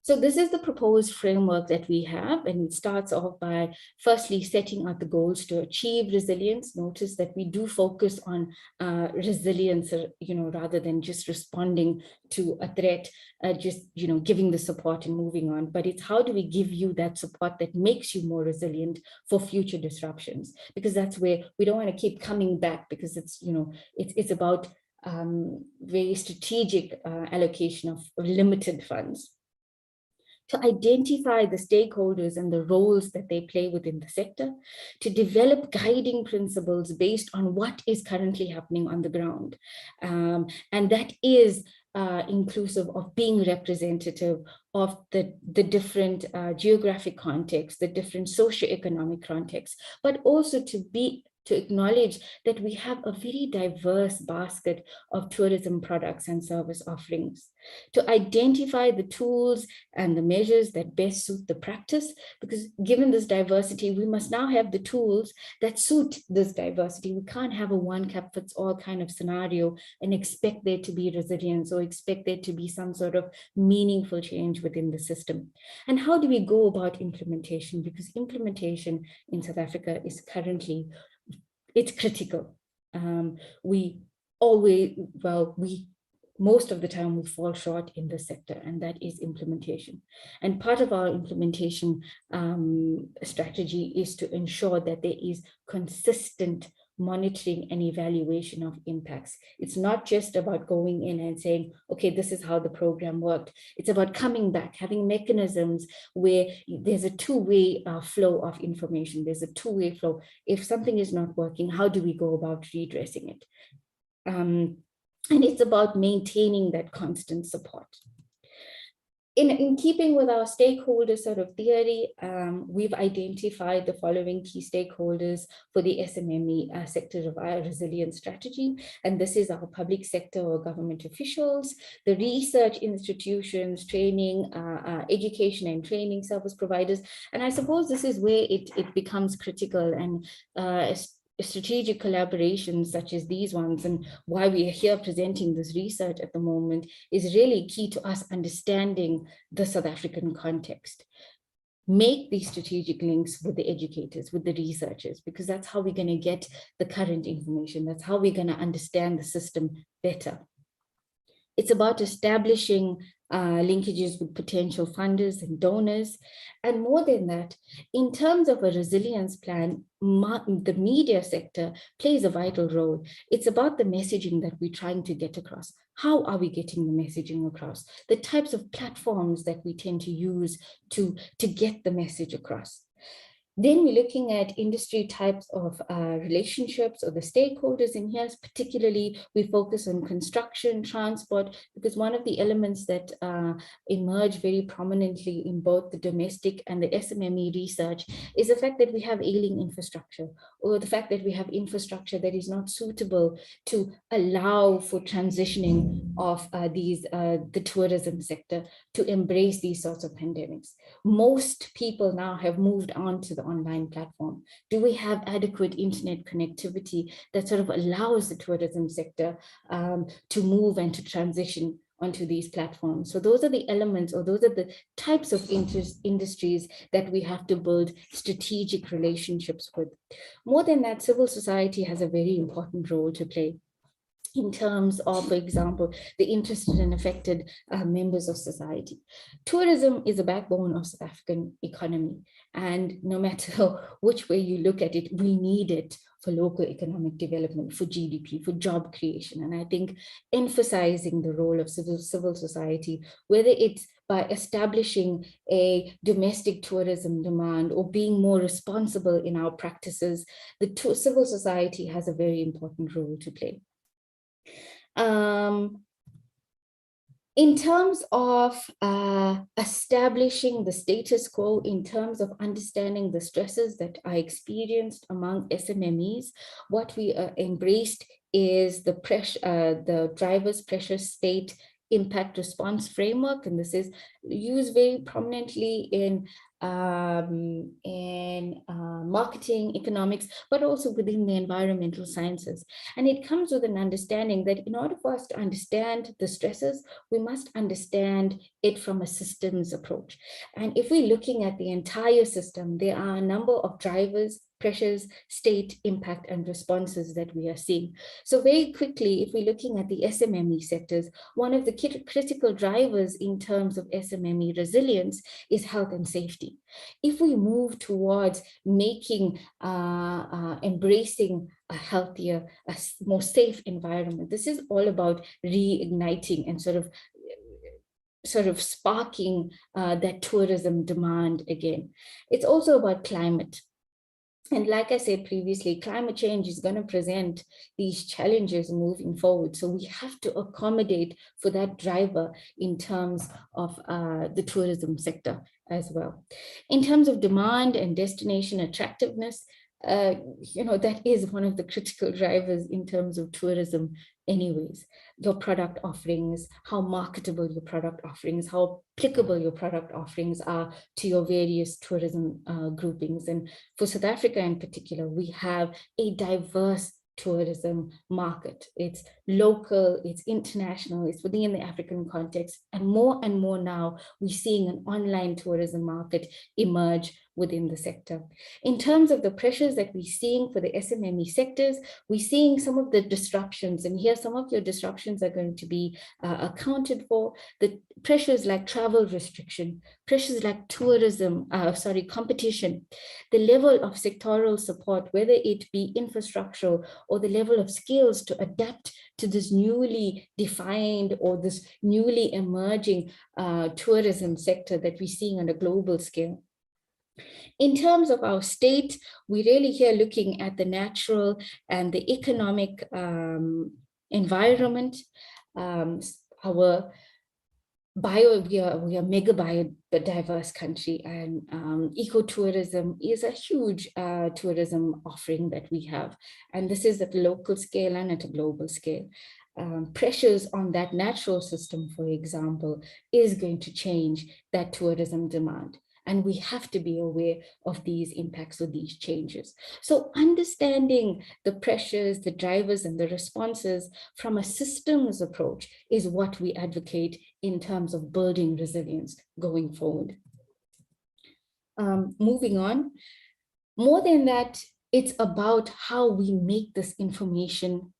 So this is the proposed framework that we have, and it starts off by firstly setting out the goals to achieve resilience. Notice that we do focus on resilience, rather than just responding to a threat, just giving the support and moving on. But it's how do we give you that support that makes you more resilient for future disruptions? Because that's where we don't want to keep coming back, because it's about very strategic allocation of limited funds. To identify the stakeholders and the roles that they play within the sector, to develop guiding principles based on what is currently happening on the ground. And that is inclusive of being representative of the different geographic contexts, the different socioeconomic contexts, but also to acknowledge that we have a very diverse basket of tourism products and service offerings, to identify the tools and the measures that best suit the practice, because given this diversity, we must now have the tools that suit this diversity. We can't have a one-cap-fits-all kind of scenario and expect there to be resilience or expect there to be some sort of meaningful change within the system. And how do we go about implementation? Because implementation in South Africa is currently, it's critical. Most of the time we fall short in the sector, and that is implementation. And part of our implementation strategy is to ensure that there is consistent monitoring and evaluation of impacts. It's not just about going in and saying, okay, this is how the program worked. It's about coming back, having mechanisms where there's a two-way flow of information. There's a two-way flow. If something is not working, how do we go about redressing it? And it's about maintaining that constant support. In keeping with our stakeholder sort of theory, we've identified the following key stakeholders for the SMME sector of our resilience strategy. And this is our public sector or government officials, the research institutions, training, education and training service providers. And I suppose this is where it becomes critical, and strategic collaborations such as these ones, and why we are here presenting this research at the moment, is really key to us understanding the South African context. Make these strategic links with the educators, with the researchers, because that's how we're going to get the current information. That's how we're going to understand the system better. It's about establishing linkages with potential funders and donors. And more than that, in terms of a resilience plan, the media sector plays a vital role. It's about the messaging that we're trying to get across. How are we getting the messaging across? The types of platforms that we tend to use to get the message across. Then we're looking at industry types of relationships or the stakeholders in here. Particularly, we focus on construction, transport, because one of the elements that emerge very prominently in both the domestic and the SMME research is the fact that we have ailing infrastructure, or the fact that we have infrastructure that is not suitable to allow for transitioning of the tourism sector to embrace these sorts of pandemics. Most people now have moved on to the online platform. Do we have adequate internet connectivity that sort of allows the tourism sector to move and to transition onto these platforms? So those are the elements, or those are the types of industries that we have to build strategic relationships with. More than that, civil society has a very important role to play in terms of, for example, the interested and affected members of society. Tourism is a backbone of South African economy. And no matter which way you look at it, we need it for local economic development, for GDP, for job creation. And I think emphasizing the role of civil society, whether it's by establishing a domestic tourism demand or being more responsible in our practices, the civil society has a very important role to play. In terms of establishing the status quo, in terms of understanding the stresses that are experienced among SMMEs, what we embraced is the driver's pressure state impact response framework. And this is used very prominently in in marketing, economics, but also within the environmental sciences. And it comes with an understanding that in order for us to understand the stresses, we must understand it from a systems approach. And if we're looking at the entire system, there are a number of drivers, pressures, state, impact, and responses that we are seeing. So very quickly, if we're looking at the SMME sectors, one of the critical drivers in terms of SMME resilience is health and safety. If we move towards making, embracing a healthier, a more safe environment, this is all about reigniting and sort of sparking that tourism demand again. It's also about climate. And like I said previously, climate change is going to present these challenges moving forward. So we have to accommodate for that driver in terms of the tourism sector as well. In terms of demand and destination attractiveness, that is one of the critical drivers in terms of tourism anyways. Your product offerings, how marketable your product offerings, how applicable your product offerings are to your various tourism groupings. And for South Africa in particular, we have a diverse tourism market. It's local, it's international, it's within the African context. And more now, we're seeing an online tourism market emerge within the sector. In terms of the pressures that we're seeing for the SMME sectors, we're seeing some of the disruptions, and here some of your disruptions are going to be accounted for. The pressures like travel restriction, pressures like competition, the level of sectoral support, whether it be infrastructural or the level of skills to adapt to this newly defined or this newly emerging tourism sector that we're seeing on a global scale. In terms of our state, we're really here looking at the natural and the economic environment. We are mega biodiverse country, and ecotourism is a huge tourism offering that we have. And this is at a local scale and at a global scale. Pressures on that natural system, for example, is going to change that tourism demand. And we have to be aware of these impacts or these changes. So understanding the pressures, the drivers, and the responses from a systems approach is what we advocate in terms of building resilience going forward. Moving on, more than that, it's about how we make this information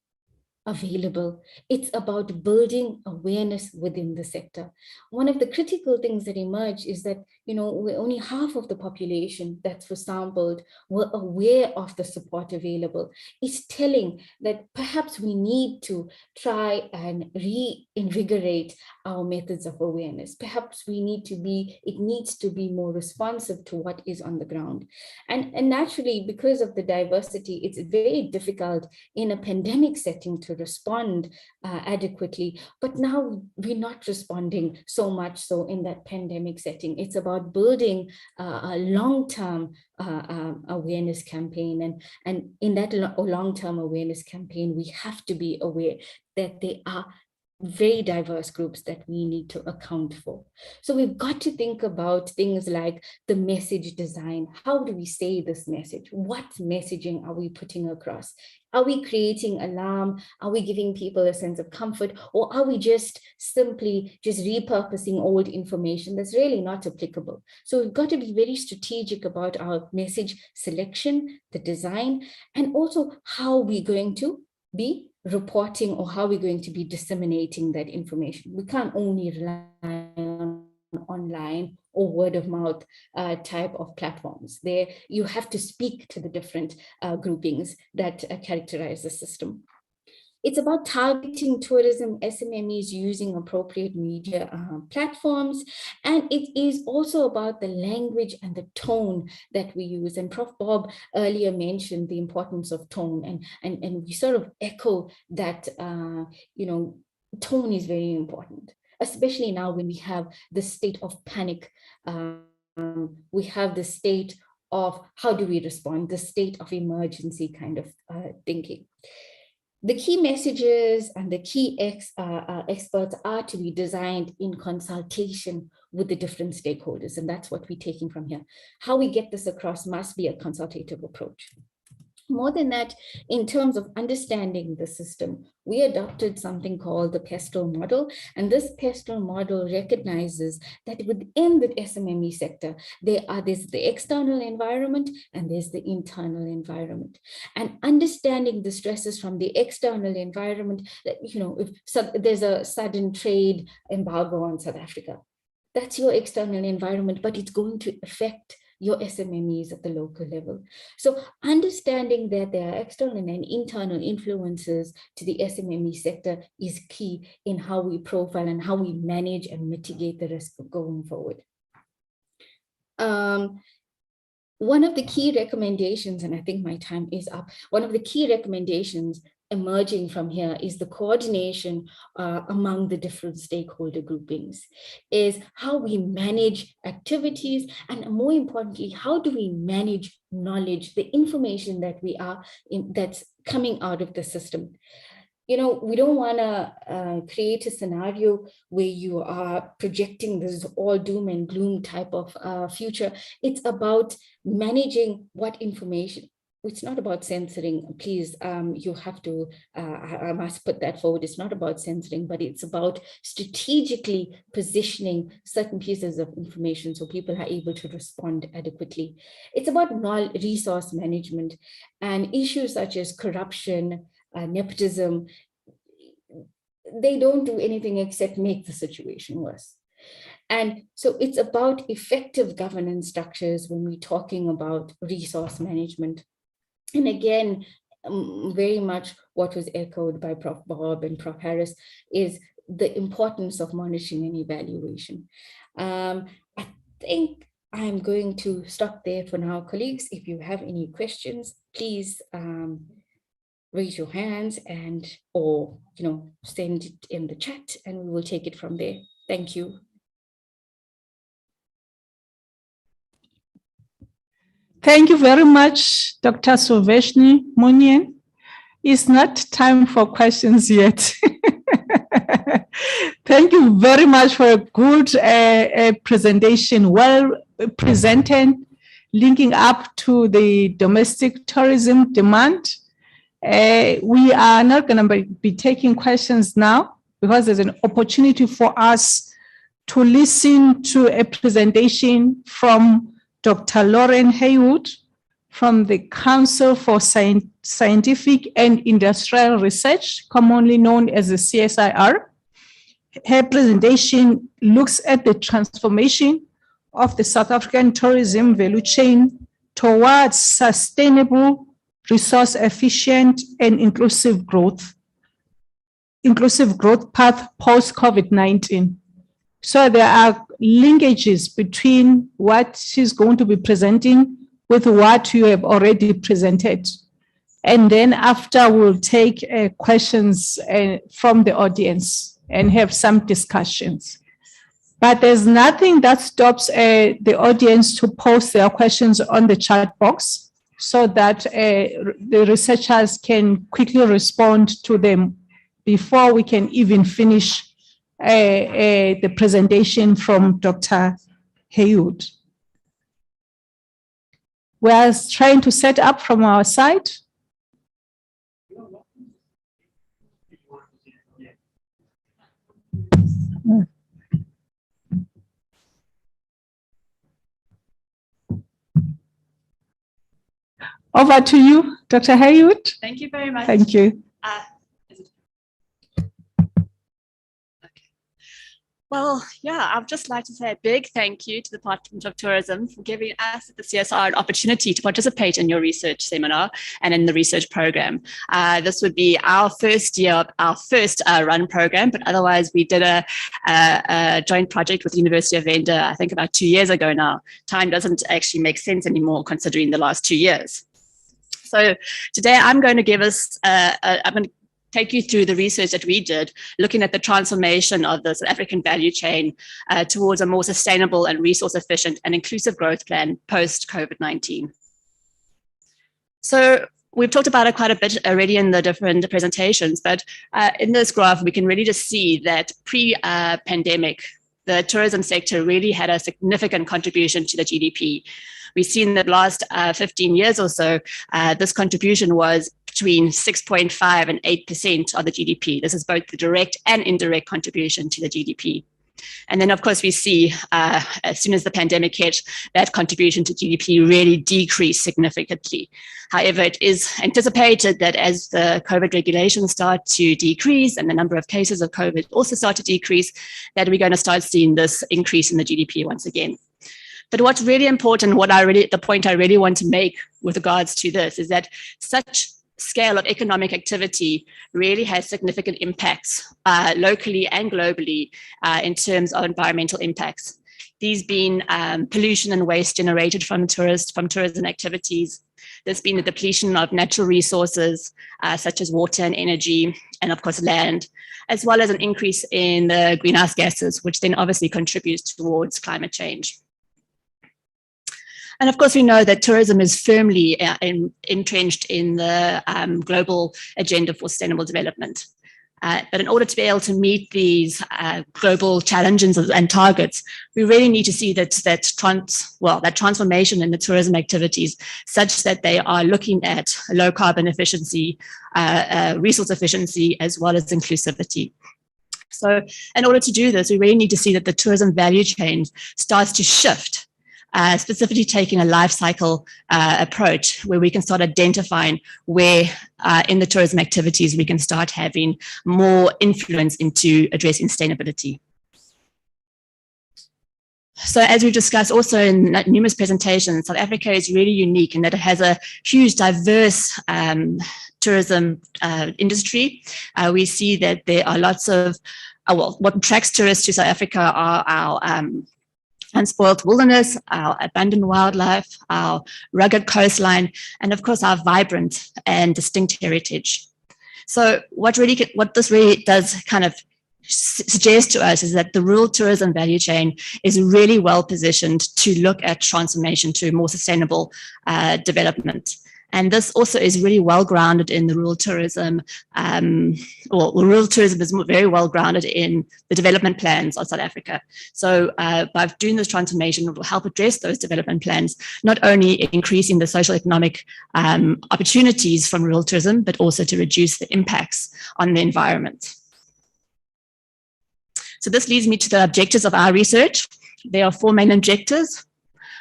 available. It's about building awareness within the sector. One of the critical things that emerged is that, we're only half of the population that's sampled were aware of the support available. It's telling that perhaps we need to try and reinvigorate our methods of awareness. Perhaps it needs to be more responsive to what is on the ground. And naturally, because of the diversity, it's very difficult in a pandemic setting to respond adequately. But now we're not responding so much so in that pandemic setting. It's about building a long-term awareness campaign. And in that long-term awareness campaign, we have to be aware that there are very diverse groups that we need to account for. So we've got to think about things like the message design. How do we say this message? What messaging are we putting across? Are we creating alarm? Are we giving people a sense of comfort? Or are we simply repurposing old information that's really not applicable? So we've got to be very strategic about our message selection, the design, and also how we're going to be reporting or how we're going to be disseminating that information. We can't only rely on online or word of mouth type of platforms. There, you have to speak to the different groupings that characterize the system. It's about targeting tourism SMMEs using appropriate media platforms. And it is also about the language and the tone that we use. And Prof. Bob earlier mentioned the importance of tone, and we sort of echo that, tone is very important, especially now when we have the state of panic. We have the state of how do we respond, the state of emergency kind of thinking. The key messages and the key experts are to be designed in consultation with the different stakeholders. And that's what we're taking from here. How we get this across must be a consultative approach. More than that, in terms of understanding the system, we adopted something called the PESTEL model. And this PESTEL model recognizes that within the SMME sector, there's the external environment and there's the internal environment. And understanding the stresses from the external environment, that, if there's a sudden trade embargo on South Africa, that's your external environment, but it's going to affect your SMMEs at the local level. So understanding that there are external and internal influences to the SMME sector is key in how we profile and how we manage and mitigate the risk of going forward. One of the key recommendations, and I think my time is up, one of the key recommendations emerging from here is the coordination among the different stakeholder groupings, is how we manage activities, and more importantly, how do we manage knowledge, the information that that's coming out of the system. We don't want to create a scenario where you are projecting this all doom and gloom type of future. It's about managing what information. It's not about censoring, please, you have to, I must put that forward. It's not about censoring, but it's about strategically positioning certain pieces of information so people are able to respond adequately. It's about resource management, and issues such as corruption, nepotism. They don't do anything except make the situation worse. And so it's about effective governance structures when we're talking about resource management. And again, very much what was echoed by Prof. Bob and Prof. Harris is the importance of monitoring and evaluation. I think I'm going to stop there for now, colleagues. If you have any questions, please raise your hands or send it in the chat, and we will take it from there. Thank you. Thank you very much, Dr. Suveshni Munyan. It's not time for questions yet. Thank you very much for a good presentation, well presented, linking up to the domestic tourism demand. We are not going to be taking questions now because there's an opportunity for us to listen to a presentation from Dr. Lauren Haywood from the Council for Scientific and Industrial Research, commonly known as the CSIR. Her presentation looks at the transformation of the South African tourism value chain towards sustainable, resource efficient, and inclusive growth path post-COVID-19. So there are linkages between what she's going to be presenting with what you have already presented. And then after, we'll take questions from the audience and have some discussions. But there's nothing that stops the audience to post their questions on the chat box so that the researchers can quickly respond to them before we can even finish the presentation from Dr. Haywood. We are trying to set up from our side. Over to you, Dr. Haywood. Thank you very much. Thank you. Well, yeah, I'd just like to say a big thank you to the Department of Tourism for giving us at the CSR an opportunity to participate in your research seminar and in the research program. This would be our first year, our first run program, but otherwise we did a joint project with the University of Venda, I think about 2 years ago now. Time doesn't actually make sense anymore considering the last 2 years. So today I'm going to give us, I'm going to take you through the research that we did, looking at the transformation of the South African value chain towards a more sustainable and resource efficient and inclusive growth plan post-COVID-19. So we've talked about it quite a bit already in the different presentations, but in this graph, we can really just see that pre-pandemic, the tourism sector really had a significant contribution to the GDP. We've seen that last 15 years or so, this contribution was between 6.5 and 8% of the GDP. This is both the direct and indirect contribution to the GDP. And then, of course, we see as soon as the pandemic hit, that contribution to GDP really decreased significantly. However, it is anticipated that as the COVID regulations start to decrease and the number of cases of COVID also start to decrease, that we're going to start seeing this increase in the GDP once again. But what's really important, the point I really want to make with regards to this is that such scale of economic activity really has significant impacts locally and globally in terms of environmental impacts. These being pollution and waste generated from tourism activities. There's been a depletion of natural resources such as water and energy, and of course land, as well as an increase in the greenhouse gases, which then obviously contributes towards climate change. And of course, we know that tourism is firmly entrenched in the global agenda for sustainable development. But in order to be able to meet these global challenges and targets, we really need to see that transformation in the tourism activities such that they are looking at low carbon efficiency, resource efficiency, as well as inclusivity. So in order to do this, we really need to see that the tourism value chain starts to shift. Specifically taking a life cycle approach where we can start identifying where in the tourism activities we can start having more influence into addressing sustainability. So as we've discussed also in numerous presentations, South Africa is really unique in that it has a huge diverse tourism industry. We see that there are lots of, what attracts tourists to South Africa are our unspoiled wilderness, our abundant wildlife, our rugged coastline, and of course our vibrant and distinct heritage. So what this really does kind of suggest to us is that the rural tourism value chain is really well positioned to look at transformation to more sustainable development. And this also is really well grounded in the rural tourism. Rural tourism is very well grounded in the development plans of South Africa. So by doing this transformation, it will help address those development plans, not only increasing the social economic opportunities from rural tourism, but also to reduce the impacts on the environment. So this leads me to the objectives of our research. There are 4 main objectives.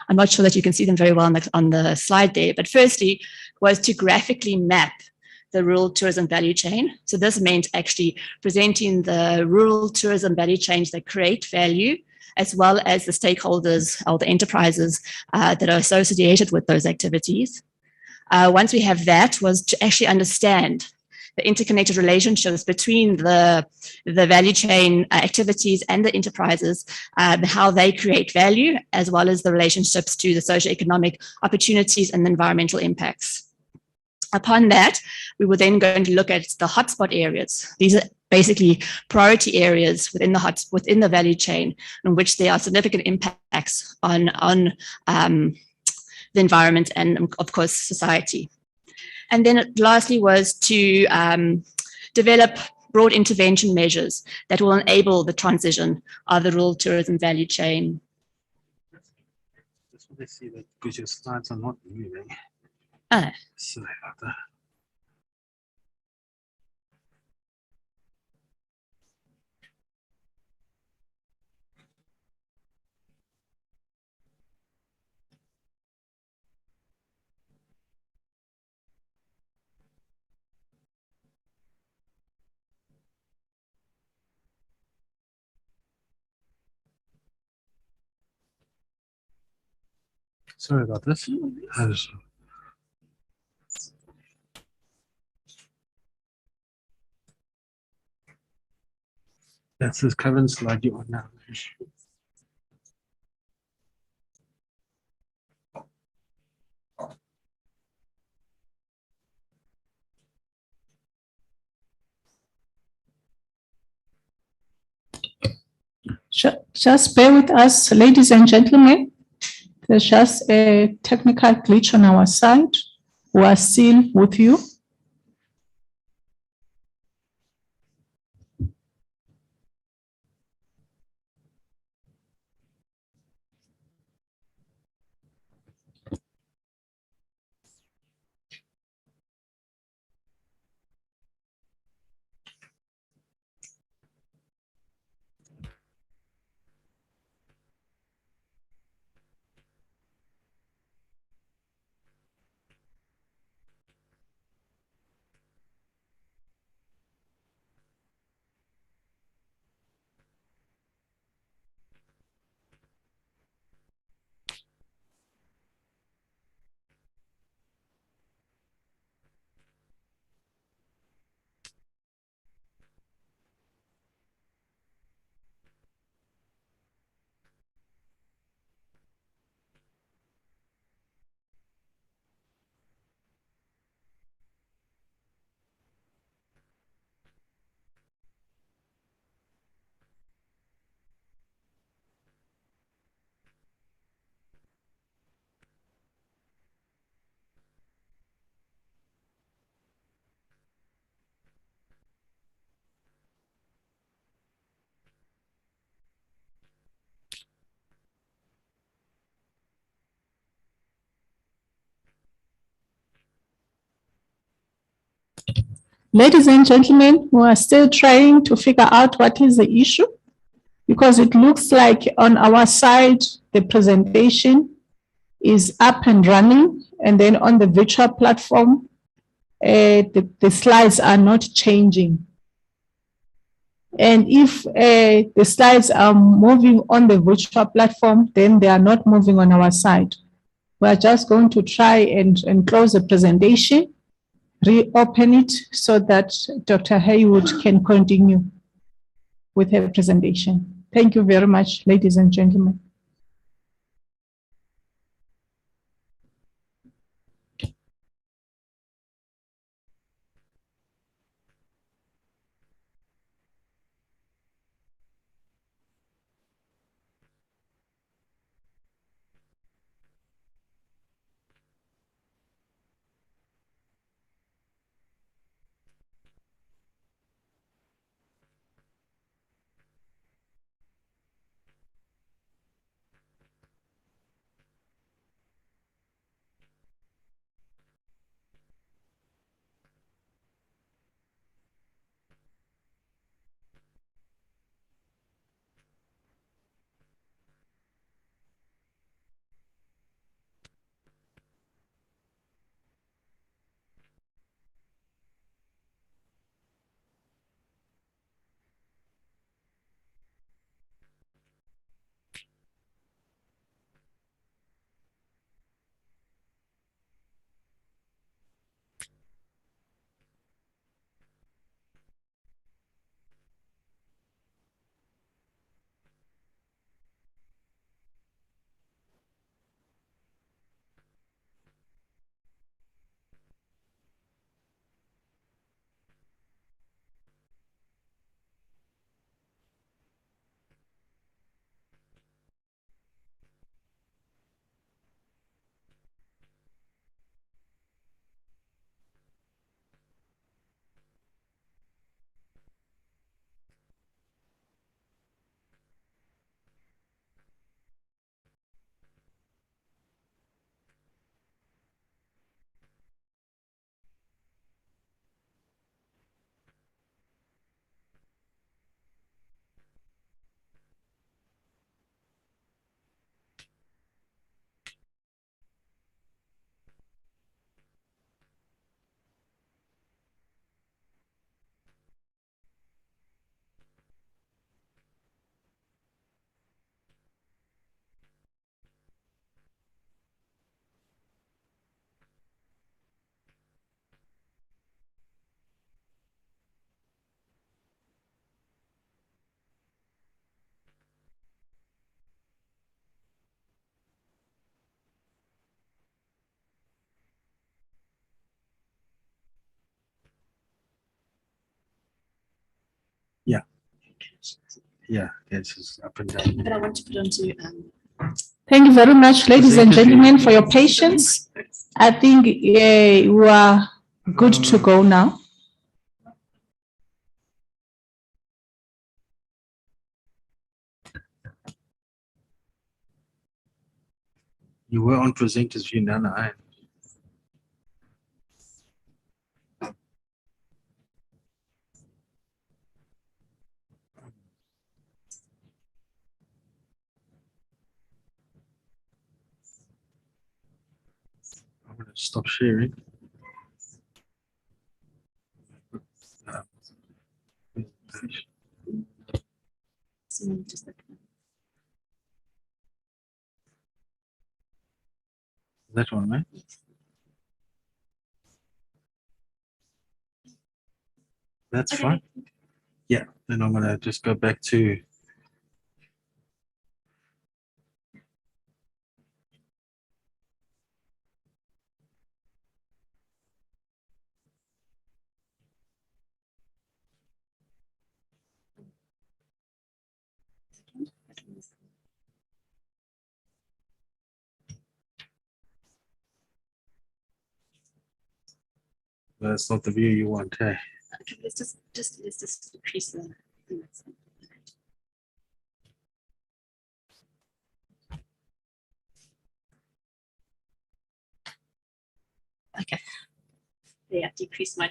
I'm not sure that you can see them very well on the slide there, but firstly was to graphically map the rural tourism value chain. So this meant actually presenting the rural tourism value chains that create value, as well as the stakeholders or the enterprises that are associated with those activities. Once we have that, was to actually understand the interconnected relationships between the value chain activities and the enterprises, how they create value, as well as the relationships to the socioeconomic opportunities and the environmental impacts. Upon that, we were then going to look at the hotspot areas. These are basically priority areas within the value chain in which there are significant impacts on the environment and, of course, society. And then lastly was to develop broad intervention measures that will enable the transition of the rural tourism value chain. Just want to see that because your slides are not moving. Sorry about that. Sorry about this. That's the current slide you're on now. Just bear with us, ladies and gentlemen. There's just a technical glitch on our side. who are still with you? Ladies and gentlemen, we are still trying to figure out what is the issue, because it looks like on our side, the presentation is up and running, and then on the virtual platform, the slides are not changing. And if the slides are moving on the virtual platform, then they are not moving on our side. We're just going to try and close the presentation, reopen it so that Dr. Haywood can continue with her presentation. Thank you very much, ladies and gentlemen. Yeah, this is up and down. But I want to put onto Thank you very much, ladies and Presenters, gentlemen, for your patience. I think we are good to go now. You were on presenters view, Nana. I'm going to stop sharing. That one, man. That's fine. Yeah, then I'm going to just go back to that's not the view you want, hey? Okay, let's just decrease the. Okay. Yeah, decrease my.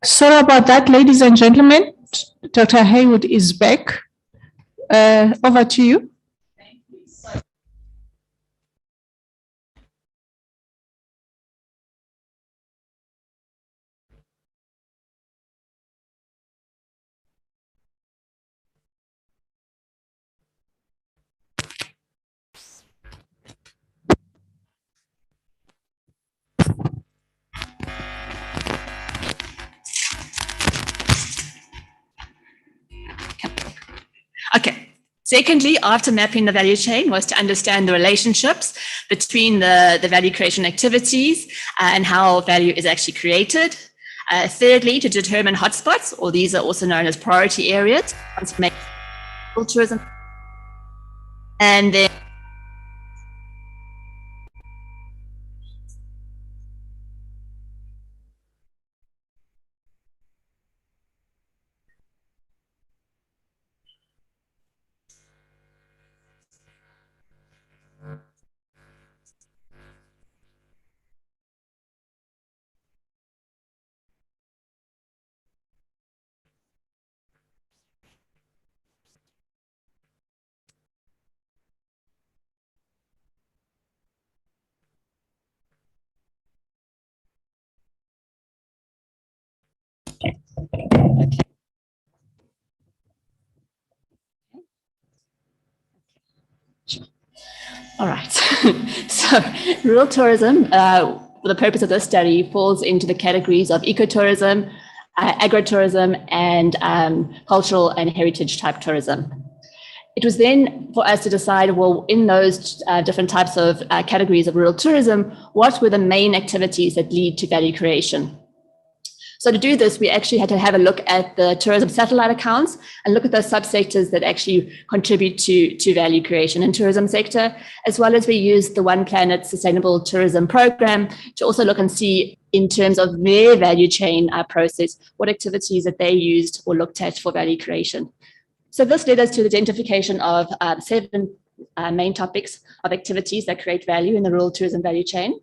Sorry about that, ladies and gentlemen. Dr. Haywood is back. Over to you. Okay. Secondly, after mapping the value chain was to understand the relationships between the value creation activities and how value is actually created. Thirdly, to determine hotspots, or these are also known as priority areas, tourism. And then all right. So rural tourism, for the purpose of this study, falls into the categories of ecotourism, agritourism, and cultural and heritage type tourism. It was then for us to decide, well, in those different types of categories of rural tourism, what were the main activities that lead to value creation? So to do this, we actually had to have a look at the tourism satellite accounts and look at those subsectors that actually contribute to value creation in tourism sector, as well as we used the One Planet Sustainable Tourism Program to also look and see in terms of their value chain process, what activities that they used or looked at for value creation. So this led us to the identification of 7 main topics of activities that create value in the rural tourism value chain.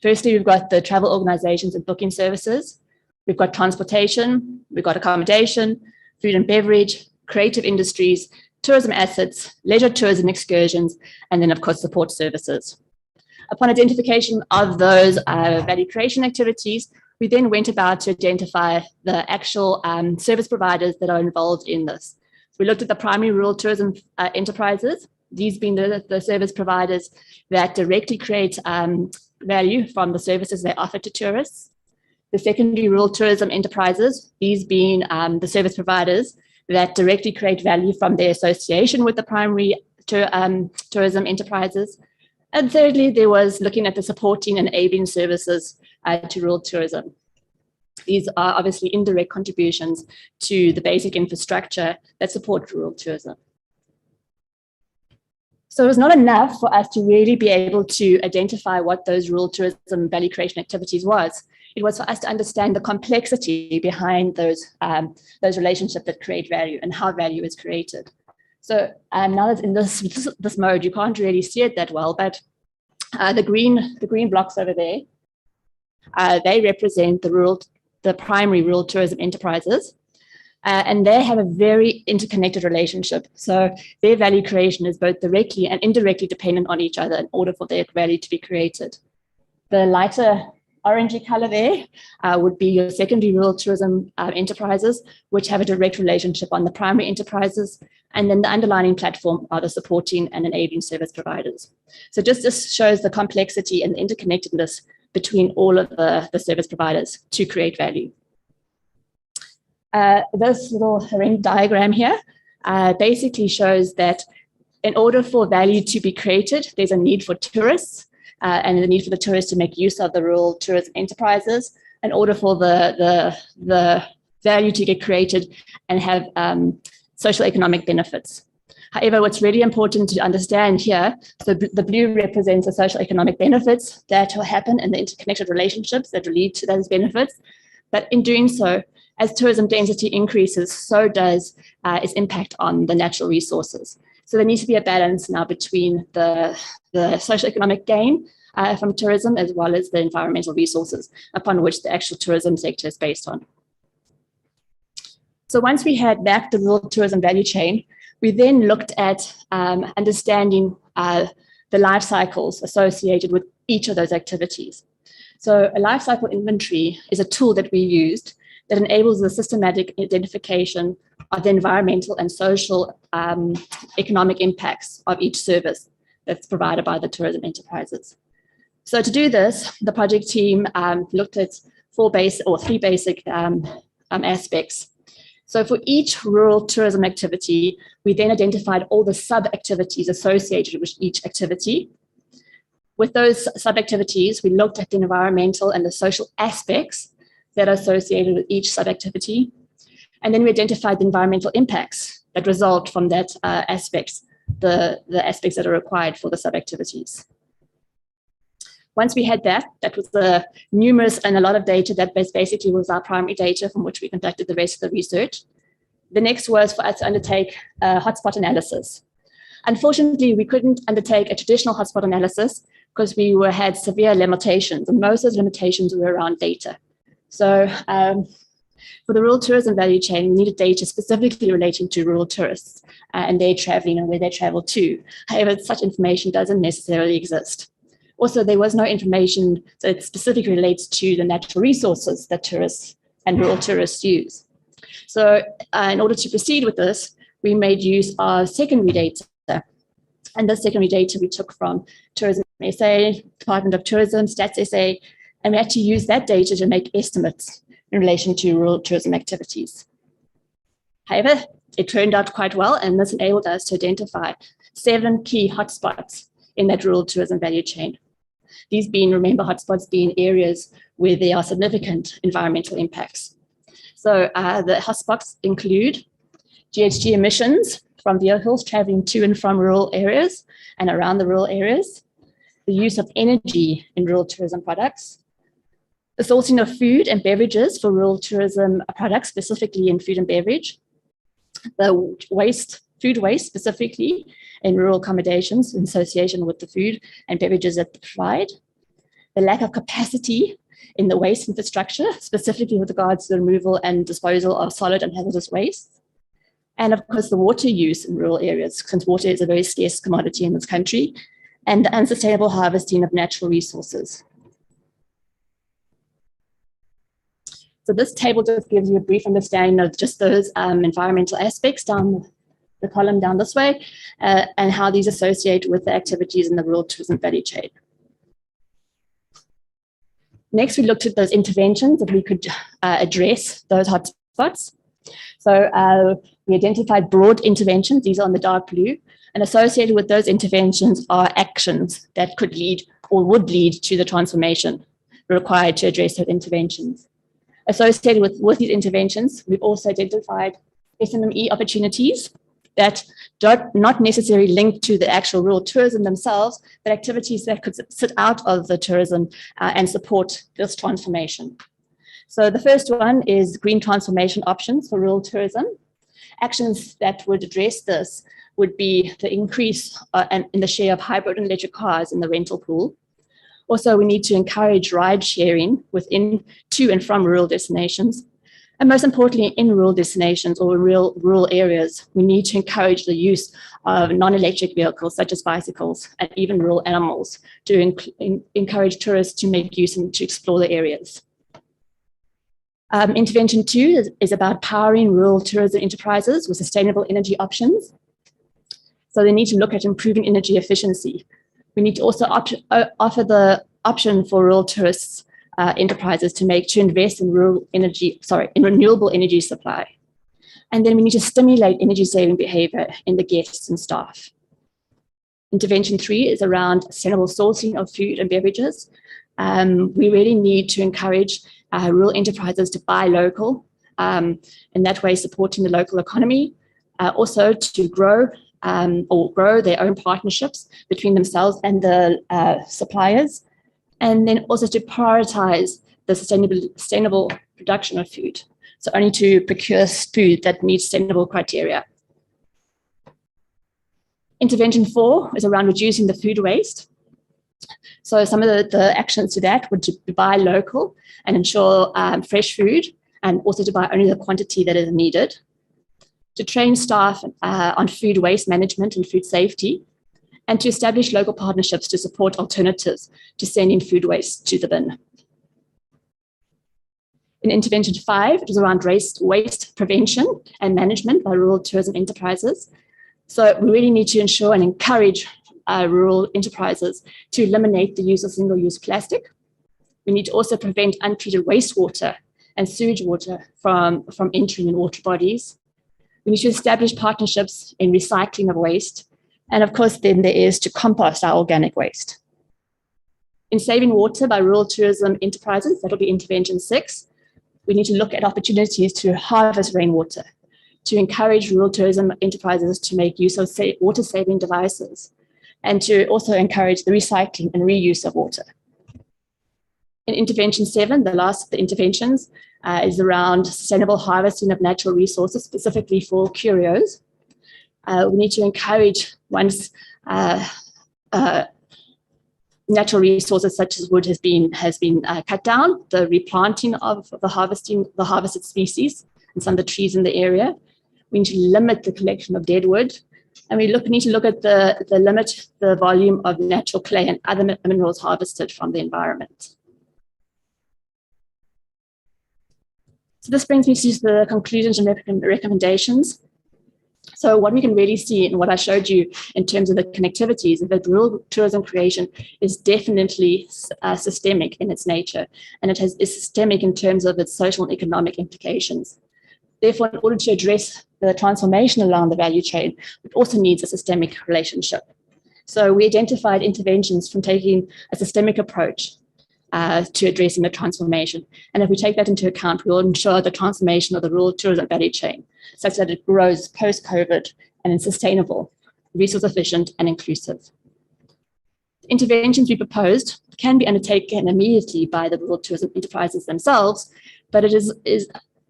Firstly, we've got the travel organizations and booking services. We've got transportation, we've got accommodation, food and beverage, creative industries, tourism assets, leisure tours and excursions, and then of course support services. Upon identification of those value creation activities, we then went about to identify the actual service providers that are involved in this. We looked at the primary rural tourism enterprises, these being the service providers that directly create value from the services they offer to tourists. The secondary rural tourism enterprises, these being the service providers that directly create value from their association with the primary tourism enterprises. And thirdly, there was looking at the supporting and enabling services to rural tourism. These are obviously indirect contributions to the basic infrastructure that support rural tourism. So it was not enough for us to really be able to identify what those rural tourism value creation activities was. It was for us to understand the complexity behind those relationships that create value and how value is created. So now that in this mode, you can't really see it that well, but the green blocks over there, they represent the primary rural tourism enterprises. And they have a very interconnected relationship. So their value creation is both directly and indirectly dependent on each other in order for that value to be created. The lighter orangey color there would be your secondary rural tourism enterprises, which have a direct relationship on the primary enterprises. And then the underlying platform are the supporting and enabling service providers. So just this shows the complexity and the interconnectedness between all of the service providers to create value. This little ring diagram here basically shows that in order for value to be created, there's a need for tourists and the need for the tourists to make use of the rural tourism enterprises in order for the value to get created and have social economic benefits. However, what's really important to understand here, so the blue represents the social economic benefits that will happen and the interconnected relationships that will lead to those benefits. But in doing so, as tourism density increases, so does its impact on the natural resources. So there needs to be a balance now between the socioeconomic gain from tourism as well as the environmental resources upon which the actual tourism sector is based on. So once we had mapped the rural tourism value chain, we then looked at understanding the life cycles associated with each of those activities. So a life cycle inventory is a tool that we used that enables the systematic identification of the environmental and social economic impacts of each service that's provided by the tourism enterprises. So to do this, the project team looked at three basic aspects. So for each rural tourism activity, we then identified all the sub-activities associated with each activity. With those sub-activities, we looked at the environmental and the social aspects that are associated with each sub-activity. And then we identified the environmental impacts that result from that aspects, the aspects that are required for the sub-activities. Once we had that was numerous and a lot of data that basically was our primary data from which we conducted the rest of the research. The next was for us to undertake a hotspot analysis. Unfortunately, we couldn't undertake a traditional hotspot analysis because we had severe limitations, and most of those limitations were around data. So for the rural tourism value chain, we needed data specifically relating to rural tourists and their traveling and where they travel to. However, such information doesn't necessarily exist. Also, there was no information that specifically relates to the natural resources that tourists and rural tourists use. So in order to proceed with this, we made use of secondary data. And the secondary data we took from Tourism SA, Department of Tourism, Stats SA, and we had to use that data to make estimates in relation to rural tourism activities. However, it turned out quite well, and this enabled us to identify 7 key hotspots in that rural tourism value chain. These being, remember, hotspots being areas where there are significant environmental impacts. So the hotspots include GHG emissions from vehicles traveling to and from rural areas and around the rural areas, the use of energy in rural tourism products, the sourcing of food and beverages for rural tourism products, specifically in food and beverage, the food waste specifically in rural accommodations in association with the food and beverages that they provide, the lack of capacity in the waste infrastructure, specifically with regards to the removal and disposal of solid and hazardous waste, and of course the water use in rural areas, since water is a very scarce commodity in this country, and the unsustainable harvesting of natural resources. So this table just gives you a brief understanding of just those environmental aspects down the column down this way, and how these associate with the activities in the rural tourism value chain. Next, we looked at those interventions that we could address those hotspots. So we identified broad interventions, these are on the dark blue, and associated with those interventions are actions that could lead or would lead to the transformation required to address those interventions. Associated with these interventions, we've also identified SMME opportunities that not necessarily linked to the actual rural tourism themselves, but activities that could sit out of the tourism and support this transformation. So the first one is green transformation options for rural tourism. Actions that would address this would be the increase in the share of hybrid and electric cars in the rental pool. Also, we need to encourage ride sharing within, to and from rural destinations. And most importantly, in rural destinations or rural areas, we need to encourage the use of non-electric vehicles such as bicycles and even rural animals to encourage tourists to make use and to explore the areas. Intervention 2 is about powering rural tourism enterprises with sustainable energy options. So they need to look at improving energy efficiency. We need to also offer the option for rural tourists enterprises to invest in renewable energy supply. And then we need to stimulate energy saving behavior in the guests and staff. Intervention 3 is around sustainable sourcing of food and beverages. We really need to encourage rural enterprises to buy local, in that way supporting the local economy, also to grow their own partnerships between themselves and the suppliers, and then also to prioritize the sustainable production of food. So only to procure food that meets sustainable criteria. Intervention 4 is around reducing the food waste. So some of the actions to that would be buy local and ensure fresh food, and also to buy only the quantity that is needed. To train staff on food waste management and food safety, and to establish local partnerships to support alternatives to sending food waste to the bin. In Intervention 5, it is around waste prevention and management by rural tourism enterprises. So we really need to ensure and encourage rural enterprises to eliminate the use of single-use plastic. We need to also prevent untreated wastewater and sewage water from entering in water bodies. We need to establish partnerships in recycling of waste. And of course, then there is to compost our organic waste. In saving water by rural tourism enterprises, that'll be Intervention 6, we need to look at opportunities to harvest rainwater, to encourage rural tourism enterprises to make use of water-saving devices, and to also encourage the recycling and reuse of water. In Intervention 7, the last of the interventions, is around sustainable harvesting of natural resources, specifically for curios. We need to encourage once natural resources such as wood has been cut down, the replanting of the harvested species and some of the trees in the area. We need to limit the collection of dead wood, and we need to look at limit the volume of natural clay and other minerals harvested from the environment. So this brings me to the conclusions and recommendations. So what we can really see and what I showed you in terms of the connectivities is that rural tourism creation is definitely systemic in its nature, and is systemic in terms of its social and economic implications. Therefore, in order to address the transformation along the value chain, it also needs a systemic relationship. So we identified interventions from taking a systemic approach, to addressing the transformation. And if we take that into account, we will ensure the transformation of the rural tourism value chain, such that it grows post-COVID and is sustainable, resource efficient, and inclusive. Interventions we proposed can be undertaken immediately by the rural tourism enterprises themselves, but it is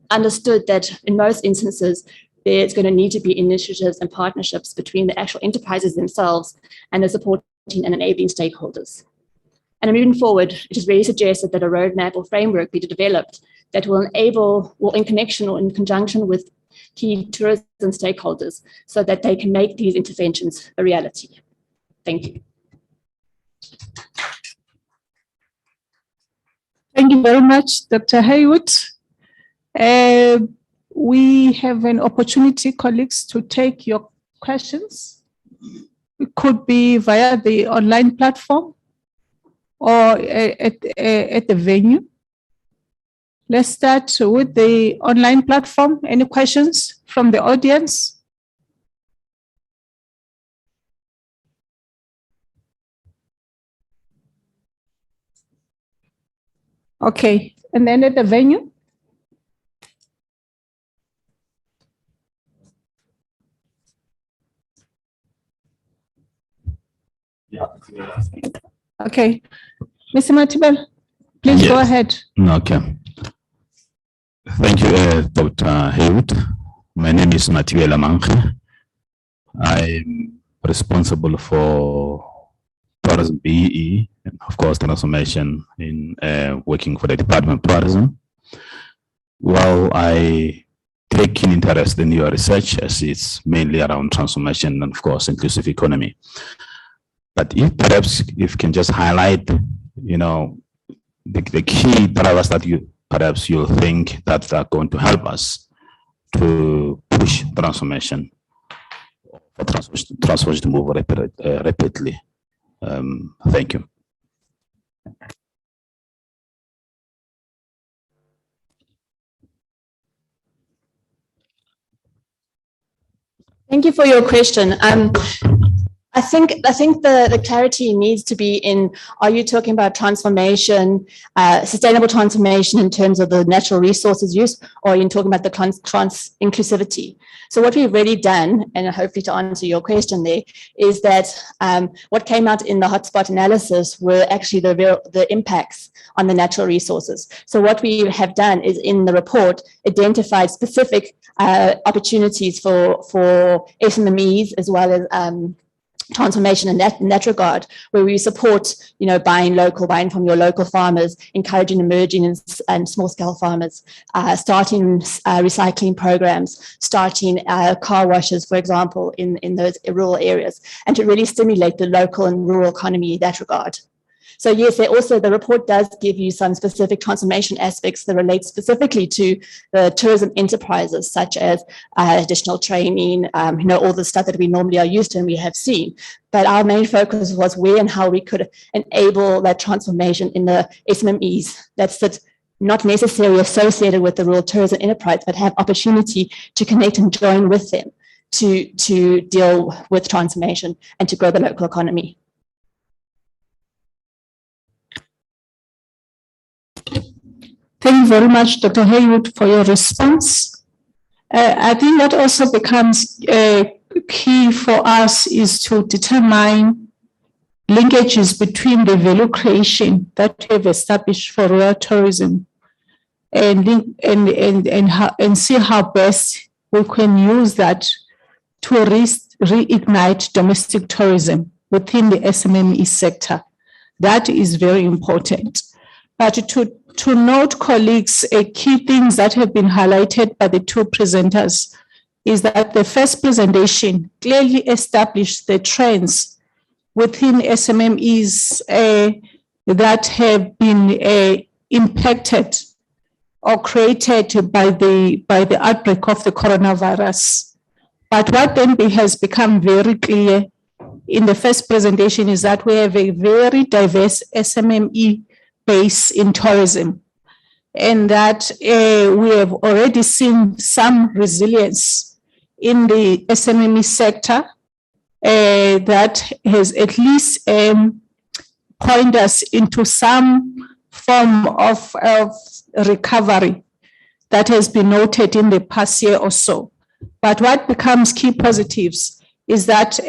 understood that in most instances, there's going to need to be initiatives and partnerships between the actual enterprises themselves and the supporting and enabling stakeholders. And moving forward, it is really suggested that a roadmap or framework be developed that will enable, or in connection or in conjunction with key tourism stakeholders, so that they can make these interventions a reality. Thank you. Thank you very much, Dr. Haywood. We have an opportunity, colleagues, to take your questions. It could be via the online platform or at the venue. Let's start with the online platform. Any questions from the audience? Okay, and then at the venue? Okay, Mr. Matibel, please go ahead. Okay. Thank you, Dr. Haywood. My name is Matibel Amanke. I'm responsible for tourism BE and of course transformation in working for the Department of Tourism. Well, I take an interest in your research as it's mainly around transformation and of course inclusive economy. But if perhaps if you can just highlight, you know, the key drivers that you'll think that are going to help us to push transformation, for transformation to move rapidly. Thank you. Thank you for your question. I think the clarity needs to be in, are you talking about transformation, sustainable transformation in terms of the natural resources use, or are you talking about the trans inclusivity? So what we've already done, and hopefully to answer your question there, is that what came out in the hotspot analysis were actually the impacts on the natural resources. So what we have done is in the report identified specific opportunities for SMMEs as well as transformation in that regard, where we support, you know, buying from your local farmers, encouraging emerging and small scale farmers, starting recycling programs, starting car washes, for example, in those rural areas, and to really stimulate the local and rural economy in that regard. So yes, the report does give you some specific transformation aspects that relate specifically to the tourism enterprises, such as additional training, you know, all the stuff that we normally are used to and we have seen. But our main focus was where and how we could enable that transformation in the SMMEs that sit not necessarily associated with the rural tourism enterprise, but have opportunity to connect and join with them to deal with transformation and to grow the local economy. Thank you very much, Dr. Haywood, for your response. I think that also becomes key for us is to determine linkages between the value creation that we have established for rural tourism and see how best we can use that to reignite domestic tourism within the SMME sector. That is very important. But to note, colleagues, key things that have been highlighted by the two presenters is that the first presentation clearly established the trends within SMMEs that have been impacted or created by the outbreak of the coronavirus. But what then has become very clear in the first presentation is that we have a very diverse SMME base in tourism, and that we have already seen some resilience in the SMME sector that has at least pointed us into some form of recovery that has been noted in the past year or so. But what becomes key positives is that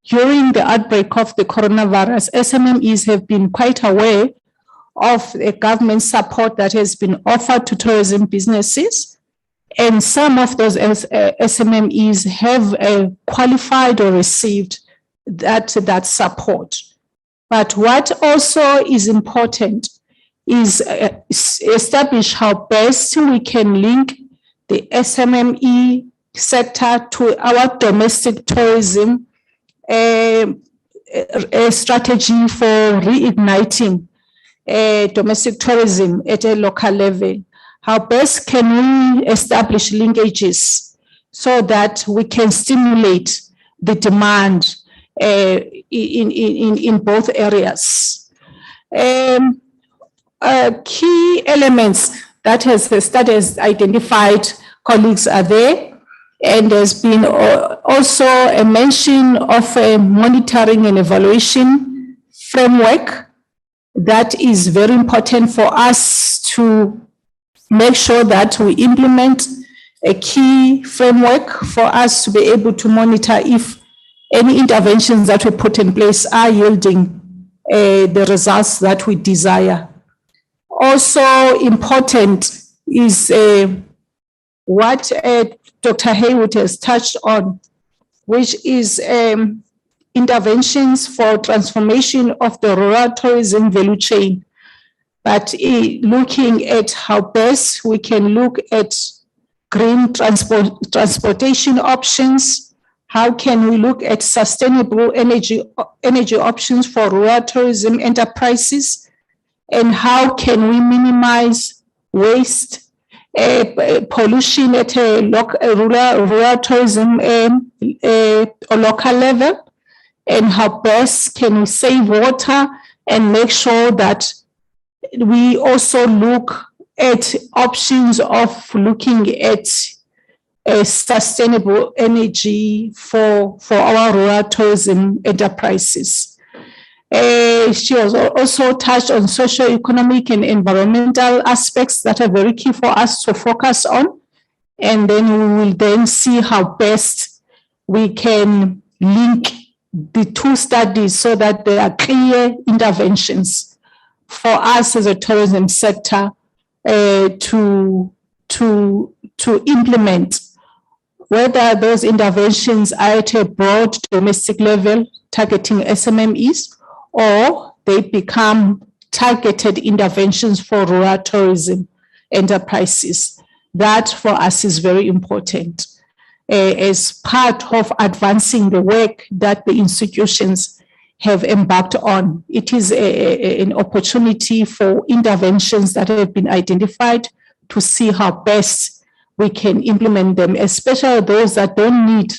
during the outbreak of the coronavirus, SMMEs have been quite aware of the government support that has been offered to tourism businesses. And some of those SMMEs have qualified or received that support. But what also is important is establish how best we can link the SMME sector to our domestic tourism strategy for reigniting domestic tourism at a local level. How best can we establish linkages so that we can stimulate the demand in both areas? Key elements that has identified colleagues are there, and there's been also a mention of a monitoring and evaluation framework that is very important for us to make sure that we implement a key framework for us to be able to monitor if any interventions that we put in place are yielding the results that we desire. Also important is what Dr. Haywood has touched on, which is interventions for transformation of the rural tourism value chain. But looking at how best we can look at green transportation options, how can we look at sustainable energy options for rural tourism enterprises, and how can we minimize waste, pollution at a rural tourism local level, and how best can we save water and make sure that we also look at options of looking at sustainable energy for our rural tourism enterprises. She has also touched on socio-economic and environmental aspects that are very key for us to focus on. And then we will then see how best we can link the two studies so that there are clear interventions for us as a tourism sector to implement, whether those interventions are at a broad domestic level targeting SMMEs, or they become targeted interventions for rural tourism enterprises. That for us is very important as part of advancing the work that the institutions have embarked on. It is an opportunity for interventions that have been identified to see how best we can implement them, especially those that don't need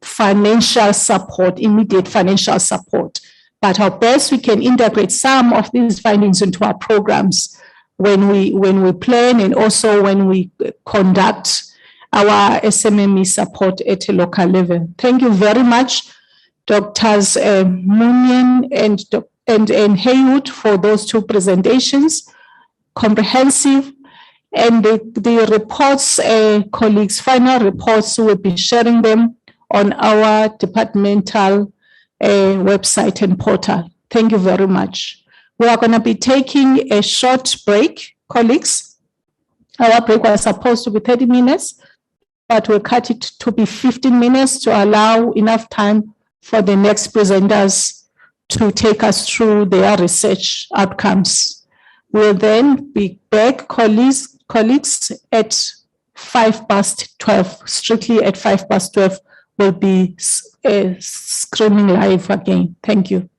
financial support, immediate financial support, but how best we can integrate some of these findings into our programs when we plan and also when we conduct our SMME support at a local level. Thank you very much, Drs. Munyan and Haywood, for those two presentations, comprehensive. And the reports, colleagues, final reports, we'll be sharing them on our departmental website and portal. Thank you very much. We are going to be taking a short break, colleagues. Our break was supposed to be 30 minutes, but we'll cut it to be 15 minutes to allow enough time for the next presenters to take us through their research outcomes. We'll then be back, colleagues, at 12:05, strictly at 12:05, we'll be streaming live again. Thank you.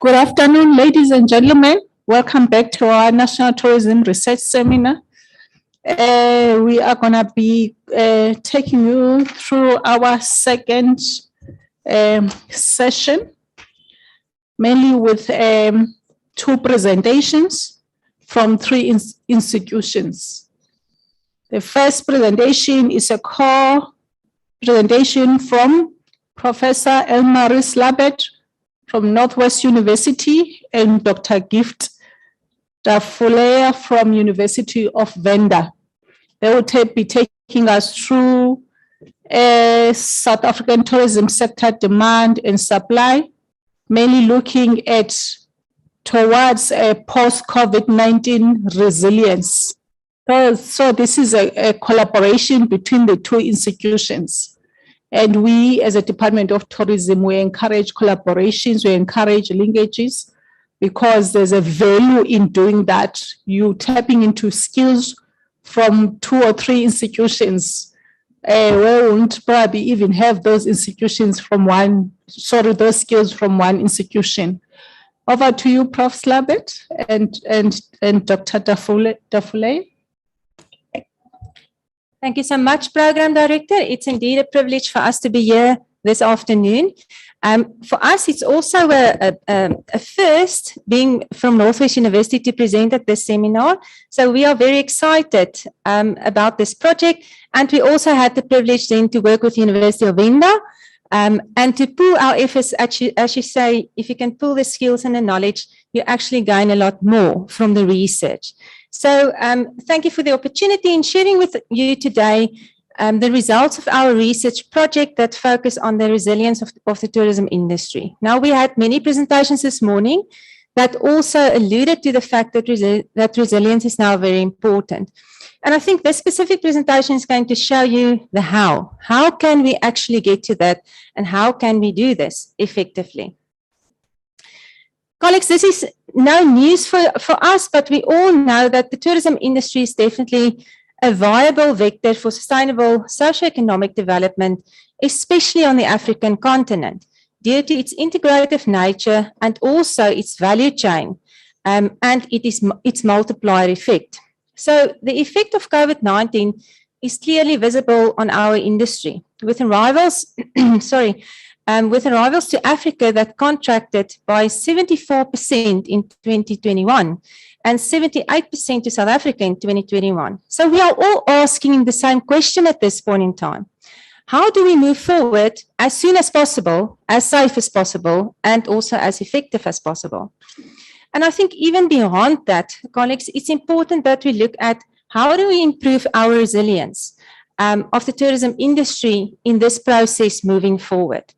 Good afternoon, ladies and gentlemen. Welcome back to our National Tourism Research Seminar. We are going to be taking you through our second session, mainly with two presentations from three institutions. The first presentation is a co-presentation from Professor Elmarie Slabet from Northwest University and Dr. Gift Dafulea from University of Venda. They will be taking us through South African tourism sector demand and supply, mainly looking at towards a post-COVID-19 resilience. So this is a collaboration between the two institutions. And we, as a Department of Tourism, we encourage collaborations, we encourage linkages, because there's a value in doing that. You tapping into skills from two or three institutions. We won't probably even have those institutions from those skills from one institution. Over to you, Prof. Slabet and Dr. Dafule. Thank you so much, Program Director. It's indeed a privilege for us to be here this afternoon. For us, it's also a first being from Northwest University to present at this seminar. So we are very excited about this project. And we also had the privilege then to work with the University of Venda and to pool our efforts. As you say, if you can pool the skills and the knowledge, you actually gain a lot more from the research. So thank you for the opportunity in sharing with you today the results of our research project that focus on the resilience of the tourism industry. Now, we had many presentations this morning that also alluded to the fact that resilience is now very important. And I think this specific presentation is going to show you the how. How can we actually get to that, and how can we do this effectively? Colleagues, this is no news for us, but we all know that the tourism industry is definitely a viable vector for sustainable socioeconomic development, especially on the African continent, due to its integrative nature and also its value chain, and its multiplier effect. So the effect of COVID-19 is clearly visible on our industry, with arrivals, with arrivals to Africa that contracted by 74% in 2021 and 78% to South Africa in 2021. So we are all asking the same question at this point in time. How do we move forward as soon as possible, as safe as possible, and also as effective as possible? And I think even beyond that, colleagues, it's important that we look at how do we improve our resilience of the tourism industry in this process moving forward.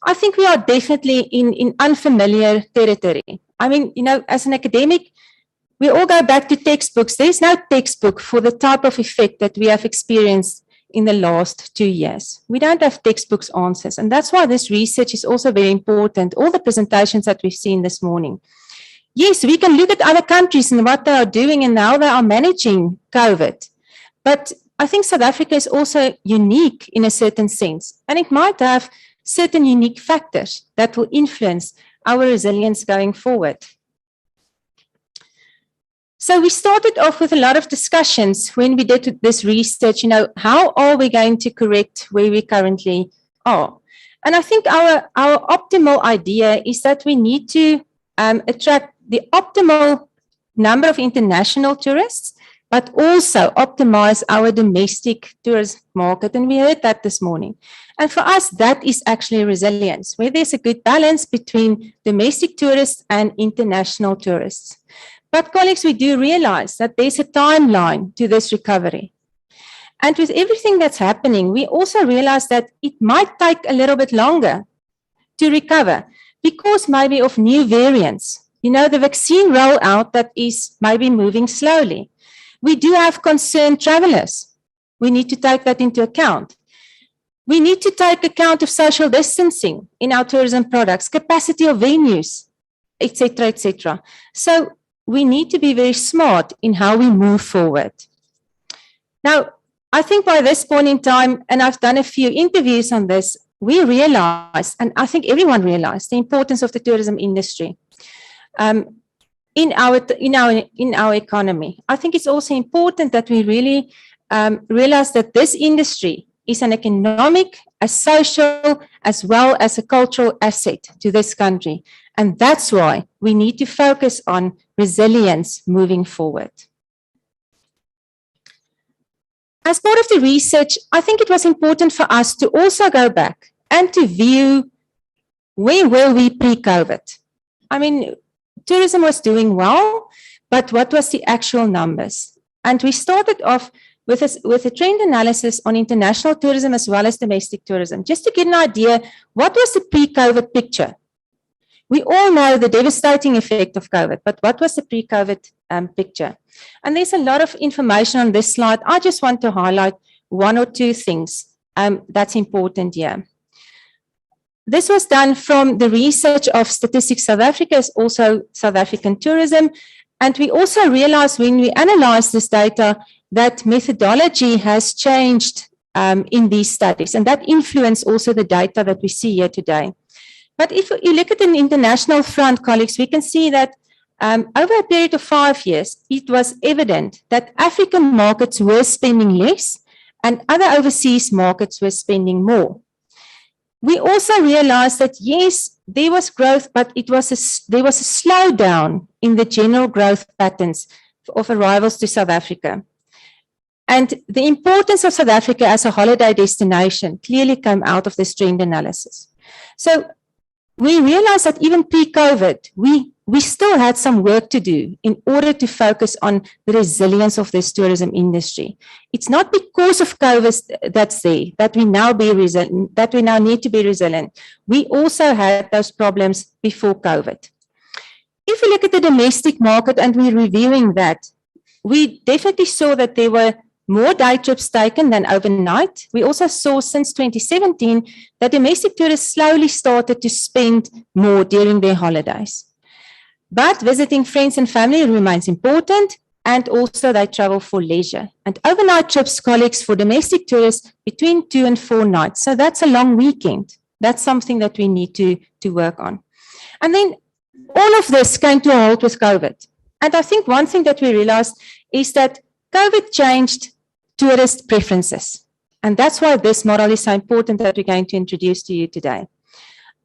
I think we are definitely in unfamiliar territory. I mean, as an academic, we all go back to textbooks. There's no textbook for the type of effect that we have experienced in the last 2 years. We don't have textbooks answers. And that's why this research is also very important. All the presentations that we've seen this morning. Yes, we can look at other countries and what they are doing and how they are managing COVID. But I think South Africa is also unique in a certain sense. And it might have certain unique factors that will influence our resilience going forward. So we started off with a lot of discussions when we did this research, how are we going to correct where we currently are? And I think our optimal idea is that we need to attract the optimal number of international tourists, but also optimize our domestic tourist market. And we heard that this morning. And for us, that is actually resilience, where there's a good balance between domestic tourists and international tourists. But colleagues, we do realize that there's a timeline to this recovery. And with everything that's happening, we also realize that it might take a little bit longer to recover because maybe of new variants. The vaccine rollout that is maybe moving slowly. We do have concerned travelers. We need to take that into account. We need to take account of social distancing in our tourism products, capacity of venues, etc., etc. So we need to be very smart in how we move forward. Now, I think by this point in time, and I've done a few interviews on this, we realize, and I think everyone realized, the importance of the tourism industry. in our economy. I think it's also important that we really realize that this industry is an economic, a social, as well as a cultural asset to this country. And that's why we need to focus on resilience moving forward. As part of the research, I think it was important for us to also go back and to view where were we pre-COVID. I mean, tourism was doing well, but what was the actual numbers? And we started off with a trend analysis on international tourism as well as domestic tourism, just to get an idea, what was the pre-COVID picture? We all know the devastating effect of COVID, but what was the pre-COVID picture? And there's a lot of information on this slide. I just want to highlight one or two things that's important here. This was done from the research of Statistics South Africa, as also South African tourism. And we also realized when we analyzed this data that methodology has changed in these studies, and that influenced also the data that we see here today. But if you look at an international front, colleagues, we can see that over a period of 5 years, it was evident that African markets were spending less and other overseas markets were spending more. We also realized that, yes, there was growth, but there was a slowdown in the general growth patterns of arrivals to South Africa. And the importance of South Africa as a holiday destination clearly came out of this trend analysis. So we realized that even pre-COVID, we still had some work to do in order to focus on the resilience of this tourism industry. It's not because of COVID that's there that we now need to be resilient. We also had those problems before COVID. If we look at the domestic market and we're reviewing that, we definitely saw that there were more day trips taken than overnight. We also saw since 2017 that domestic tourists slowly started to spend more during their holidays. But visiting friends and family remains important, and also they travel for leisure. And overnight trips, colleagues, for domestic tourists between 2 and 4 nights. So that's a long weekend. That's something that we need to work on. And then all of this came to a halt with COVID. And I think one thing that we realized is that COVID changed tourist preferences. And that's why this model is so important that we're going to introduce to you today.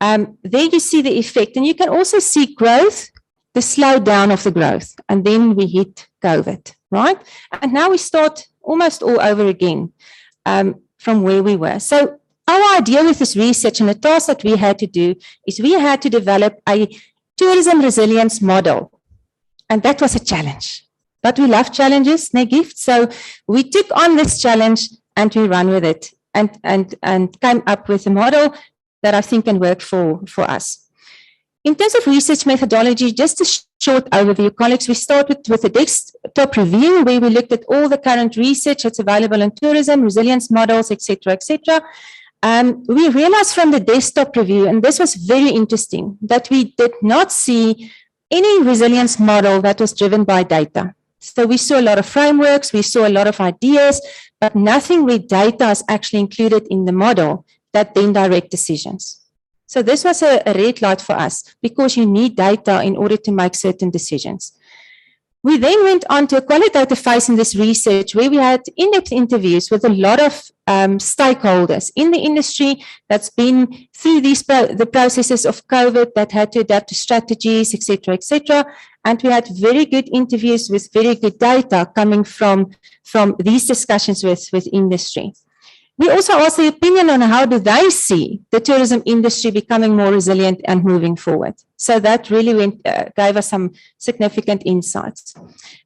There you see the effect, and you can also see growth, the slowdown of the growth, and then we hit COVID, right? And now we start almost all over again from where we were. So our idea with this research and the task that we had to do is we had to develop a tourism resilience model, and that was a challenge. But we love challenges, no gifts. So we took on this challenge and we ran with it and came up with a model that I think can work for us. In terms of research methodology, just a short overview, colleagues, we started with a desktop review where we looked at all the current research that's available in tourism, resilience models, etc., etc. We realized from the desktop review, and this was very interesting, that we did not see any resilience model that was driven by data. So we saw a lot of frameworks, we saw a lot of ideas, but nothing where data is actually included in the model that then direct decisions. So this was a red light for us because you need data in order to make certain decisions. We then went on to a qualitative phase in this research where we had in-depth interviews with a lot of stakeholders in the industry that's been through the processes of COVID, that had to adapt to strategies, etc., etc. And we had very good interviews with very good data coming from these discussions with industry. We also asked the opinion on how do they see the tourism industry becoming more resilient and moving forward. So that really gave us some significant insights.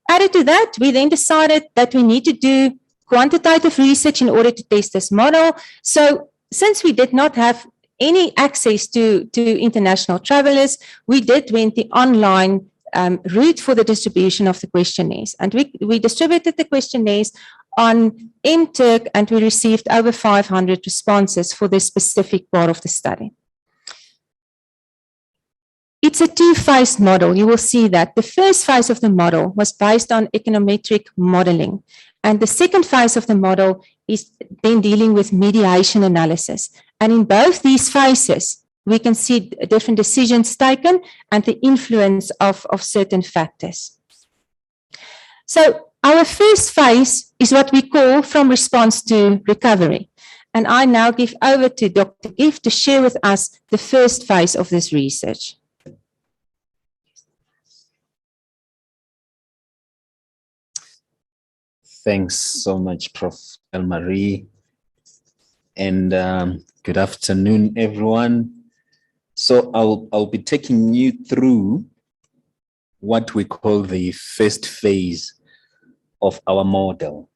Added to that, we then decided that we need to do quantitative research in order to test this model. So since we did not have any access to international travelers, we went the online route for the distribution of the questionnaires. And we distributed the questionnaires on MTurk, and we received over 500 responses for this specific part of the study. It's a two-phase model. You will see that the first phase of the model was based on econometric modeling, and the second phase of the model is then dealing with mediation analysis. And in both these phases, we can see different decisions taken and the influence of certain factors. So our first phase is what we call from response to recovery. And I now give over to Dr. Gift to share with us the first phase of this research. Thanks so much, Prof. Elmarie. And good afternoon, everyone. So I'll be taking you through what we call the first phase of our model.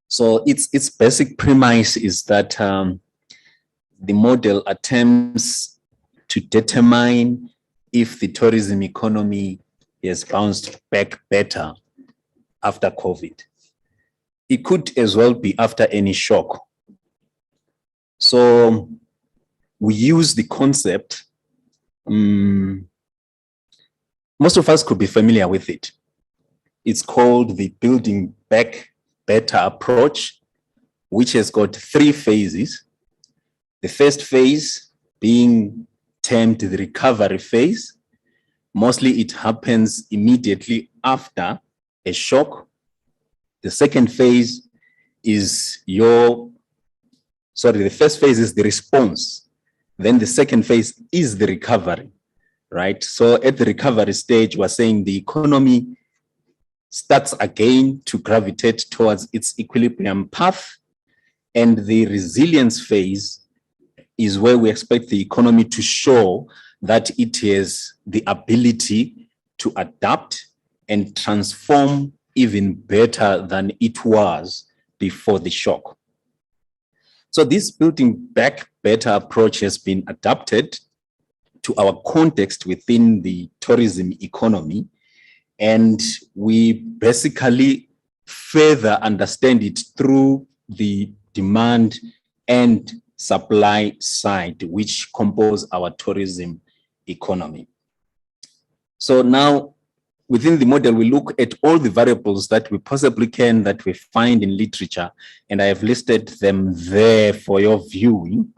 So its basic premise is that the model attempts to determine if the tourism economy has bounced back better after COVID. It could as well be after any shock. So we use the concept, most of us could be familiar with it. It's called the building back better approach, which has got 3 phases. The first phase being termed the recovery phase. Mostly it happens immediately after a shock. The second phase is the first phase is the response. Then the second phase is the recovery, right? So at the recovery stage, we're saying the economy starts again to gravitate towards its equilibrium path. And the resilience phase is where we expect the economy to show that it has the ability to adapt and transform even better than it was before the shock. So this building back better approach has been adapted to our context within the tourism economy. And we basically further understand it through the demand and supply side, which compose our tourism economy. So now, within the model, we look at all the variables that we possibly can that we find in literature, and I have listed them there for your viewing.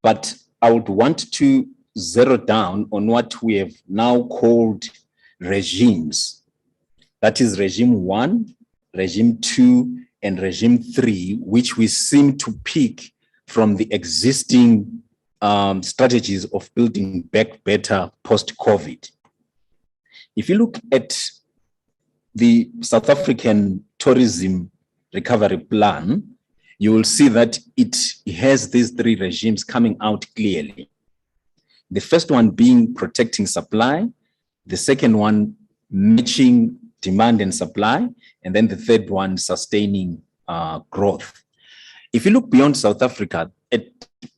But I would want to zero down on what we have now called regimes. That is regime 1, regime 2, and regime 3, which we seem to pick from the existing strategies of building back better post-COVID. If you look at the South African tourism recovery plan, you will see that it has these 3 regimes coming out clearly. The first one being protecting supply, the second one matching demand and supply, and then the third one sustaining growth. If you look beyond South Africa, at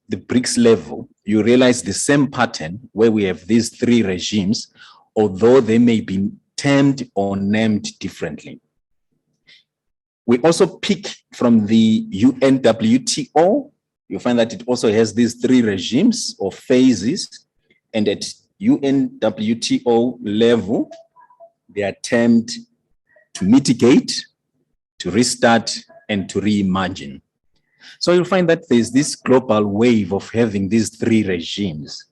the BRICS level, you realize the same pattern where we have these 3 regimes, although they may be termed or named differently. We also pick from the UNWTO. You'll find that it also has these 3 regimes or phases, and at UNWTO level, they are termed to mitigate, to restart, and to reimagine. So you'll find that there's this global wave of having these 3 regimes.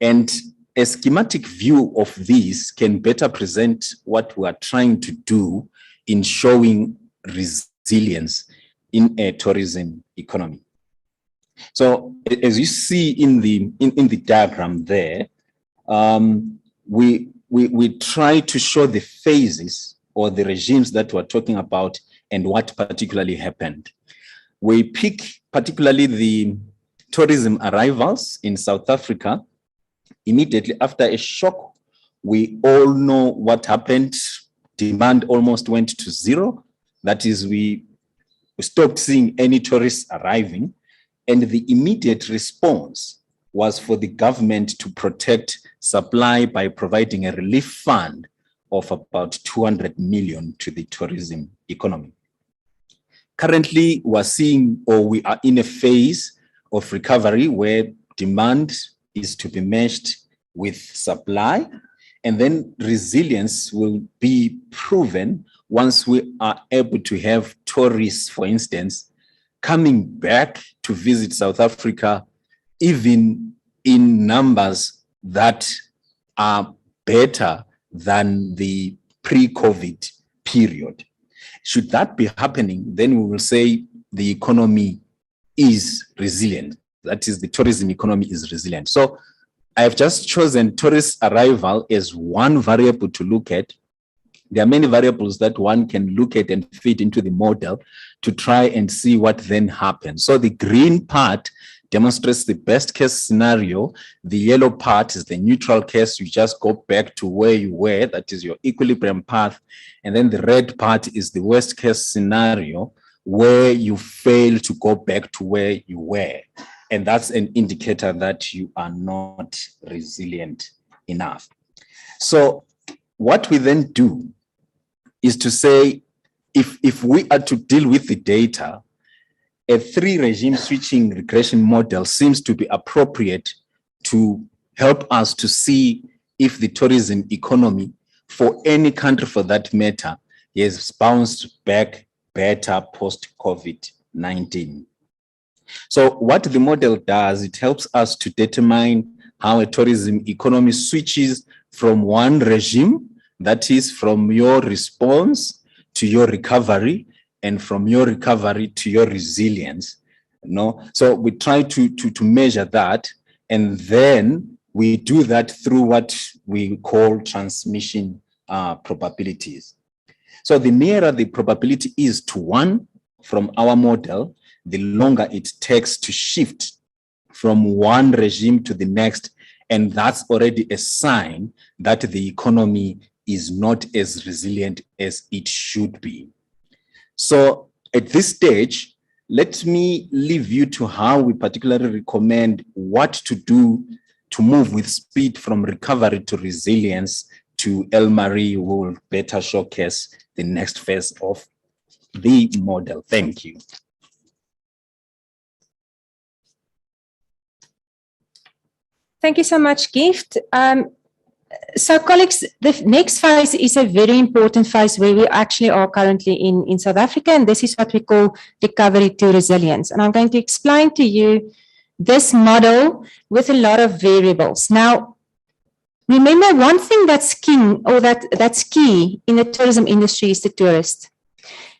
And a schematic view of these can better present what we are trying to do in showing resilience in a tourism economy. So as you see in the diagram there, we try to show the phases or the regimes that we're talking about and what particularly happened. We pick particularly the tourism arrivals in South Africa. Immediately after a shock, we all know what happened. Demand almost went to 0. That is, we stopped seeing any tourists arriving. And the immediate response was for the government to protect supply by providing a relief fund of about 200 million to the tourism economy. Currently, we are in a phase of recovery where demand is to be matched with supply, and then resilience will be proven once we are able to have tourists, for instance, coming back to visit South Africa even in numbers that are better than the pre-COVID period. Should that be happening, then we will say the economy is resilient. That is, the tourism economy is resilient. So I've just chosen tourist arrival as one variable to look at. There are many variables that one can look at and fit into the model to try and see what then happens. So the green part demonstrates the best case scenario. The yellow part is the neutral case. You just go back to where you were, that is your equilibrium path. And then the red part is the worst case scenario where you fail to go back to where you were. And that's an indicator that you are not resilient enough. So what we then do is to say, if we are to deal with the data, a 3-regime switching regression model seems to be appropriate to help us to see if the tourism economy for any country for that matter has bounced back better post-COVID-19. So what the model does, it helps us to determine how a tourism economy switches from one regime, that is from your response to your recovery, and from your recovery to your resilience. So we try to measure that, and then we do that through what we call transmission probabilities. So the nearer the probability is to 1 from our model, the longer it takes to shift from one regime to the next. And that's already a sign that the economy is not as resilient as it should be. So at this stage, let me leave you to how we particularly recommend what to do to move with speed from recovery to resilience to Elmarie, who will better showcase the next phase of the model. Thank you. Thank you so much, Gift. So colleagues, the next phase is a very important phase where we actually are currently in South Africa, and this is what we call recovery to resilience. And I'm going to explain to you this model with a lot of variables. Now, remember one thing that's king, or that's key in the tourism industry is the tourist.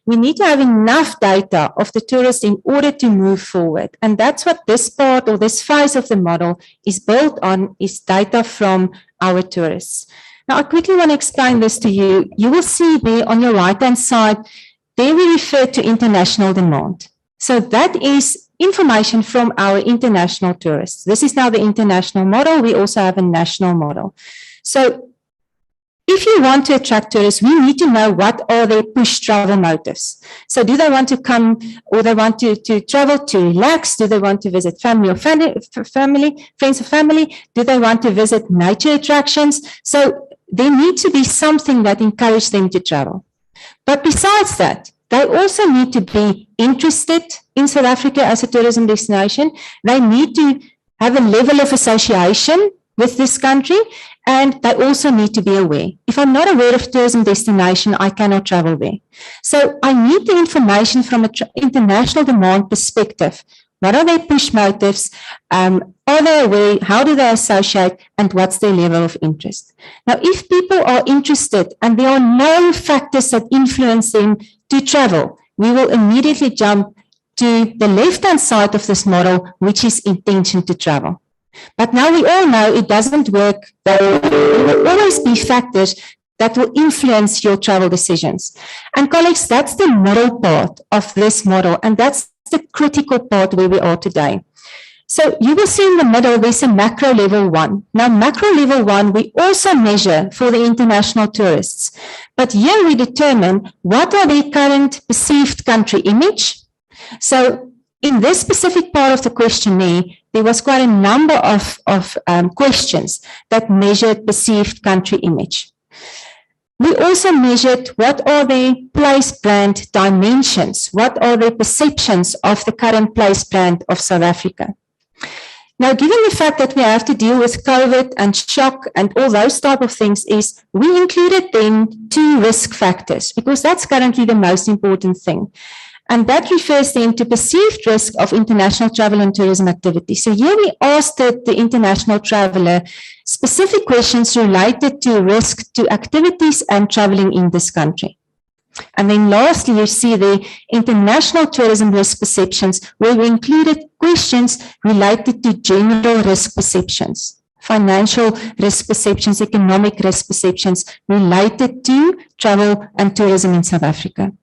We need to have enough data of the tourist in order to move forward. And that's what this part or this phase of the model is built on, is data from our tourists. Now, I quickly want to explain this to you. You will see there on your right-hand side, there we refer to international demand. So that is information from our international tourists. This is now the international model. We also have a national model. So if you want to attract tourists, we need to know what are their push travel motives. So do they want to come, or they want to travel to relax? Do they want to visit family or friends or family? Do they want to visit nature attractions? So there needs to be something that encourages them to travel. But besides that, they also need to be interested in South Africa as a tourism destination. They need to have a level of association with this country, and they also need to be aware. If I'm not aware of tourism destination, I cannot travel there. So I need the information from an international demand perspective. What are their push motives? Are they aware? How do they associate? And what's their level of interest? Now, if people are interested and there are no factors that influence them to travel, we will immediately jump to the left-hand side of this model, which is intention to travel. But now we all know it doesn't work. There will always be factors that will influence your travel decisions. And colleagues, that's the middle part of this model, and that's the critical part where we are today. So you will see in the middle, there's a macro level 1. Now, macro level 1, we also measure for the international tourists. But here we determine what are their current perceived country image. So in this specific part of the questionnaire, there was quite a number of questions that measured perceived country image. We also measured what are the place brand dimensions, what are the perceptions of the current place brand of South Africa. Now, given the fact that we have to deal with COVID and shock and all those type of things, is we included then 2 risk factors, because that's currently the most important thing. And that refers then to perceived risk of international travel and tourism activity. So here we asked the international traveler specific questions related to risk to activities and traveling in this country. And then lastly, you see the international tourism risk perceptions, where we included questions related to general risk perceptions, financial risk perceptions, economic risk perceptions related to travel and tourism in South Africa.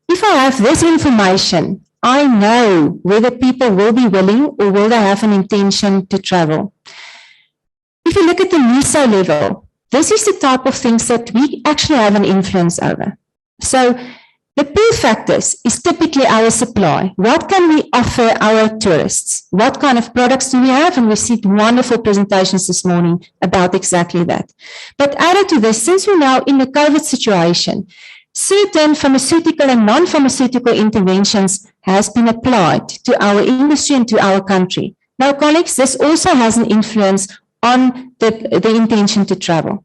If I have this information, I know whether people will be willing or will they have an intention to travel. If you look at the NISO level, this is the type of things that we actually have an influence over. So the pull factors is typically our supply. What can we offer our tourists? What kind of products do we have? And we've seen wonderful presentations this morning about exactly that. But added to this, since we're now in the COVID situation, certain pharmaceutical and non-pharmaceutical interventions has been applied to our industry and to our country. Now, colleagues, this also has an influence on the intention to travel.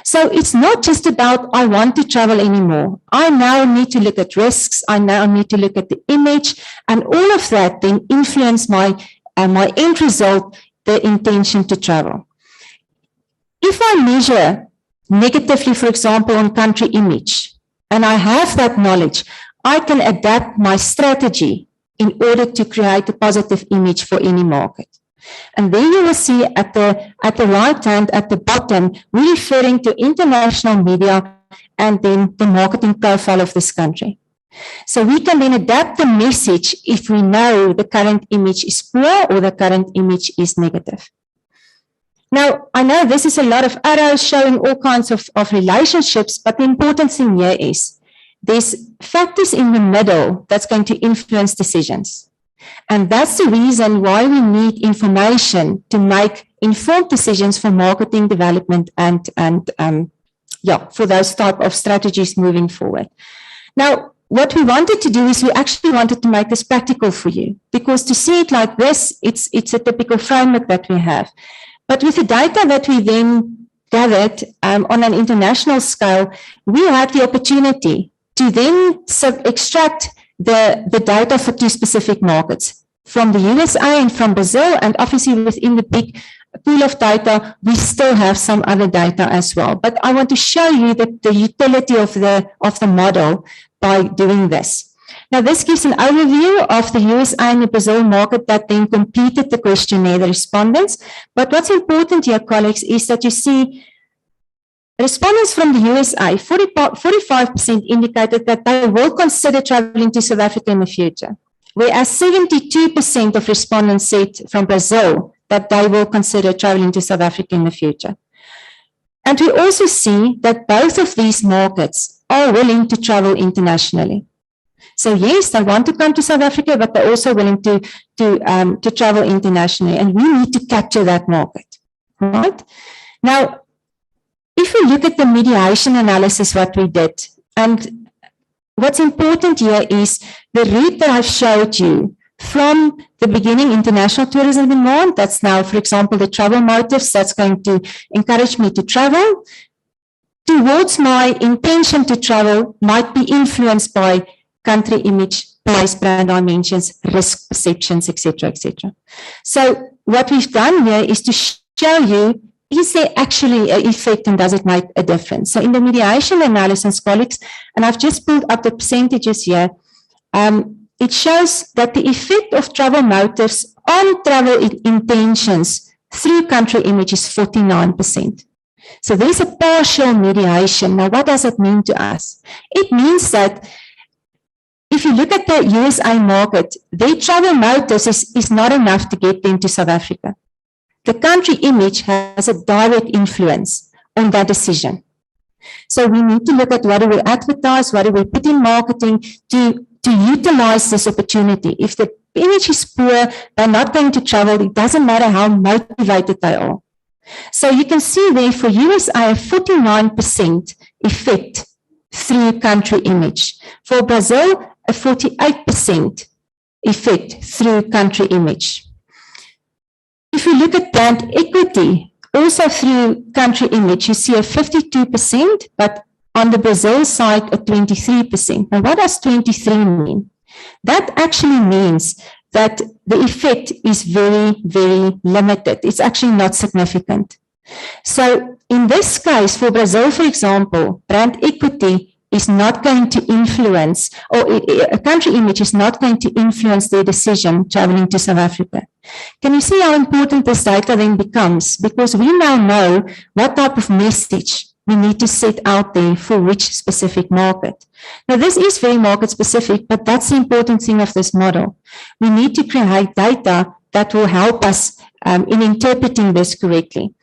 So it's not just about, I want to travel anymore. I now need to look at risks. I now need to look at the image, and all of that then influence my end result, the intention to travel. If I measure negatively, for example, on country image, and I have that knowledge, I can adapt my strategy in order to create a positive image for any market. And then you will see at the right hand at the bottom, we're referring to international media and then the marketing profile of this country. So we can then adapt the message if we know the current image is poor or the current image is negative. Now, I know this is a lot of arrows showing all kinds of relationships, but the important thing here is there's factors in the middle that's going to influence decisions. And that's the reason why we need information to make informed decisions for marketing development and for those type of strategies moving forward. Now, what we wanted to do is we actually wanted to make this practical for you, because to see it like this, it's a typical framework that we have. But with the data that we then gathered on an international scale, we had the opportunity to then extract the data for two specific markets, from the USA and from Brazil, and obviously within the big pool of data, we still have some other data as well. But I want to show you the utility of the model by doing this. Now, this gives an overview of the USA and the Brazil market that then completed the questionnaire, the respondents. But what's important here, colleagues, is that you see respondents from the USA, 45% indicated that they will consider traveling to South Africa in the future, whereas 72% of respondents said from Brazil that they will consider traveling to South Africa in the future. And we also see that both of these markets are willing to travel internationally. So yes, they want to come to South Africa, but they're also willing to travel internationally, and we need to capture that market, right? Now, if we look at the mediation analysis, what we did, and what's important here is the route that I've showed you from the beginning, international tourism demand, that's now, for example, the travel motives, that's going to encourage me to travel, towards my intention to travel might be influenced by country image, place, brand dimensions, risk perceptions, etc., etc. So what we've done here is to show you, is there actually an effect and does it make a difference? So in the mediation analysis, colleagues, and I've just pulled up the percentages here, it shows that the effect of travel motives on travel intentions through country image is 49%. So there's a partial mediation. Now, what does it mean to us? It means that if you look at the USA market, their travel motives is not enough to get them to South Africa. The country image has a direct influence on that decision. So we need to look at what do we advertise, what do we put in marketing to utilize this opportunity. If the image is poor, they're not going to travel. It doesn't matter how motivated they are. So you can see there for USA, a 49% effect through country image. For Brazil, a 48% effect through country image. If you look at brand equity, also through country image, you see a 52%, but On the Brazil side, at 23%. Now, what does 23 mean? That actually means that the effect is very, very limited. It's actually not significant. So in this case, for Brazil, for example, brand equity is not going to influence, or a country image is not going to influence their decision traveling to South Africa. Can you see how important this data then becomes? Because we now know what type of message we need to set out there for which specific market. Now, this is very market specific, but that's the important thing of this model. We need to create data that will help us in interpreting this correctly.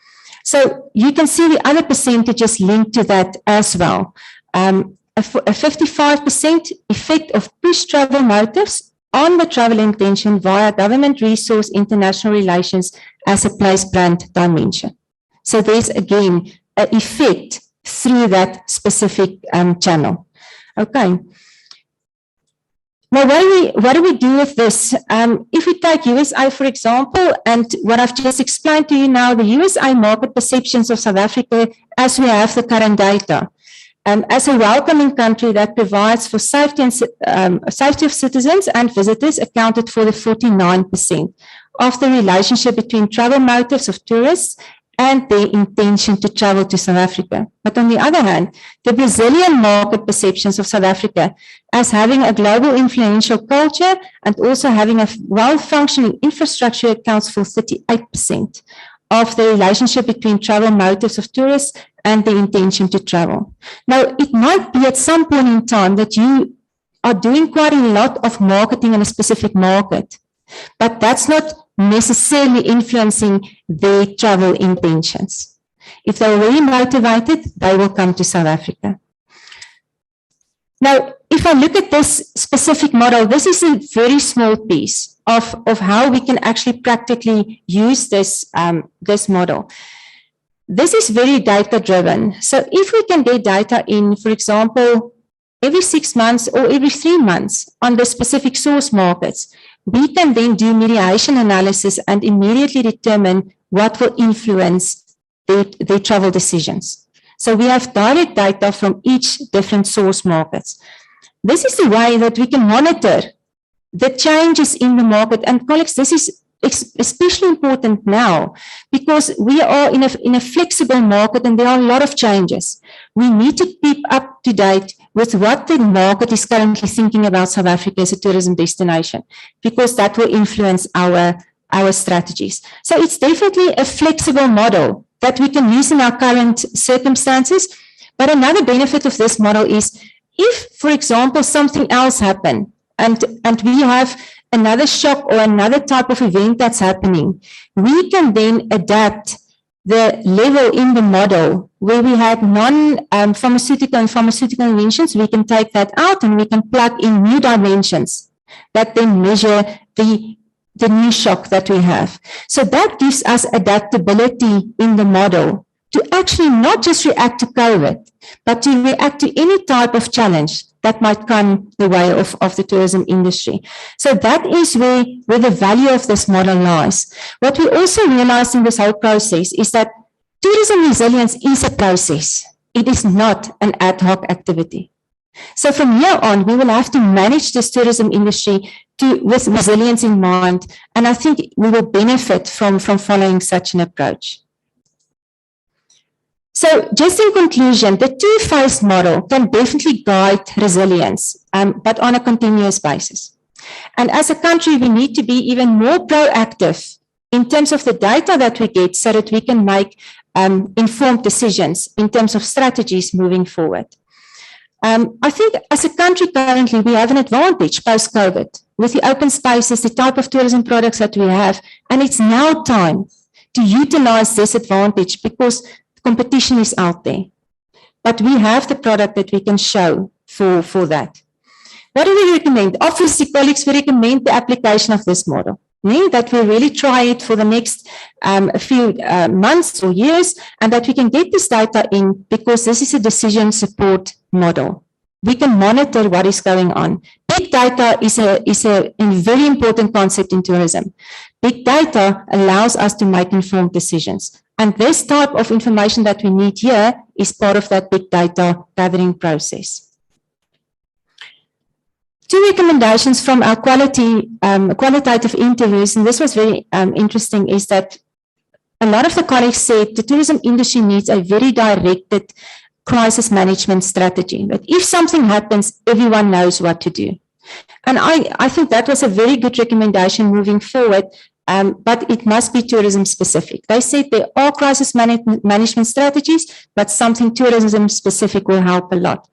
So you can see the other percentages linked to that as well. A 55% effect of push travel motives on the travel intention via government resource international relations as a place brand dimension. So there's again an effect through that specific channel. Okay. Now, what do we do with this? If we take USA, for example, and what I've just explained to you now, the USA market perceptions of South Africa as we have the current data. As a welcoming country that provides for safety of citizens and visitors accounted for the 49% of the relationship between travel motives of tourists and their intention to travel to South Africa. But on the other hand, the Brazilian market perceptions of South Africa as having a global influential culture and also having a well-functioning infrastructure accounts for 38% of the relationship between travel motives of tourists and the intention to travel. Now, it might be at some point in time that you are doing quite a lot of marketing in a specific market, but that's not necessarily influencing their travel intentions. If they're really motivated, they will come to South Africa. Now, if I look at this specific model, this is a very small piece of how we can actually practically use this, this model. This is very data-driven. So if we can get data in, for example, every 6 months or every 3 months on the specific source markets, we can then do mediation analysis and immediately determine what will influence their travel decisions. So we have direct data from each different source markets. This is the way that we can monitor the changes in the market. And colleagues, this is especially important now because we are in a flexible market and there are a lot of changes. We need to keep up to date with what the market is currently thinking about South Africa as a tourism destination, because that will influence our strategies. So it's definitely a flexible model that we can use in our current circumstances. But another benefit of this model is if, for example, something else happened and we have another shock or another type of event that's happening, we can then adapt the level in the model where we had non-pharmaceutical and pharmaceutical inventions. We can take that out and we can plug in new dimensions that then measure the new shock that we have. So that gives us adaptability in the model to actually not just react to COVID, but to react to any type of challenge that might come the way of the tourism industry. So that is where the value of this model lies. What we also realized in this whole process is that tourism resilience is a process. It is not an ad hoc activity. So from here on, we will have to manage this tourism industry with resilience in mind. And I think we will benefit from following such an approach. So just in conclusion, the two-phase model can definitely guide resilience, but on a continuous basis. And as a country, we need to be even more proactive in terms of the data that we get so that we can make informed decisions in terms of strategies moving forward. I think as a country currently, we have an advantage post-COVID with the open spaces, the type of tourism products that we have, and it's now time to utilize this advantage because competition is out there, but we have the product that we can show for that. What do we recommend? Obviously, colleagues, we recommend the application of this model, that we really try it for the next few months or years, and that we can get this data in because this is a decision support model. We can monitor what is going on. Big data is a very important concept in tourism. Big data allows us to make informed decisions. And this type of information that we need here is part of that big data gathering process. Two recommendations from our qualitative interviews, and this was very interesting, is that a lot of the colleagues said the tourism industry needs a very directed crisis management strategy. That if something happens, everyone knows what to do. And I think that was a very good recommendation moving forward, but it must be tourism specific. They said there are crisis management strategies, but something tourism specific will help a lot.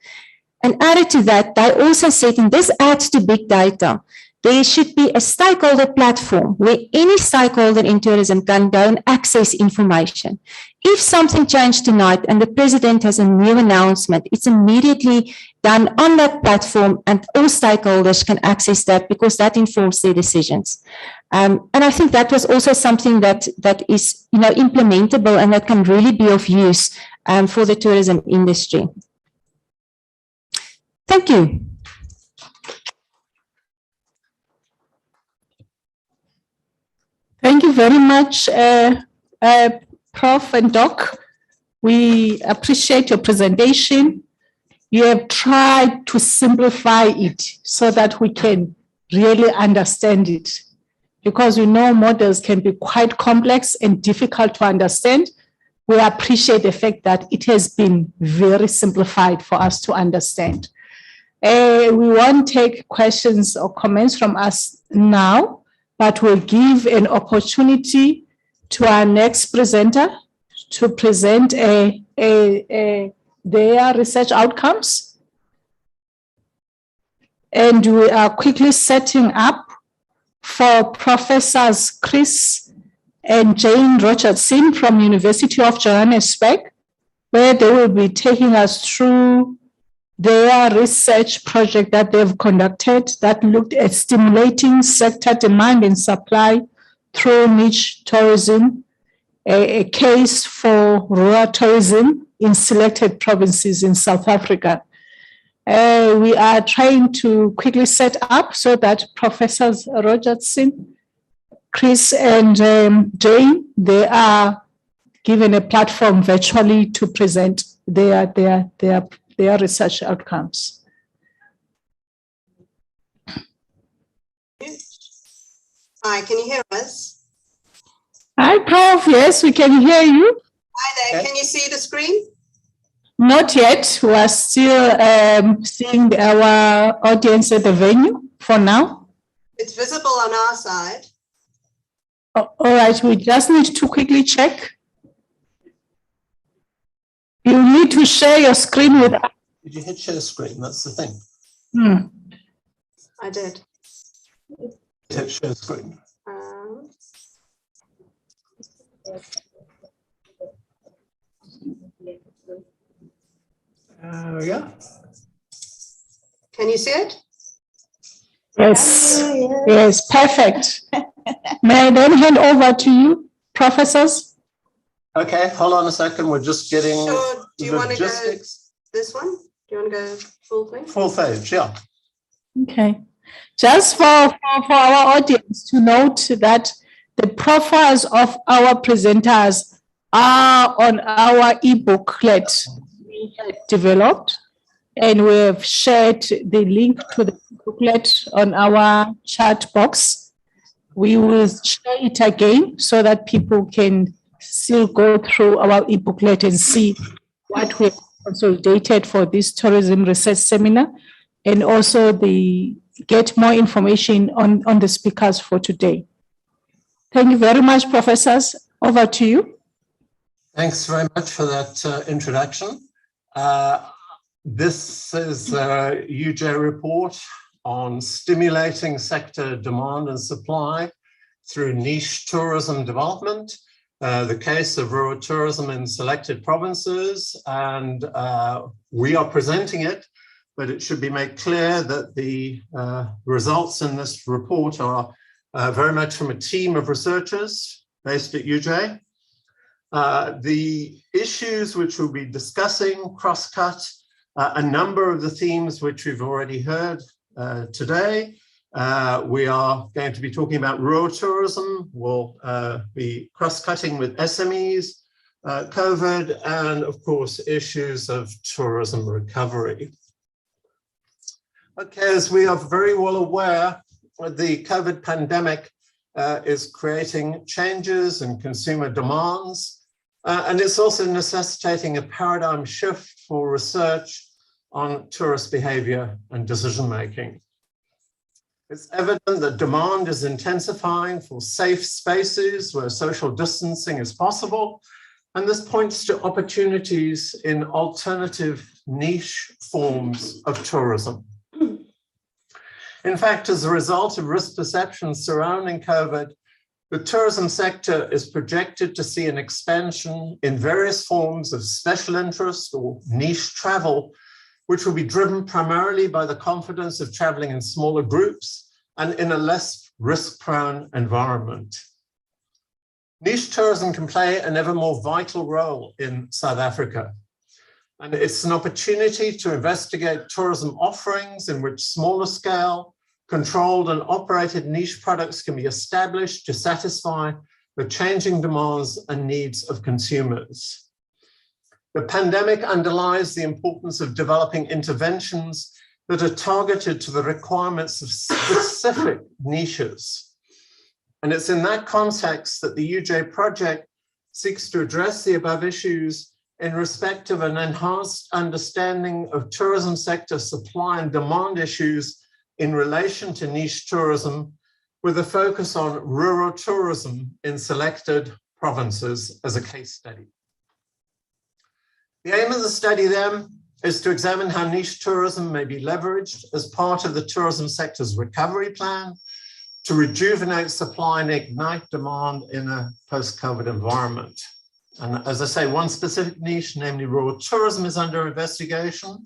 And added to that, they also said, and this adds to big data, there should be a stakeholder platform where any stakeholder in tourism can go and access information. If something changed tonight and the president has a new announcement, it's immediately done on that platform and all stakeholders can access that because that informs their decisions. And I think that was also something that is implementable and that can really be of use for the tourism industry. Thank you. Thank you very much, Prof. and Doc. We appreciate your presentation. You have tried to simplify it so that we can really understand it, because we know models can be quite complex and difficult to understand. We appreciate the fact that it has been very simplified for us to understand. We won't take questions or comments from us now, but we'll give an opportunity to our next presenter to present their research outcomes. And we are quickly setting up for Professors Chris and Jane Rogertson from University of Johannesburg, where they will be taking us through their research project that they've conducted that looked at stimulating sector demand and supply through niche tourism, a case for rural tourism in selected provinces in South Africa. We are trying to quickly set up so that Professors Rogertson, Chris, and Jane, they are given a platform virtually to present their research outcomes. Hi, can you hear us? Hi, Prof. Yes, we can hear you. Hi there. Can you see the screen? Not yet. We are still seeing our audience at the venue for now. It's visible on our side. All right. We just need to quickly check. You need to share your screen with us. Did you hit share screen? That's the thing. I did. Hit share screen. Yeah. Can you see it? Yes. Yes, perfect. May I then hand over to you, professors? Okay, hold on a second. We're just getting Sure. Do you want to go logistics. this one? Do you want to go full thing? Full page, yeah. Okay. Just for our audience to note that the profiles of our presenters are on our e-booklet we had developed, and we have shared the link to the booklet on our chat box. We will share it again so that people can still go through our e-booklet and see what we have consolidated for this tourism research seminar, and also get more information on the speakers for today. Thank you very much, professors. Over to you. Thanks very much for that introduction. This is a UJ report on stimulating sector demand and supply through niche tourism development, the case of rural tourism in selected provinces, and we are presenting it, but it should be made clear that the results in this report are very much from a team of researchers based at UJ. The issues which we'll be discussing cross-cut a number of the themes which we've already heard today. We are going to be talking about rural tourism. We'll be cross-cutting with SMEs, COVID, and of course, issues of tourism recovery. Okay, as we are very well aware, the COVID pandemic is creating changes in consumer demands, and it's also necessitating a paradigm shift for research on tourist behavior and decision-making. It's evident that demand is intensifying for safe spaces where social distancing is possible, and this points to opportunities in alternative niche forms of tourism. In fact, as a result of risk perceptions surrounding COVID, the tourism sector is projected to see an expansion in various forms of special interest or niche travel, which will be driven primarily by the confidence of traveling in smaller groups and in a less risk-prone environment. Niche tourism can play an ever more vital role in South Africa. And it's an opportunity to investigate tourism offerings in which smaller scale, controlled and operated niche products can be established to satisfy the changing demands and needs of consumers. The pandemic underlies the importance of developing interventions that are targeted to the requirements of specific niches. And it's in that context that the UJ project seeks to address the above issues in respect of an enhanced understanding of tourism sector supply and demand issues in relation to niche tourism, with a focus on rural tourism in selected provinces as a case study. The aim of the study then is to examine how niche tourism may be leveraged as part of the tourism sector's recovery plan to rejuvenate supply and ignite demand in a post-COVID environment. And as I say, one specific niche, namely rural tourism, is under investigation.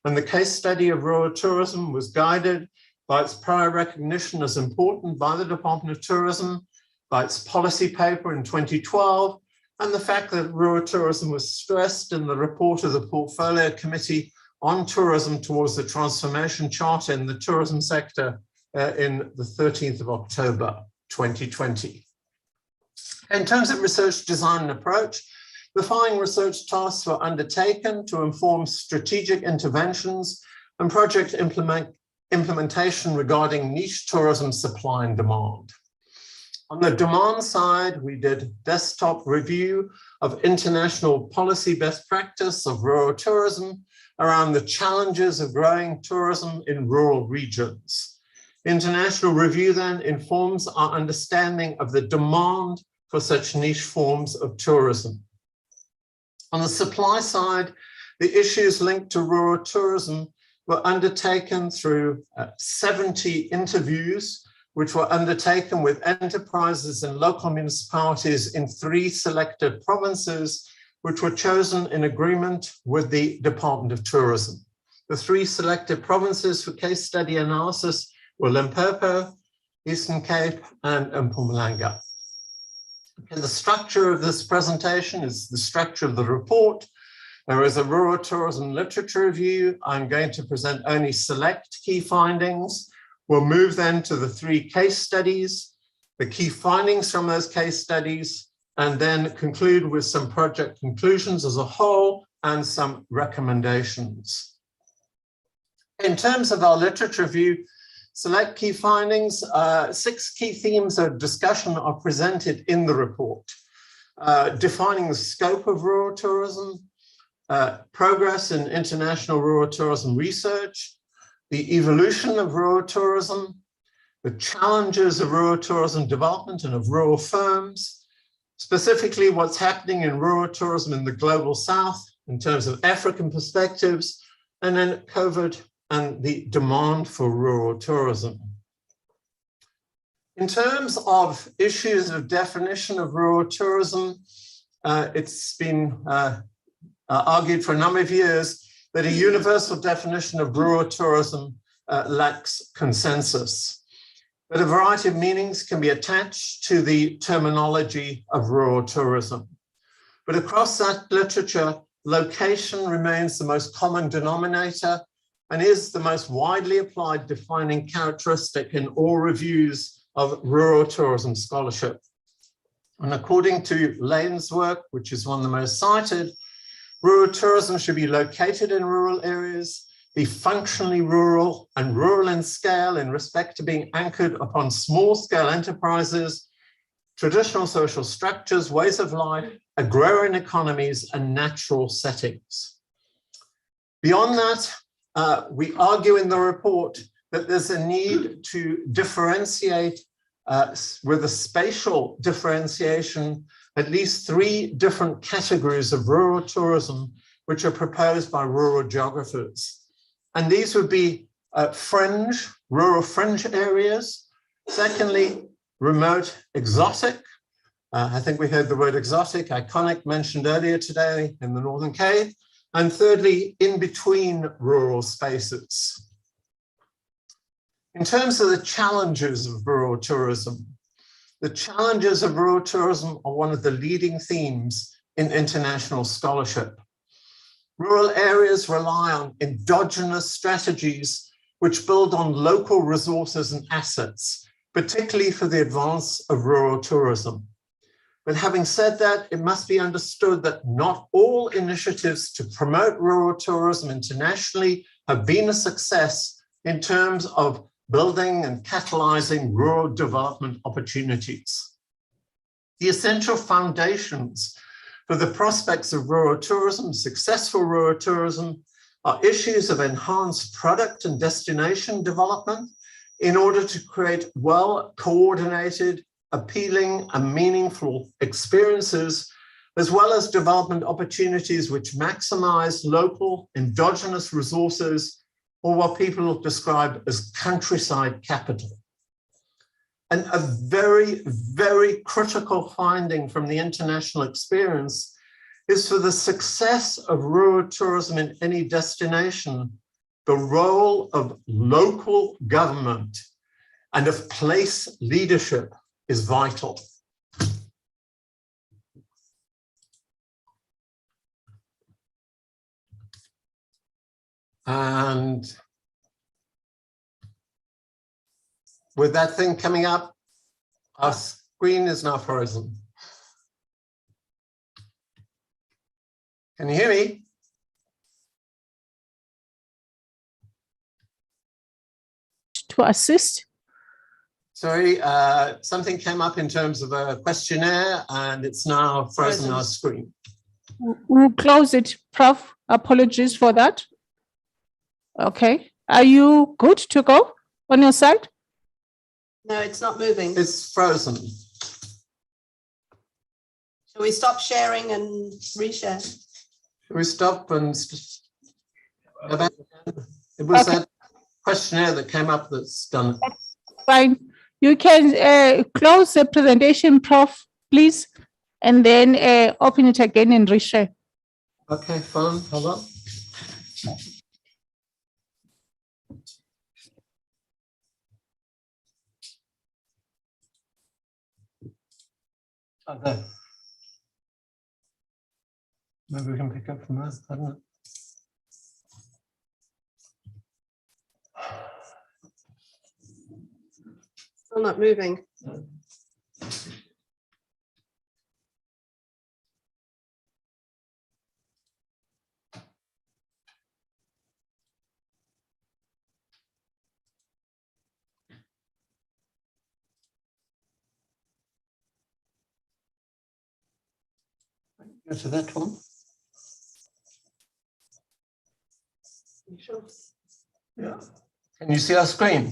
And the case study of rural tourism was guided by its prior recognition as important by the Department of Tourism, by its policy paper in 2012, and the fact that rural tourism was stressed in the report of the Portfolio Committee on Tourism towards the Transformation Charter in the tourism sector in the 13th of October, 2020. In terms of research design and approach, the following research tasks were undertaken to inform strategic interventions and project implementation regarding niche tourism supply and demand. On the demand side, we did desktop review of international policy best practice of rural tourism around the challenges of growing tourism in rural regions. International review then informs our understanding of the demand for such niche forms of tourism. On the supply side, the issues linked to rural tourism were undertaken through 70 interviews, which were undertaken with enterprises and local municipalities in 3 selected provinces, which were chosen in agreement with the Department of Tourism. The 3 selected provinces for case study analysis were Limpopo, Eastern Cape, and Mpumalanga. Okay, the structure of this presentation is the structure of the report. There is a rural tourism literature review. I'm going to present only select key findings. We'll move then to the 3 case studies, the key findings from those case studies, and then conclude with some project conclusions as a whole and some recommendations. In terms of our literature review, select key findings, 6 key themes of discussion are presented in the report. Defining the scope of rural tourism, progress in international rural tourism research, the evolution of rural tourism, the challenges of rural tourism development and of rural firms, specifically what's happening in rural tourism in the global south in terms of African perspectives, and then COVID and the demand for rural tourism. In terms of issues of definition of rural tourism, it's been argued for a number of years that a universal definition of rural tourism lacks consensus. But a variety of meanings can be attached to the terminology of rural tourism. But across that literature, location remains the most common denominator and is the most widely applied defining characteristic in all reviews of rural tourism scholarship. And according to Lane's work, which is one of the most cited, rural tourism should be located in rural areas, be functionally rural and rural in scale in respect to being anchored upon small-scale enterprises, traditional social structures, ways of life, agrarian economies, and natural settings. Beyond that, we argue in the report that there's a need to differentiate with a spatial differentiation, at least 3 different categories of rural tourism, which are proposed by rural geographers. And these would be rural fringe areas. Secondly, remote exotic. I think we heard the word exotic, iconic mentioned earlier today in the Northern Cape. And thirdly, in between rural spaces. In terms of the challenges of rural tourism, the challenges of rural tourism are one of the leading themes in international scholarship. Rural areas rely on endogenous strategies which build on local resources and assets, particularly for the advance of rural tourism. But having said that, it must be understood that not all initiatives to promote rural tourism internationally have been a success in terms of building and catalyzing rural development opportunities. The essential foundations for the prospects of rural tourism, successful rural tourism, are issues of enhanced product and destination development in order to create well-coordinated, appealing and meaningful experiences, as well as development opportunities which maximize local endogenous resources, or what people describe as countryside capital. And a very, very critical finding from the international experience is for the success of rural tourism in any destination, the role of local government and of place leadership is vital. And with that thing coming up, our screen is now frozen. Can you hear me? To assist. Sorry, something came up in terms of a questionnaire and it's now frozen our screen. We'll close it, Prof. Apologies for that. Okay. Are you good to go on your side? No, it's not moving. It's frozen. Shall we stop sharing and reshare? Shall we stop and go back? It was that questionnaire that came up that's done. Fine. You can close the presentation, Prof, please, and then open it again and reshare. Okay, fine. Hold on. Okay. Maybe we can pick up from that. I don't know. Still not moving. Go to that one. You sure? Yeah. Can you see our screen?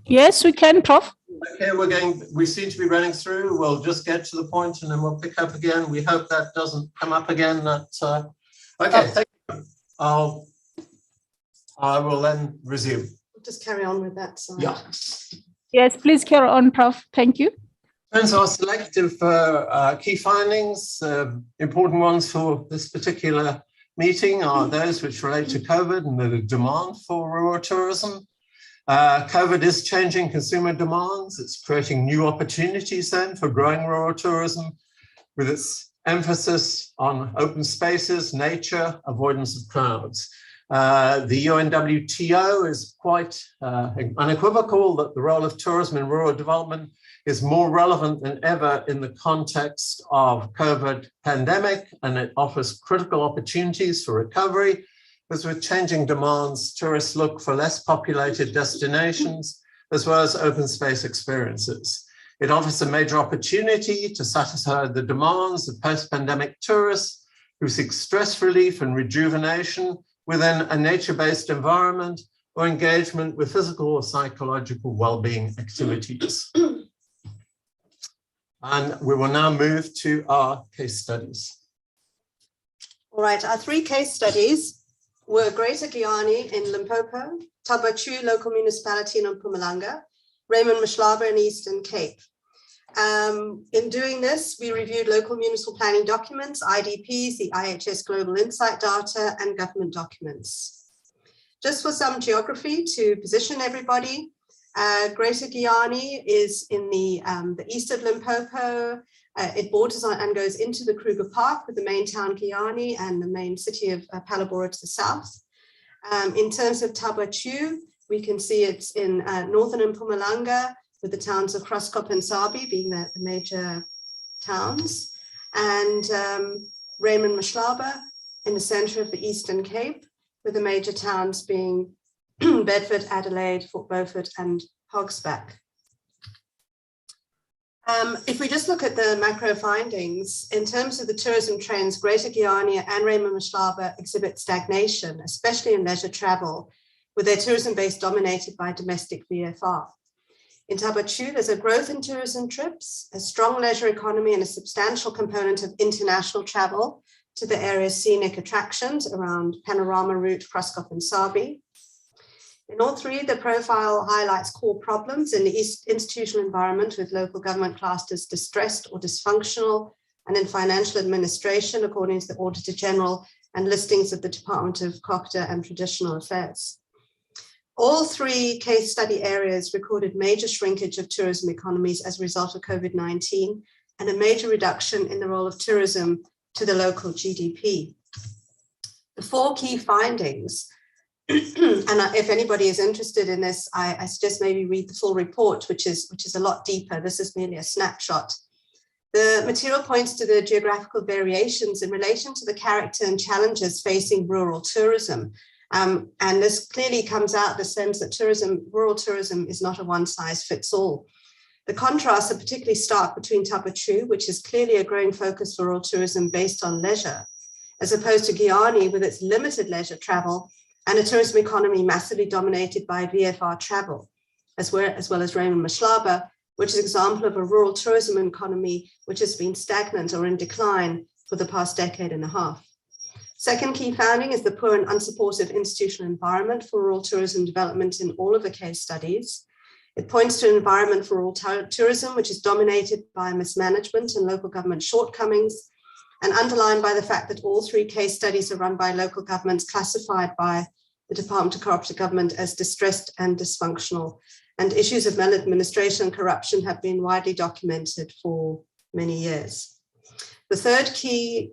Yes, we can, Prof. Okay, we seem to be running through. We'll just get to the point and then we'll pick up again. We hope that doesn't come up again. Okay, thank you. I will then resume. We'll just carry on with that side. Yeah. Yes, please carry on, Prof. Thank you. Friends are selective key findings. Important ones for this particular meeting are those which relate to COVID and the demand for rural tourism. COVID is changing consumer demands. It's creating new opportunities then for growing rural tourism with its emphasis on open spaces, nature, avoidance of crowds. The UNWTO is quite unequivocal that the role of tourism in rural development is more relevant than ever in the context of COVID pandemic, and it offers critical opportunities for recovery, as with changing demands, tourists look for less populated destinations, as well as open space experiences. It offers a major opportunity to satisfy the demands of post-pandemic tourists who seek stress relief and rejuvenation within a nature-based environment or engagement with physical or psychological well-being activities. And we will now move to our case studies. All right, our 3 case studies were Greater Guyana in Limpopo, Tabachu local municipality in Mpumalanga, Raymond Mhlaba in Eastern Cape. In doing this, we reviewed local municipal planning documents, IDPs, the IHS Global Insight data, and government documents. Just for some geography to position everybody, Greater Guyana is in the east of Limpopo. It borders on and goes into the Kruger Park with the main town Guyana and the main city of Palabora to the south. In terms of Tabachu, we can see it's in northern Mpumalanga, with the towns of Kroskop and Sabi being the major towns, and Raymond Mhlaba in the center of the Eastern Cape, with the major towns being Bedford, Adelaide, Fort Beaufort, and Hogsback. If we just look at the macro findings, in terms of the tourism trends, Greater Guyana and Raymond Mhlaba exhibit stagnation, especially in leisure travel, with their tourism base dominated by domestic VFR. In Tabachu, there's a growth in tourism trips, a strong leisure economy, and a substantial component of international travel to the area's scenic attractions around Panorama Route, Kroskop, and Sabi. In all 3, the profile highlights core problems in the institutional environment, with local government classed as distressed or dysfunctional, and in financial administration, according to the Auditor General and listings of the Department of COCTA and Traditional Affairs. All 3 case study areas recorded major shrinkage of tourism economies as a result of COVID-19 and a major reduction in the role of tourism to the local GDP. The 4 key findings, and if anybody is interested in this, I suggest maybe read the full report, which is a lot deeper. This is merely a snapshot. The material points to the geographical variations in relation to the character and challenges facing rural tourism. And this clearly comes out the sense that rural tourism is not a one-size-fits-all. The contrasts are particularly stark between Tabachu, which is clearly a growing focus for rural tourism based on leisure, as opposed to Guyana with its limited leisure travel and a tourism economy massively dominated by VFR travel, as well as Raymond Mhlaba, which is an example of a rural tourism economy which has been stagnant or in decline for the past decade and a half. Second key finding is the poor and unsupportive institutional environment for rural tourism development in all of the case studies. It points to an environment for rural tourism which is dominated by mismanagement and local government shortcomings, and underlined by the fact that all 3 case studies are run by local governments classified by the Department of Cooperative Government as distressed and dysfunctional. And issues of maladministration and corruption have been widely documented for many years. The third key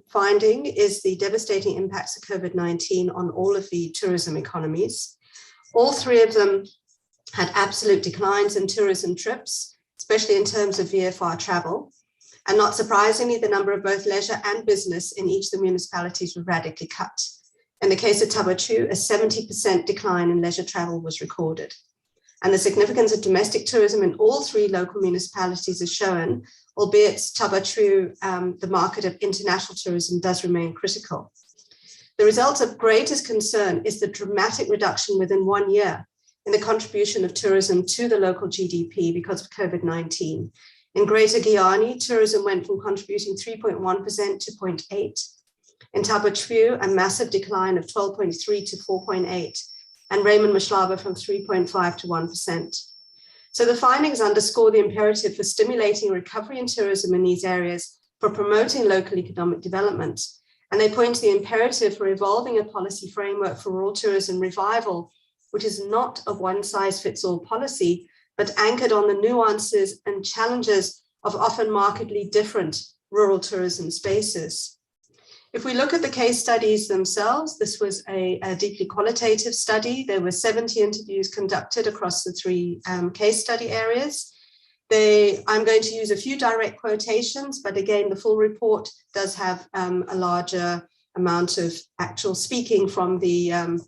finding is the devastating impacts of COVID-19 on all of the tourism economies. All 3 of them had absolute declines in tourism trips, especially in terms of VFR travel. And not surprisingly, the number of both leisure and business in each of the municipalities were radically cut. In the case of Tabachu, a 70% decline in leisure travel was recorded. And the significance of domestic tourism in all 3 local municipalities is shown, albeit Tabachu, the market of international tourism does remain critical. The result of greatest concern is the dramatic reduction within 1 year in the contribution of tourism to the local GDP because of COVID-19. In Greater Guyana, tourism went from contributing 3.1% to 0.8%. In Tabachu, a massive decline of 12.3 to 4.8%, and Raymond Mhlaba from 3.5 to 1%. So the findings underscore the imperative for stimulating recovery in tourism in these areas, for promoting local economic development. And they point to the imperative for evolving a policy framework for rural tourism revival, which is not a one-size-fits-all policy, but anchored on the nuances and challenges of often markedly different rural tourism spaces. If we look at the case studies themselves, this was a deeply qualitative study. There were 70 interviews conducted across the 3 case study areas. I'm going to use a few direct quotations, but again, the full report does have a larger amount of actual speaking from the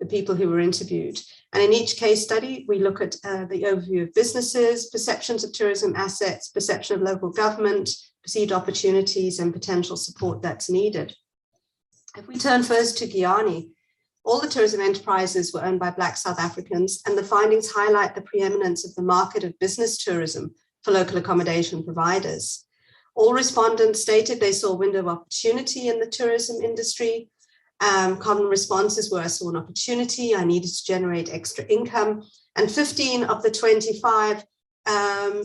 people who were interviewed. And in each case study, we look at the overview of businesses, perceptions of tourism assets, perception of local government, perceived opportunities and potential support that's needed. If we turn first to Guyana, all the tourism enterprises were owned by Black South Africans, and the findings highlight the preeminence of the market of business tourism for local accommodation providers. All respondents stated they saw a window of opportunity in the tourism industry. Common responses were, I saw an opportunity, I needed to generate extra income, and 15 of the 25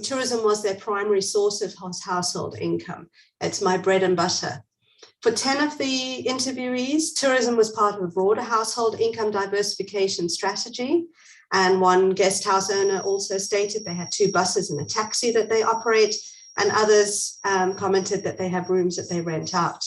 tourism was their primary source of household income. It's my bread and butter. For 10 of the interviewees, tourism was part of a broader household income diversification strategy. And one guest house owner also stated they had 2 buses and a taxi that they operate, and others commented that they have rooms that they rent out.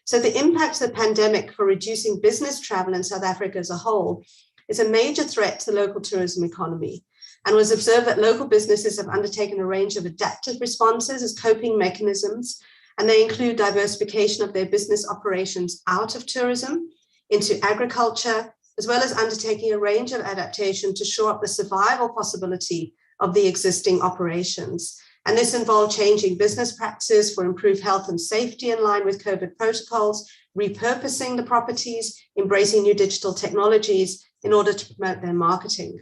So the impact of the pandemic for reducing business travel in South Africa as a whole is a major threat to the local tourism economy, and was observed that local businesses have undertaken a range of adaptive responses as coping mechanisms, and they include diversification of their business operations out of tourism into agriculture, as well as undertaking a range of adaptation to shore up the survival possibility of the existing operations. And this involved changing business practices for improved health and safety in line with COVID protocols, repurposing the properties, embracing new digital technologies in order to promote their marketing.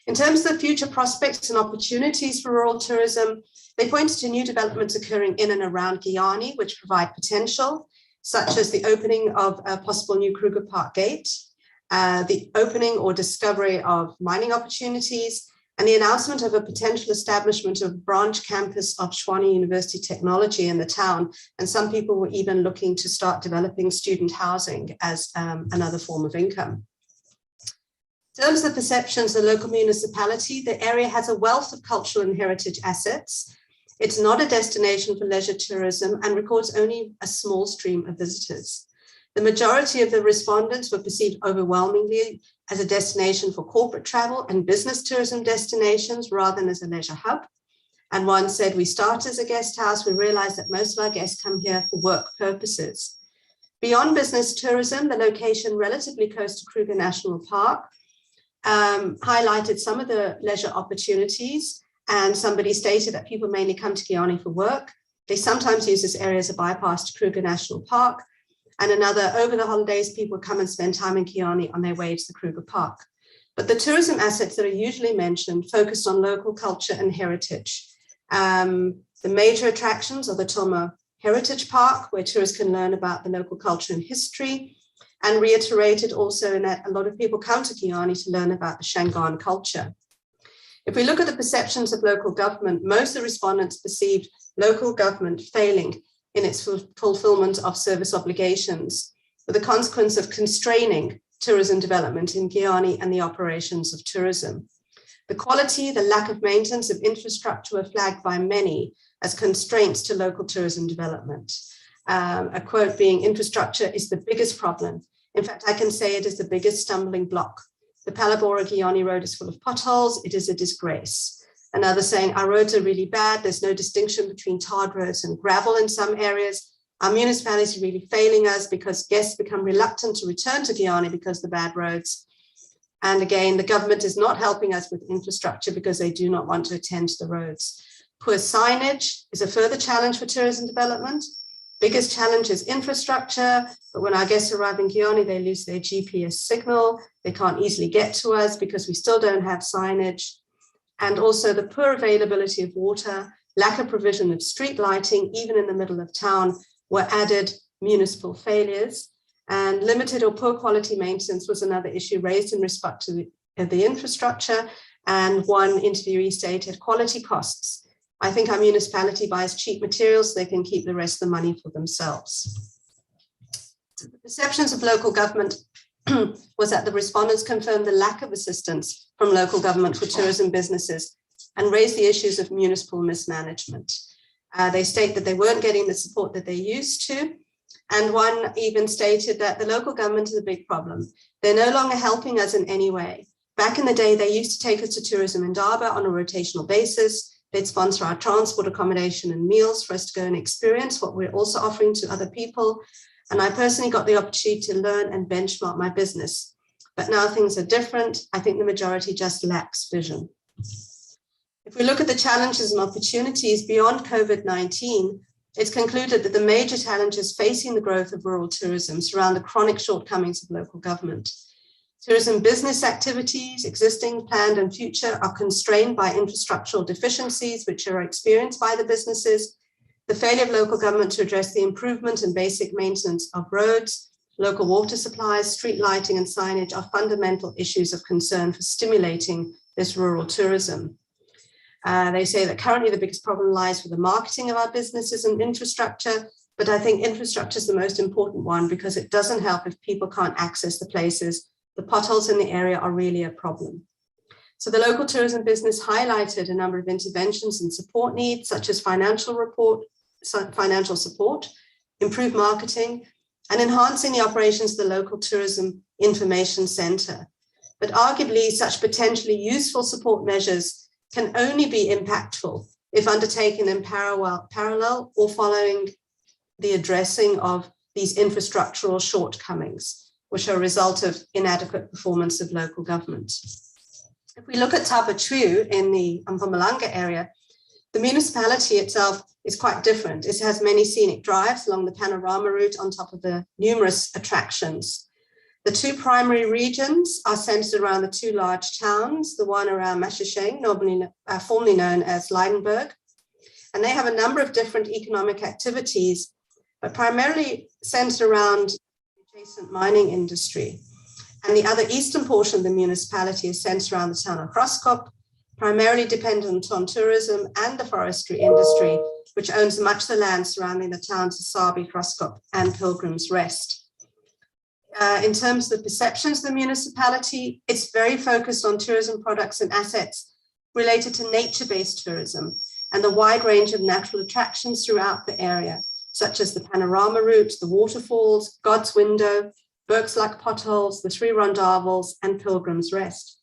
In terms of the future prospects and opportunities for rural tourism, they pointed to new developments occurring in and around Guyana, which provide potential, such as the opening of a possible new Kruger Park gate, the opening or discovery of mining opportunities, and the announcement of a potential establishment of a branch campus of Tshwane University Technology in the town. And some people were even looking to start developing student housing as another form of income. In terms of the perceptions of the local municipality, the area has a wealth of cultural and heritage assets. It's not a destination for leisure tourism and records only a small stream of visitors. The majority of the respondents were perceived overwhelmingly as a destination for corporate travel and business tourism destinations rather than as a leisure hub. And one said, we start as a guest house, we realize that most of our guests come here for work purposes. Beyond business tourism, the location relatively close to Kruger National Park highlighted some of the leisure opportunities, and somebody stated that people mainly come to Guyana for work. They sometimes use this area as a bypass to Kruger National Park. And another, over the holidays, people come and spend time in Guyana on their way to the Kruger Park. But the tourism assets that are usually mentioned focused on local culture and heritage. The major attractions are the Toma Heritage Park, where tourists can learn about the local culture and history, and reiterated also in that a lot of people come to Guyana to learn about the Shangaan culture. If we look at the perceptions of local government, most of the respondents perceived local government failing in its fulfillment of service obligations, with the consequence of constraining tourism development in Guyana and the operations of tourism. The quality, the lack of maintenance of infrastructure were flagged by many as constraints to local tourism development. A quote being, infrastructure is the biggest problem. In fact, I can say it is the biggest stumbling block. The Palabora-Guyana road is full of potholes. It is a disgrace. Another saying, our roads are really bad. There's no distinction between tarred roads and gravel in some areas. Our municipality is really failing us because guests become reluctant to return to Guyana because of the bad roads. And again, the government is not helping us with infrastructure because they do not want to attend to the roads. Poor signage is a further challenge for tourism development. Biggest challenge is infrastructure, but when our guests arrive in Guyana, they lose their GPS signal. They can't easily get to us because we still don't have signage. And also the poor availability of water, lack of provision of street lighting, even in the middle of town, were added municipal failures. And limited or poor quality maintenance was another issue raised in respect to the infrastructure. And one interviewee stated, quality costs. I think our municipality buys cheap materials, so they can keep the rest of the money for themselves. So the perceptions of local government was that the respondents confirmed the lack of assistance from local government for tourism businesses and raised the issues of municipal mismanagement. They state that they weren't getting the support that they used to, And one even stated that the local government is a big problem. They're no longer helping us in any way. Back in the day, they used to take us to tourism in Durban on a rotational basis. They'd sponsor our transport, accommodation, and meals for us to go and experience what we're also offering to other people. And I personally got the opportunity to learn and benchmark my business. But now things are different. I think the majority just lacks vision. If we look at the challenges and opportunities beyond COVID-19, it's concluded that the major challenges facing the growth of rural tourism surround the chronic shortcomings of local government. Tourism business activities, existing, planned, and future, are constrained by infrastructural deficiencies which are experienced by the businesses, the failure of local government to address the improvement and basic maintenance of roads, local water supplies, street lighting, and signage are fundamental issues of concern for stimulating this rural tourism. They say that currently the biggest problem lies with the marketing of our businesses and infrastructure, but I think infrastructure is the most important one because it doesn't help if people can't access the places. The potholes in the area are really a problem. So the local tourism business highlighted a number of interventions and support needs, such as financial support, improved marketing, and enhancing the operations of the local tourism information center. But arguably, such potentially useful support measures can only be impactful if undertaken in parallel or following the addressing of these infrastructural shortcomings, which are a result of inadequate performance of local government. If we look at Tapatru in the Mpumalanga area, the municipality itself is quite different. It has many scenic drives along the panorama route on top of the numerous attractions. The two primary regions are centered around the two large towns, the one around Mashisheng, formerly known as Leidenburg, and they have a number of different economic activities, but primarily centered around adjacent mining industry. And the other eastern portion of the municipality is centered around the town of Graskop, primarily dependent on tourism and the forestry industry, which owns much of the land surrounding the towns of Sabi, Graskop, and Pilgrim's Rest. In terms of the perceptions of the municipality, it's very focused on tourism products and assets related to nature-based tourism and the wide range of natural attractions throughout the area, such as the panorama route, the waterfalls, God's Window, Berkslak potholes, the three rondavels, and Pilgrim's Rest.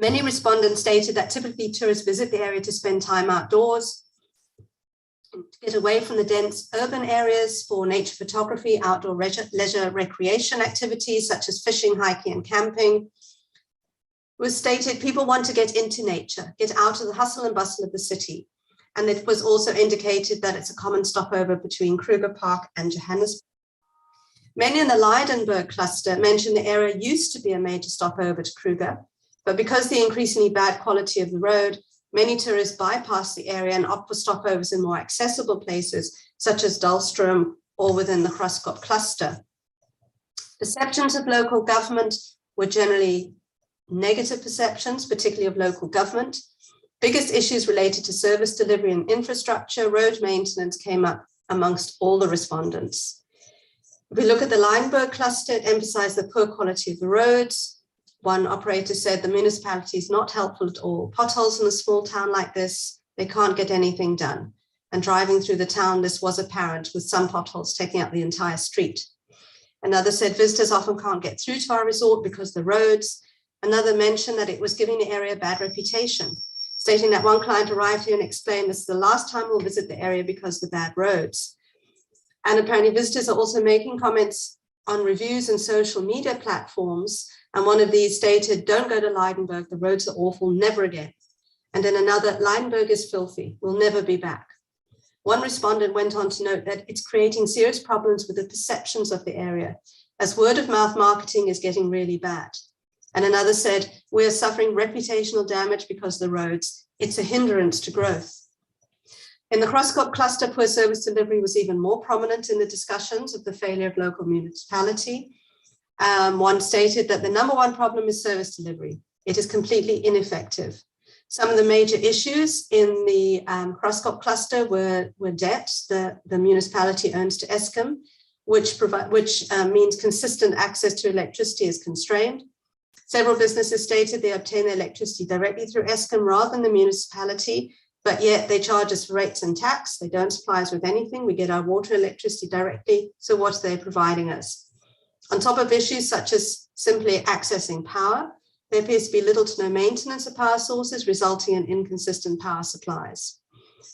Many respondents stated that typically tourists visit the area to spend time outdoors, to get away from the dense urban areas for nature photography, outdoor leisure recreation activities such as fishing, hiking, and camping. It was stated people want to get into nature, get out of the hustle and bustle of the city. And it was also indicated that it's a common stopover between Kruger Park and Johannesburg. Many in the Leidenburg cluster mentioned the area used to be a major stopover to Kruger, but because of the increasingly bad quality of the road, many tourists bypass the area and opt for stopovers in more accessible places, such as Dullstroom or within the Graskop cluster. Perceptions of local government were generally negative perceptions, particularly of local government. Biggest issues related to service delivery and infrastructure, road maintenance came up amongst all the respondents. If we look at the Leidenburg cluster, it emphasized the poor quality of the roads. One operator said the municipality is not helpful at all. Potholes in a small town like this, they can't get anything done. And driving through the town, this was apparent, with some potholes taking up the entire street. Another said visitors often can't get through to our resort because of the roads. Another mentioned that it was giving the area a bad reputation, stating that one client arrived here and explained this is the last time we'll visit the area because of the bad roads. And apparently visitors are also making comments on reviews and social media platforms. And one of these stated, don't go to Leidenburg, the roads are awful, never again. And then another, Leidenburg is filthy, we'll never be back. One respondent went on to note that it's creating serious problems with the perceptions of the area, as word of mouth marketing is getting really bad. And another said, we're suffering reputational damage because of the roads. It's a hindrance to growth. In the Graskop cluster, poor service delivery was even more prominent in the discussions of the failure of local municipality. One stated that the number one problem is service delivery. It is completely ineffective. Some of the major issues in the Graskop cluster were debt the municipality owns to Eskom, which means consistent access to electricity is constrained. Several businesses stated they obtain their electricity directly through Eskom rather than the municipality, but yet they charge us for rates and tax. They don't supply us with anything. We get our water, electricity directly. So what are they providing us? On top of issues such as simply accessing power, there appears to be little to no maintenance of power sources, resulting in inconsistent power supplies.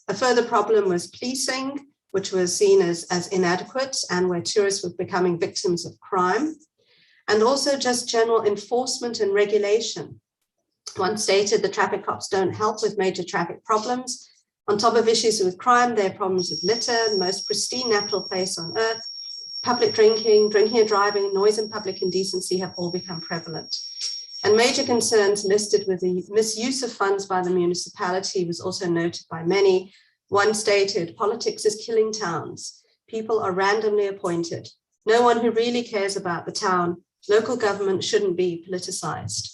A further problem was policing, which was seen as inadequate and where tourists were becoming victims of crime, and also just general enforcement and regulation. One stated the traffic cops don't help with major traffic problems. On top of issues with crime, there are problems with litter, the most pristine natural place on earth, public drinking and driving, noise and public indecency have all become prevalent. And major concerns listed with the misuse of funds by the municipality was also noted by many. One stated, politics is killing towns. People are randomly appointed. No one who really cares about the town. Local government shouldn't be politicized.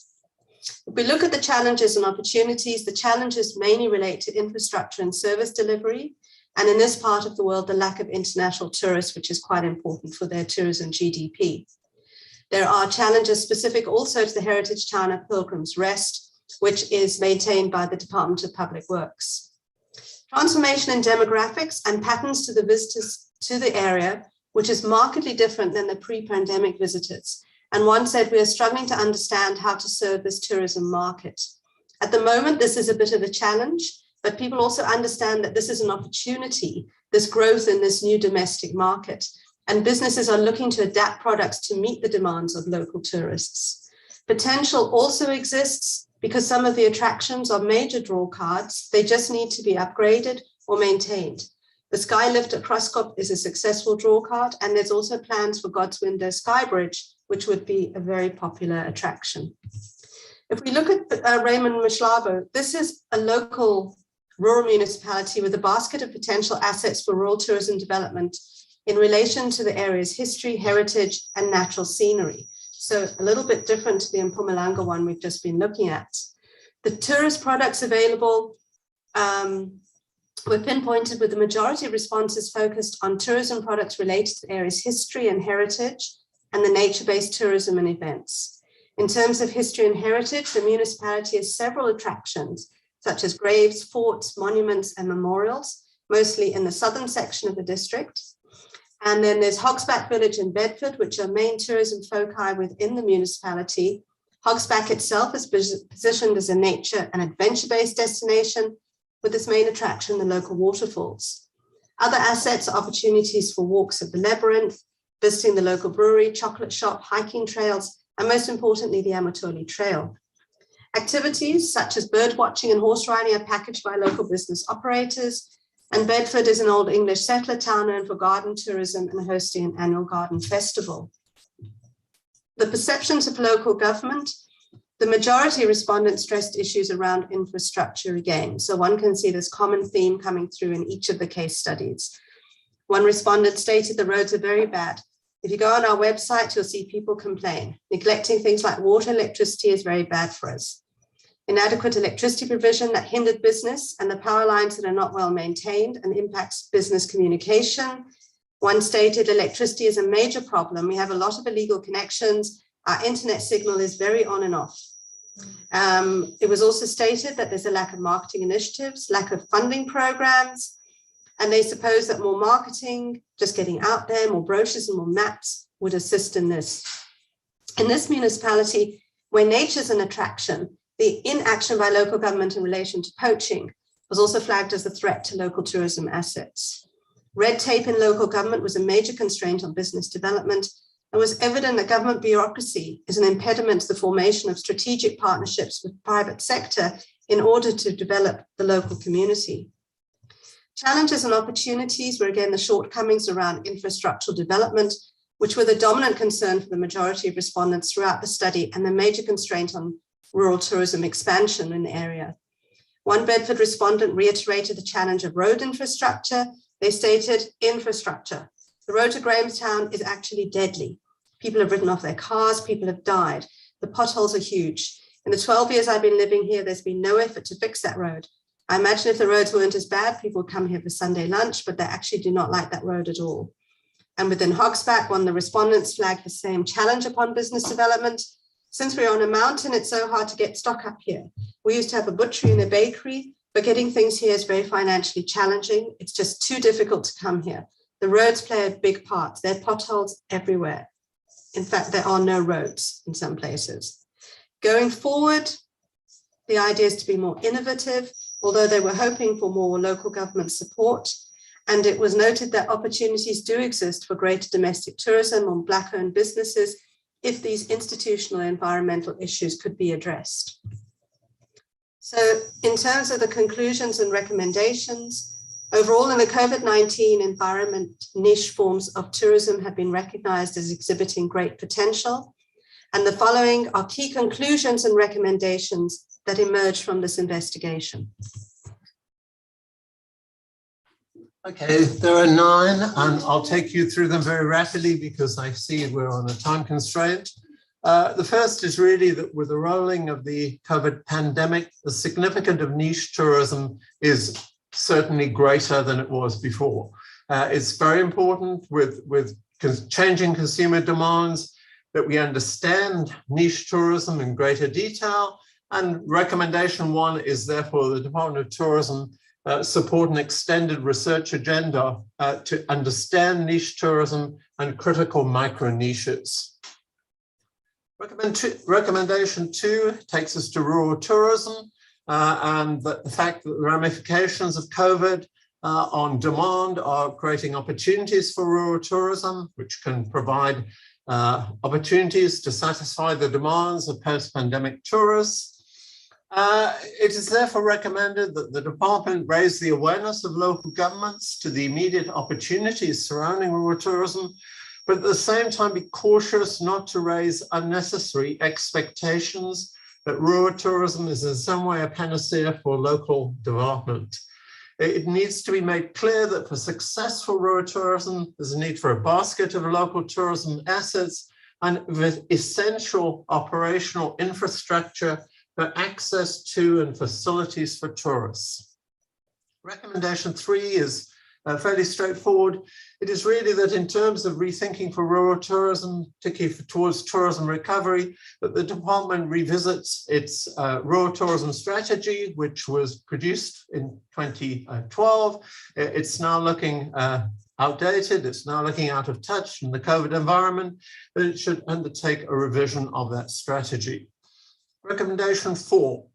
If we look at the challenges and opportunities, the challenges mainly relate to infrastructure and service delivery. And in this part of the world, the lack of international tourists, which is quite important for their tourism GDP. There are challenges specific also to the heritage town of Pilgrim's Rest, which is maintained by the Department of Public Works. Transformation in demographics and patterns to the visitors to the area, which is markedly different than the pre-pandemic visitors. And one said, we are struggling to understand how to serve this tourism market. At the moment, this is a bit of a challenge, but people also understand that this is an opportunity, this growth in this new domestic market. And businesses are looking to adapt products to meet the demands of local tourists. Potential also exists because some of the attractions are major draw cards. They just need to be upgraded or maintained. The sky lift at Kruskop is a successful draw card, and there's also plans for God's Window Sky Bridge, which would be a very popular attraction. If we look at Raymond Mashlabo, this is a local rural municipality with a basket of potential assets for rural tourism development in relation to the area's history, heritage, and natural scenery. So a little bit different to the Mpumalanga one we've just been looking at. The tourist products available were pinpointed with the majority of responses focused on tourism products related to the area's history and heritage and the nature-based tourism and events. In terms of history and heritage, the municipality has several attractions, such as graves, forts, monuments, and memorials, mostly in the southern section of the district. And then there's Hogsback Village in Bedford, which are main tourism foci within the municipality. Hogsback itself is positioned as a nature and adventure-based destination, with its main attraction, the local waterfalls. Other assets are opportunities for walks of the labyrinth, visiting the local brewery, chocolate shop, hiking trails, and most importantly, the Amatoli Trail. Activities such as bird watching and horse riding are packaged by local business operators, and Bedford is an Old English settler town known for garden tourism and hosting an annual garden festival. The perceptions of local government, the majority of respondents stressed issues around infrastructure again. So one can see this common theme coming through in each of the case studies. One respondent stated the roads are very bad. If you go on our website, you'll see people complain. Neglecting things like water, electricity is very bad for us. Inadequate electricity provision that hindered business and the power lines that are not well maintained and impacts business communication. One stated electricity is a major problem. We have a lot of illegal connections. Our internet signal is very on and off. It was also stated that there's a lack of marketing initiatives, lack of funding programs, and they suppose that more marketing, just getting out there, more brochures and more maps would assist in this. In this municipality, where nature's an attraction, the inaction by local government in relation to poaching was also flagged as a threat to local tourism assets. Red tape in local government was a major constraint on business development, and was evident that government bureaucracy is an impediment to the formation of strategic partnerships with private sector in order to develop the local community. Challenges and opportunities were again the shortcomings around infrastructural development, which were the dominant concern for the majority of respondents throughout the study and the major constraint on rural tourism expansion in the area. One Bedford respondent reiterated the challenge of road infrastructure. They stated, infrastructure. The road to Grahamstown is actually deadly. People have ridden off their cars, people have died. The potholes are huge. In the 12 years I've been living here, there's been no effort to fix that road. I imagine if the roads weren't as bad, people would come here for Sunday lunch, but they actually do not like that road at all. And within Hogsback, one of the respondents flagged the same challenge upon business development. Since we're on a mountain, it's so hard to get stock up here. We used to have a butchery and a bakery, but getting things here is very financially challenging. It's just too difficult to come here. The roads play a big part. There are potholes everywhere. In fact, there are no roads in some places. Going forward, the idea is to be more innovative, although they were hoping for more local government support. And it was noted that opportunities do exist for greater domestic tourism on Black-owned businesses if these institutional and environmental issues could be addressed. So in terms of the conclusions and recommendations, overall in the COVID-19 environment, niche forms of tourism have been recognized as exhibiting great potential. And the following are key conclusions and recommendations that emerge from this investigation. Okay, there are 9, and I'll take you through them very rapidly because I see we're on a time constraint. The first is really that with the rolling of the COVID pandemic, the significance of niche tourism is certainly greater than it was before. It's very important with changing consumer demands that we understand niche tourism in greater detail. And recommendation 1 is therefore the Department of Tourism support an extended research agenda to understand niche tourism and critical micro niches. Recommendation 2 takes us to rural tourism and the fact that the ramifications of COVID on demand are creating opportunities for rural tourism, which can provide opportunities to satisfy the demands of post-pandemic tourists. It is therefore recommended that the department raise the awareness of local governments to the immediate opportunities surrounding rural tourism, but at the same time be cautious not to raise unnecessary expectations that rural tourism is in some way a panacea for local development. It needs to be made clear that for successful rural tourism, there's a need for a basket of local tourism assets and with essential operational infrastructure for access to and facilities for tourists. Recommendation 3 is fairly straightforward. It is really that in terms of rethinking for rural tourism, particularly towards tourism recovery, that the department revisits its rural tourism strategy, which was produced in 2012. It's now looking outdated, it's now looking out of touch in the COVID environment, but it should undertake a revision of that strategy. Recommendation 4,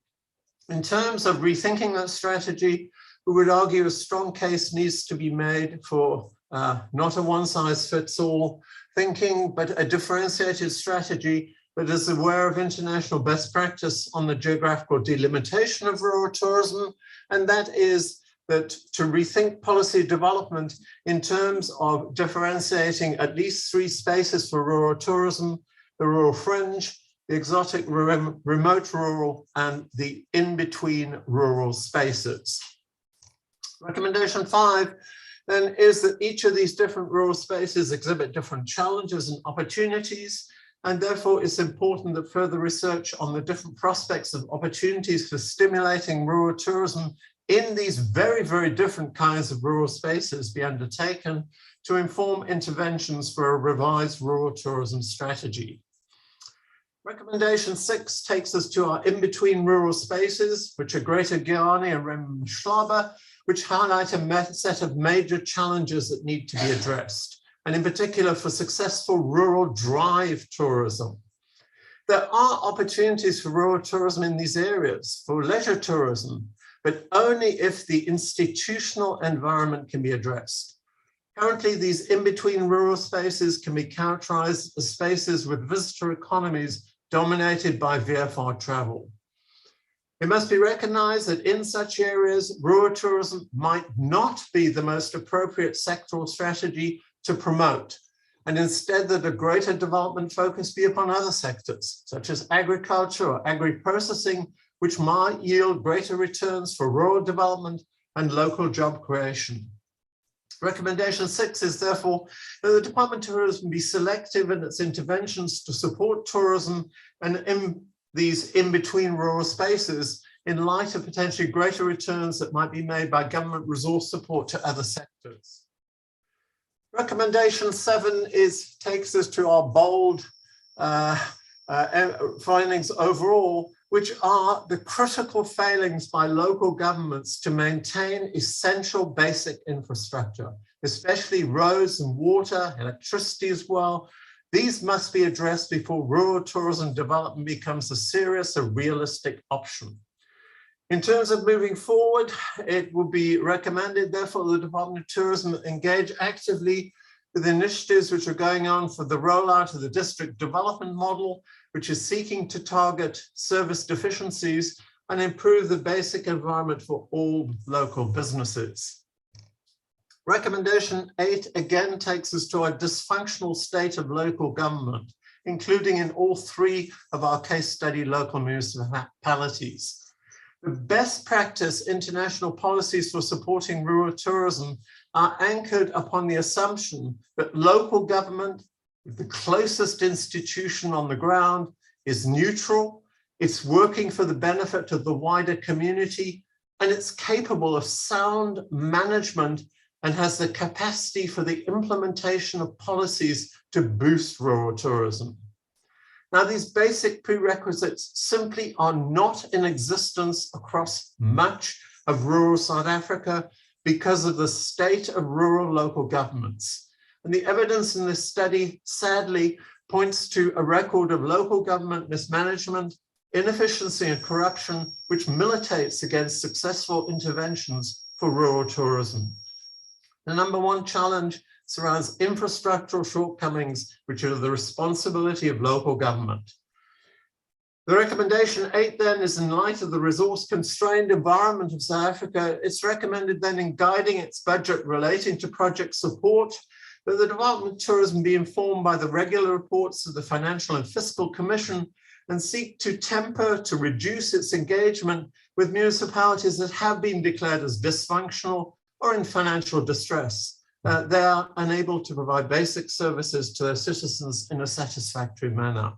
in terms of rethinking that strategy, we would argue a strong case needs to be made for not a one-size-fits-all thinking, but a differentiated strategy that is aware of international best practice on the geographical delimitation of rural tourism, and that is that to rethink policy development in terms of differentiating at least 3 spaces for rural tourism: the rural fringe, the exotic remote rural, and the in-between rural spaces. Recommendation 5 then is that each of these different rural spaces exhibit different challenges and opportunities, and therefore it's important that further research on the different prospects of opportunities for stimulating rural tourism in these very, very different kinds of rural spaces be undertaken to inform interventions for a revised rural tourism strategy. Recommendation 6 takes us to our in-between rural spaces, which are Greater Guyana and Rem-Schlaba, which highlight a set of major challenges that need to be addressed, and in particular for successful rural drive tourism. There are opportunities for rural tourism in these areas, for leisure tourism, but only if the institutional environment can be addressed. Currently, these in-between rural spaces can be characterized as spaces with visitor economies dominated by VFR travel. It must be recognized that in such areas, rural tourism might not be the most appropriate sectoral strategy to promote, and instead that a greater development focus be upon other sectors, such as agriculture or agri-processing, which might yield greater returns for rural development and local job creation. Recommendation 6 is therefore that the Department of Tourism be selective in its interventions to support tourism and in these in-between rural spaces in light of potentially greater returns that might be made by government resource support to other sectors. Recommendation 7 takes us to our bold findings overall, which are the critical failings by local governments to maintain essential basic infrastructure, especially roads and water, electricity as well. These must be addressed before rural tourism development becomes a serious and realistic option. In terms of moving forward, it will be recommended, therefore, the Department of Tourism engage actively with initiatives which are going on for the rollout of the district development model, which is seeking to target service deficiencies and improve the basic environment for all local businesses. Recommendation 8 again takes us to a dysfunctional state of local government, including in all 3 of our case study local municipalities. The best practice international policies for supporting rural tourism are anchored upon the assumption that local government, the closest institution on the ground, is neutral, it's working for the benefit of the wider community, and it's capable of sound management and has the capacity for the implementation of policies to boost rural tourism. Now, these basic prerequisites simply are not in existence across much of rural South Africa because of the state of rural local governments. And the evidence in this study, sadly, points to a record of local government mismanagement, inefficiency and corruption, which militates against successful interventions for rural tourism. The number 1 challenge surrounds infrastructural shortcomings, which are the responsibility of local government. The recommendation 8 then is, in light of the resource-constrained environment of South Africa, it's recommended then in guiding its budget relating to project support, that the Department of Tourism be informed by the regular reports of the Financial and Fiscal Commission and seek to temper, to reduce its engagement with municipalities that have been declared as dysfunctional or in financial distress. They are unable to provide basic services to their citizens in a satisfactory manner.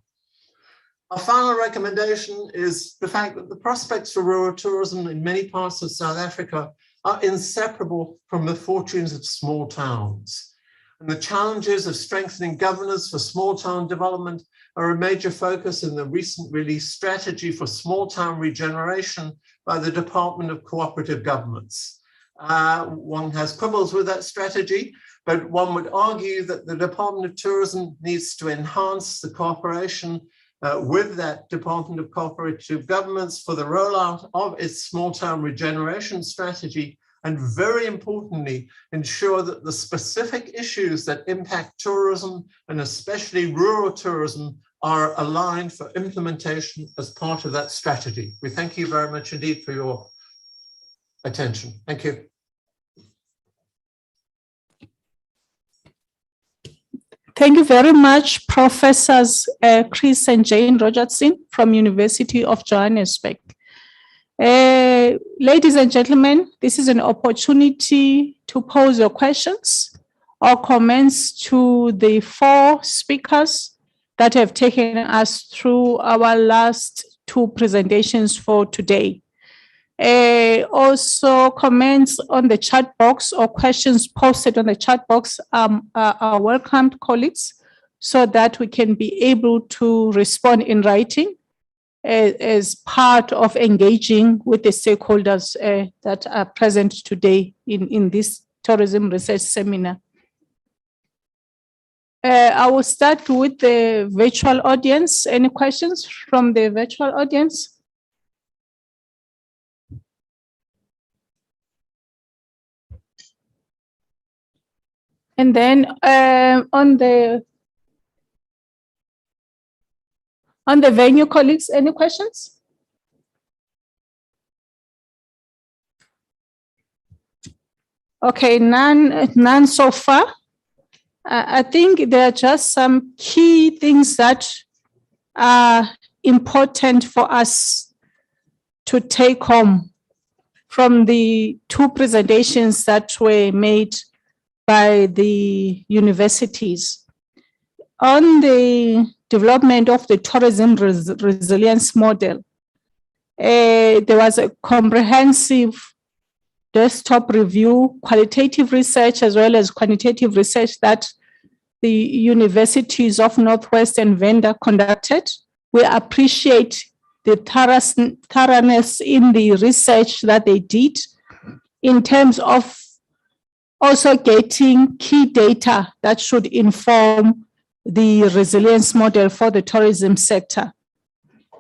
Our final recommendation is the fact that the prospects for rural tourism in many parts of South Africa are inseparable from the fortunes of small towns. And the challenges of strengthening governance for small town development are a major focus in the recent released strategy for small town regeneration by the Department of Cooperative Governments. One has quibbles with that strategy, but one would argue that the Department of Tourism needs to enhance the cooperation with that Department of Cooperative Governments for the rollout of its small town regeneration strategy, and very importantly, ensure that the specific issues that impact tourism and especially rural tourism are aligned for implementation as part of that strategy. We thank you very much indeed for your attention. Thank you. Thank you very much, Professors Chris and Jane Rogertson from University of Johannesburg. Ladies and gentlemen, this is an opportunity to pose your questions or comments to the 4 speakers that have taken us through our last 2 presentations for today. Also, comments on the chat box or questions posted on the chat box are welcomed, colleagues, so that we can be able to respond in writing as part of engaging with the stakeholders that are present today in this tourism research seminar. I will start with the virtual audience. Any questions from the virtual audience? And then on the venue, colleagues, any questions? Okay, none so far. I think there are just some key things that are important for us to take home from the 2 presentations that were made by the universities. On the development of the tourism resilience model, there was a comprehensive desktop review, qualitative research, as well as quantitative research that the universities of Northwest and Venda conducted We appreciate the thoroughness in the research that they did in terms of also getting key data that should inform the resilience model for the tourism sector.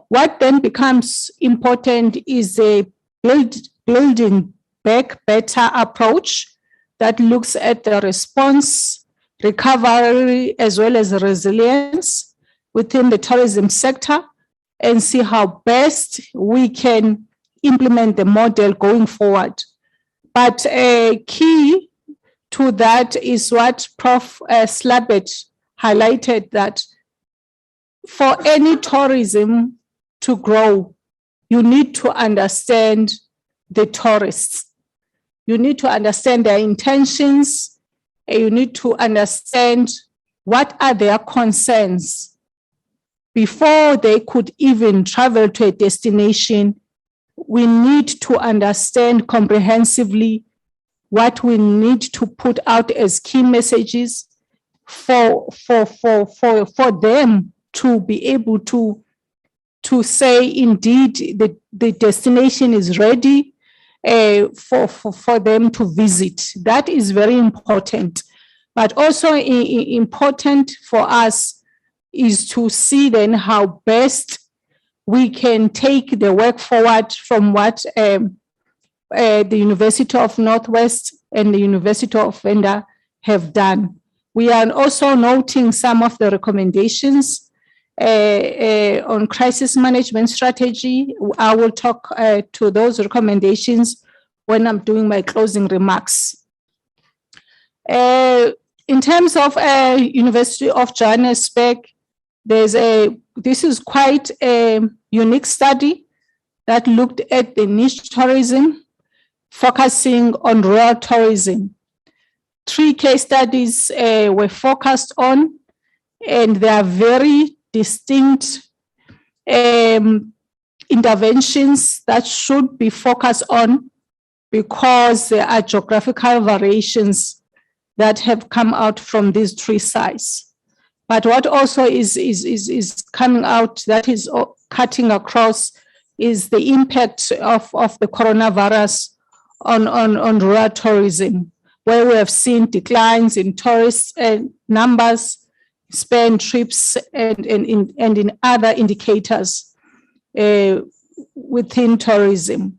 What then becomes important is a building back better approach that looks at the response, recovery, as well as resilience within the tourism sector, and see how best we can implement the model going forward. But a key to that is what Prof. Slabet highlighted, that for any tourism to grow, you need to understand the tourists. You need to understand their intentions. You need to understand what are their concerns before they could even travel to a destination. We need to understand comprehensively what we need to put out as key messages for them to be able to say, indeed, the destination is ready for them to visit. That is very important. But also important for us is to see then how best we can take the work forward from what the University of Northwest and the University of Venda have done. We are also noting some of the recommendations on crisis management strategy. I will talk to those recommendations when I'm doing my closing remarks. In terms of University of Johannesburg, this is quite a unique study that looked at the niche tourism, focusing on rural tourism. 3 case studies were focused on, and they are very distinct interventions that should be focused on, because there are geographical variations that have come out from these 3 sites. But what also is coming out, that is cutting across, is the impact of the coronavirus on rural tourism, where we have seen declines in tourist numbers, spend trips, and in other indicators within tourism.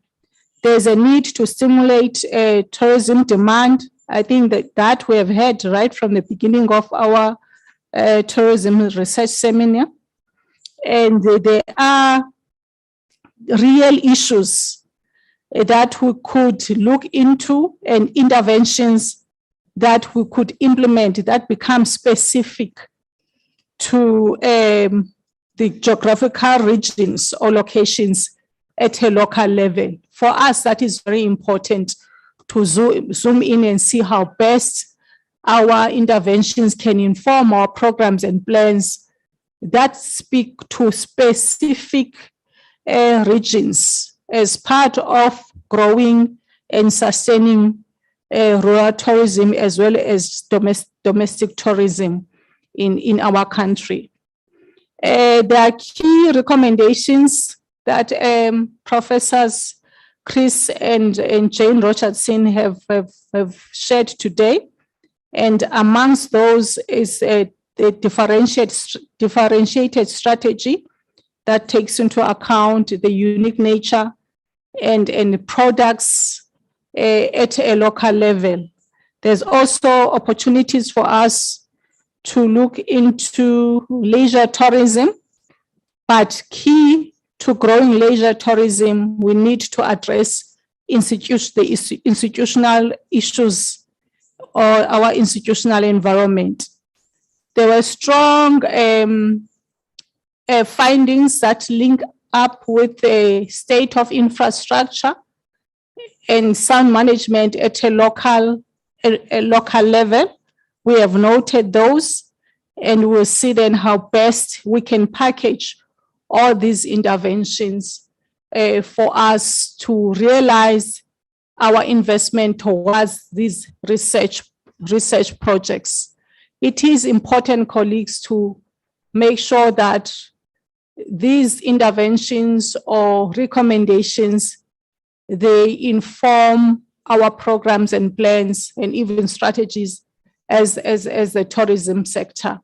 There's a need to stimulate tourism demand. I think that we have had right from the beginning of our tourism research seminar. And there are real issues that we could look into, and interventions that we could implement that become specific to the geographical regions or locations at a local level. For us, that is very important to zoom in and see how best our interventions can inform our programs and plans that speak to specific regions as part of growing and sustaining rural tourism as well as domestic tourism in our country. There are key recommendations that Professors Chris and Jane Richardson have shared today. And amongst those is the differentiated strategy that takes into account the unique nature and products at a local level. There's also opportunities for us to look into leisure tourism, but key to growing leisure tourism, we need to address the institutional issues or our institutional environment. There were strong findings that link up with the state of infrastructure and sound management at a local level. We have noted those, and we'll see then how best we can package all these interventions for us to realize our investment towards these research projects. It is important, colleagues, to make sure that these interventions or recommendations, they inform our programs and plans and even strategies as the tourism sector.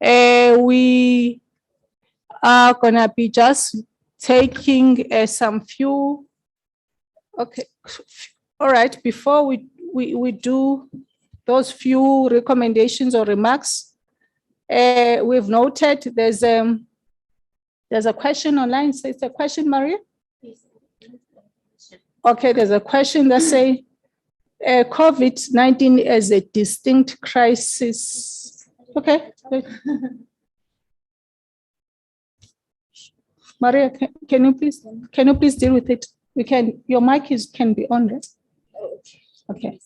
We are gonna be just taking some few, okay, all right, before we do those few recommendations or remarks, we've noted there's a question online. So it's a question, Maria? Okay, there's a question that say COVID-19 as a distinct crisis. Okay. Maria, can you please deal with it? Your mic can be on, right? Okay.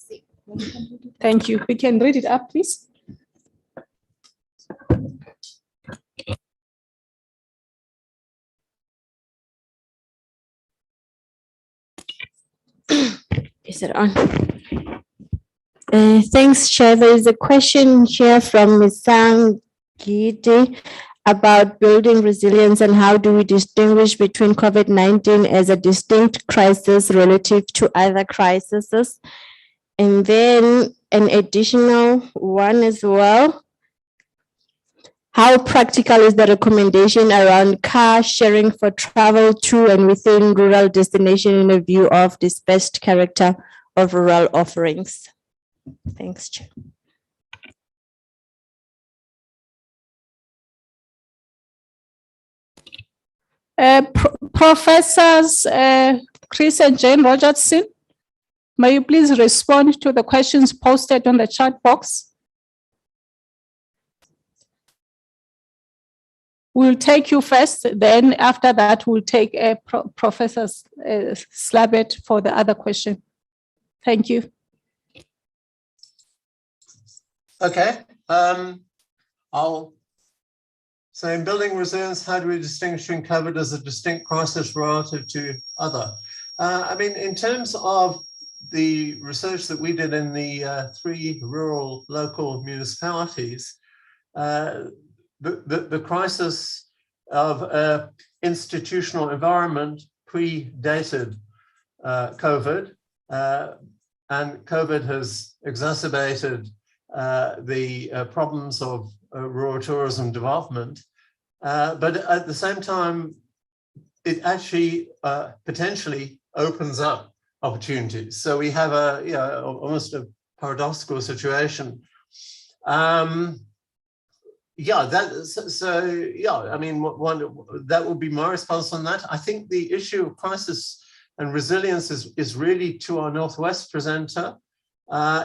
Thank you. We can read it up, please. Is it on? Thanks, Chair. There is a question here from Ms. Sangidi about building resilience and how do we distinguish between COVID-19 as a distinct crisis relative to other crises. And then an additional one as well. How practical is the recommendation around car sharing for travel to and within rural destination in a view of dispersed character of rural offerings? Thanks, Chair. Professors Chris and Jane Rogertson, may you please respond to the questions posted on the chat box? We'll take you first, then after that, we'll take Professor Slabbert for the other question. Thank you. Okay. So in building resilience, how do we distinguish between COVID as a distinct crisis relative to other? I mean, in terms of the research that we did in the 3 rural local municipalities, the crisis of institutional environment predated COVID, and COVID has exacerbated the problems of rural tourism development. But at the same time, it actually potentially opens up opportunities. So we have almost a paradoxical situation. I mean, that would be my response on that. I think the issue of crisis and resilience is really to our Northwest presenter.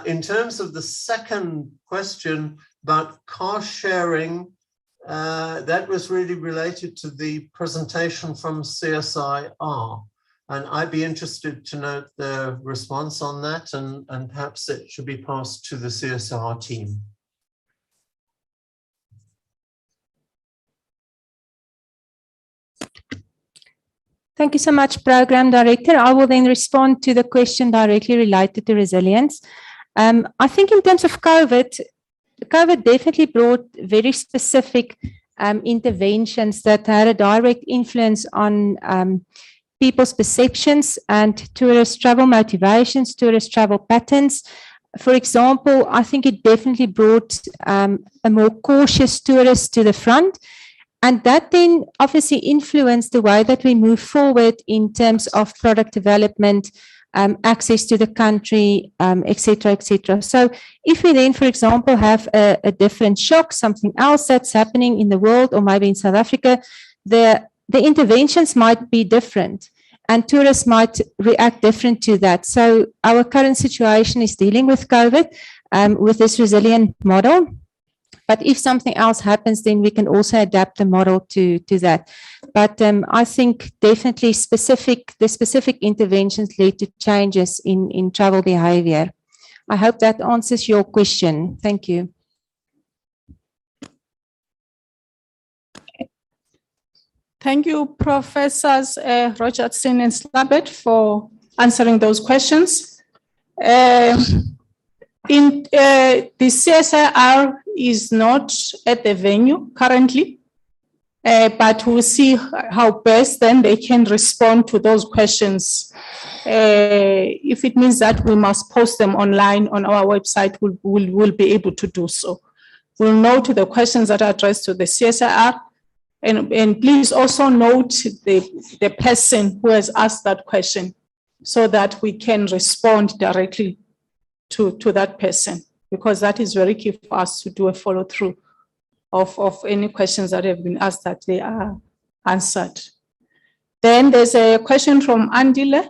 In terms of the second question about car sharing, that was really related to the presentation from CSIR. And I'd be interested to note the response on that, and perhaps it should be passed to the CSIR team. Thank you so much, Program Director. I will then respond to the question directly related to resilience. I think in terms of COVID definitely brought very specific interventions that had a direct influence on people's perceptions and tourist travel motivations, tourist travel patterns. For example, I think it definitely brought a more cautious tourist to the front. And that then obviously influenced the way that we move forward in terms of product development, access to the country, et cetera, et cetera. So if we then, for example, have a different shock, something else that's happening in the world or maybe in South Africa, the interventions might be different and tourists might react different to that. So our current situation is dealing with COVID with this resilient model. But if something else happens, then we can also adapt the model to that. But I think definitely the specific interventions lead to changes in travel behavior. I hope that answers your question. Thank you. Thank you, Professors Rogertson and Slabbert, for answering those questions. The CSIR is not at the venue currently. But we'll see how best then they can respond to those questions. If it means that we must post them online on our website, we'll be able to do so. We'll note the questions that are addressed to the CSIR, and please also note the person who has asked that question so that we can respond directly to that person, because that is very key for us to do a follow through of any questions that have been asked, that they are answered. Then there's a question from Andile.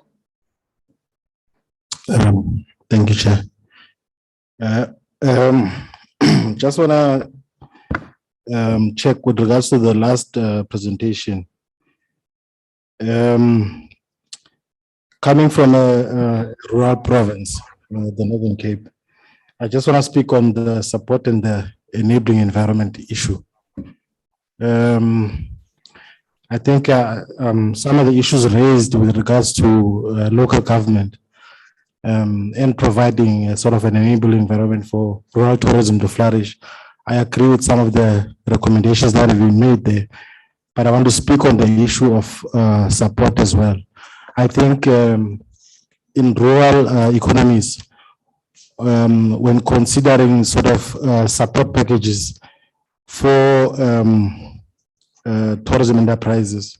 Thank you, Chair. Just want to check with regards to the last presentation. Coming from a rural province, the Northern Cape, I just want to speak on the support and the enabling environment issue. I think some of the issues raised with regards to local government and providing a sort of an enabling environment for rural tourism to flourish. I agree with some of the recommendations that have been made there, but I want to speak on the issue of support as well. I think in rural economies, when considering sort of support packages for tourism enterprises,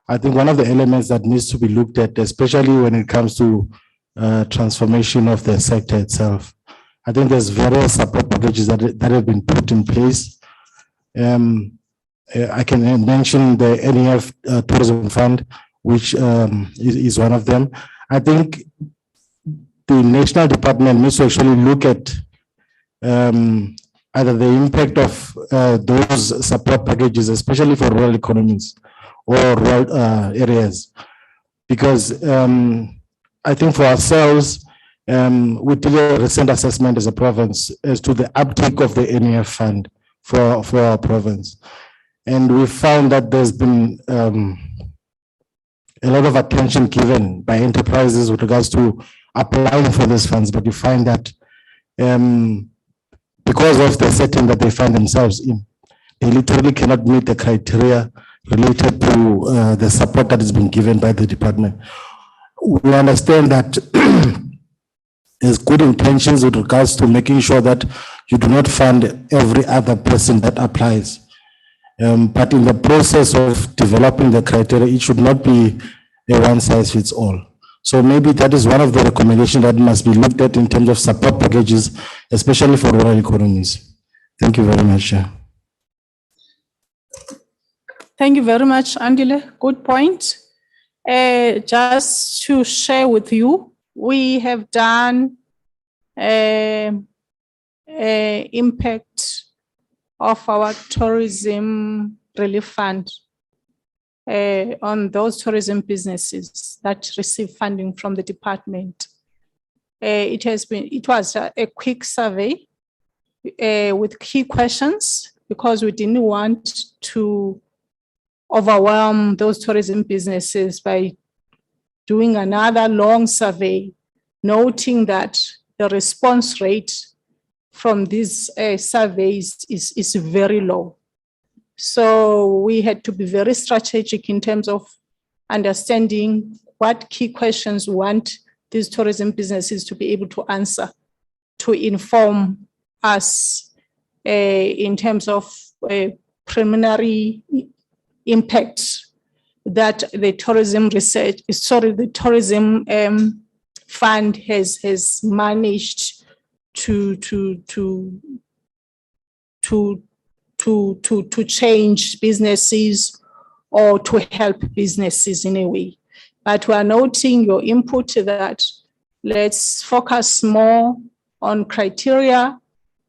I think one of the elements that needs to be looked at, especially when it comes to transformation of the sector itself, I think there's various support packages that have been put in place. I can mention the NEF Tourism Fund, which is one of them. I think the national department needs to actually look at either the impact of those support packages, especially for rural economies or rural areas, because I think for ourselves, we did a recent assessment as a province as to the uptake of the NEF fund for our province. And we found that there's been a lot of attention given by enterprises with regards to applying for these funds, but you find that because of the setting that they find themselves in, they literally cannot meet the criteria related to the support that is being given by the department. We understand that there's good intentions with regards to making sure that you do not fund every other person that applies. But in the process of developing the criteria, it should not be a one size fits all. So maybe that is one of the recommendations that must be looked at in terms of support packages, especially for rural economies. Thank you very much. Thank you very much, Andile. Good point. Just to share with you, we have done impact of our tourism relief fund on those tourism businesses that receive funding from the department. It was a quick survey with key questions, because we didn't want to overwhelm those tourism businesses by doing another long survey, noting that the response rate from these surveys is very low. So we had to be very strategic in terms of understanding what key questions we want these tourism businesses to be able to answer to inform us in terms of preliminary impact that the tourism fund has managed to change businesses or to help businesses in a way. But we are noting your input that let's focus more on criteria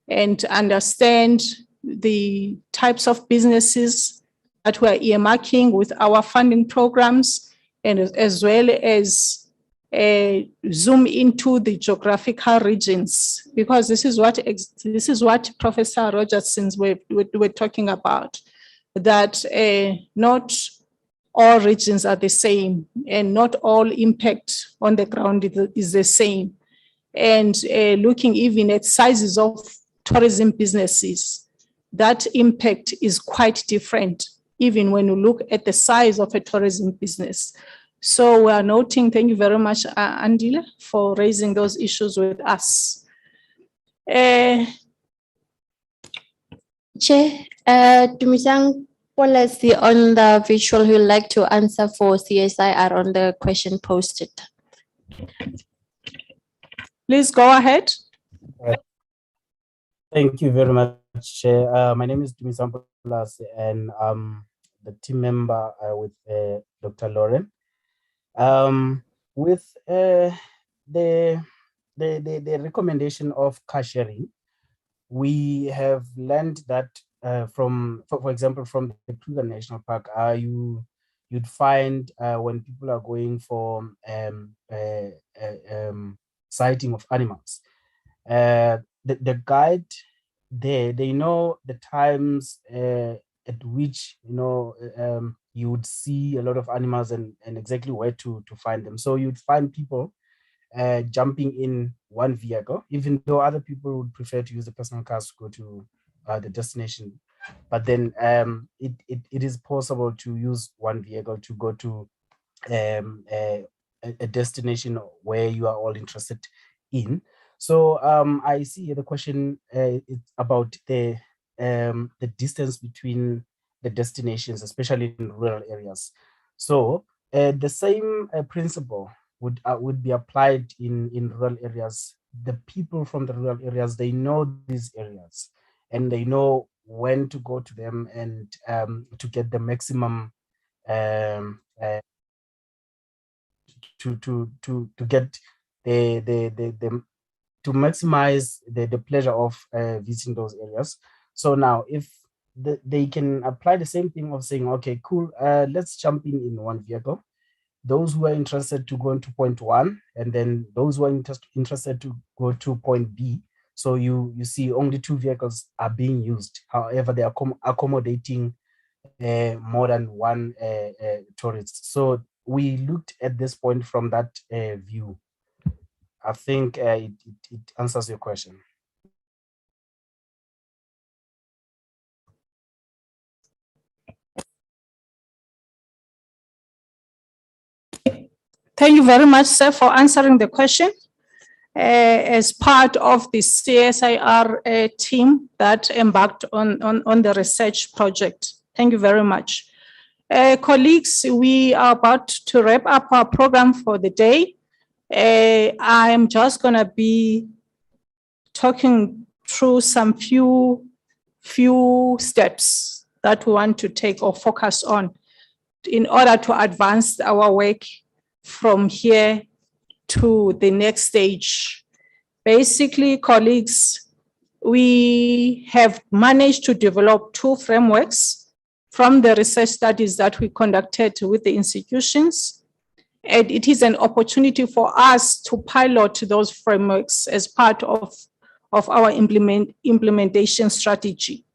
and understand the types of businesses that we are earmarking with our funding programs, and as well as zoom into the geographical regions, because this is what Professor Rogersons were talking about, that not all regions are the same and not all impact on the ground is the same. And looking even at sizes of tourism businesses, that impact is quite different even when you look at the size of a tourism business. So we are noting, thank you very much, Andile, for raising those issues with us. Chair, Dumisang policy on the visual who would like to answer for CSIR on the question posted. Please go ahead. Thank you very much, Chair. My name is Dumisang Polasi, and the team member with Dr. Lauren. With the recommendation of car sharing, we have learned that for example, from the Kruger National Park, you'd find when people are going for sighting of animals, the guide there, they know the times at which you would see a lot of animals and exactly where to find them. So you'd find people jumping in one vehicle, even though other people would prefer to use the personal cars to go to the destination. But then it is possible to use one vehicle to go to a destination where you are all interested in. So I see the question it's about the distance between the destinations, especially in rural areas. So the same principle would be applied in rural areas. The people from the rural areas, they know these areas and they know when to go to them and to get the maximum to get to maximize the pleasure of visiting those areas. So now if they can apply the same thing of saying, okay, cool, let's jump in one vehicle. Those who are interested to go into point 1, and then those who are interested to go to point B. So you see only 2 vehicles are being used. However, they are accommodating more than one tourist. So we looked at this point from that view. I think it answers your question. Thank you very much, sir, for answering the question. As part of the CSIR team that embarked on the research project. Thank you very much. Colleagues, we are about to wrap up our program for the day. I'm just going to be talking through some few steps that we want to take or focus on in order to advance our work from here to the next stage. Basically, colleagues, we have managed to develop 2 frameworks from the research studies that we conducted with the institutions. And it is an opportunity for us to pilot those frameworks as part of our implementation strategy.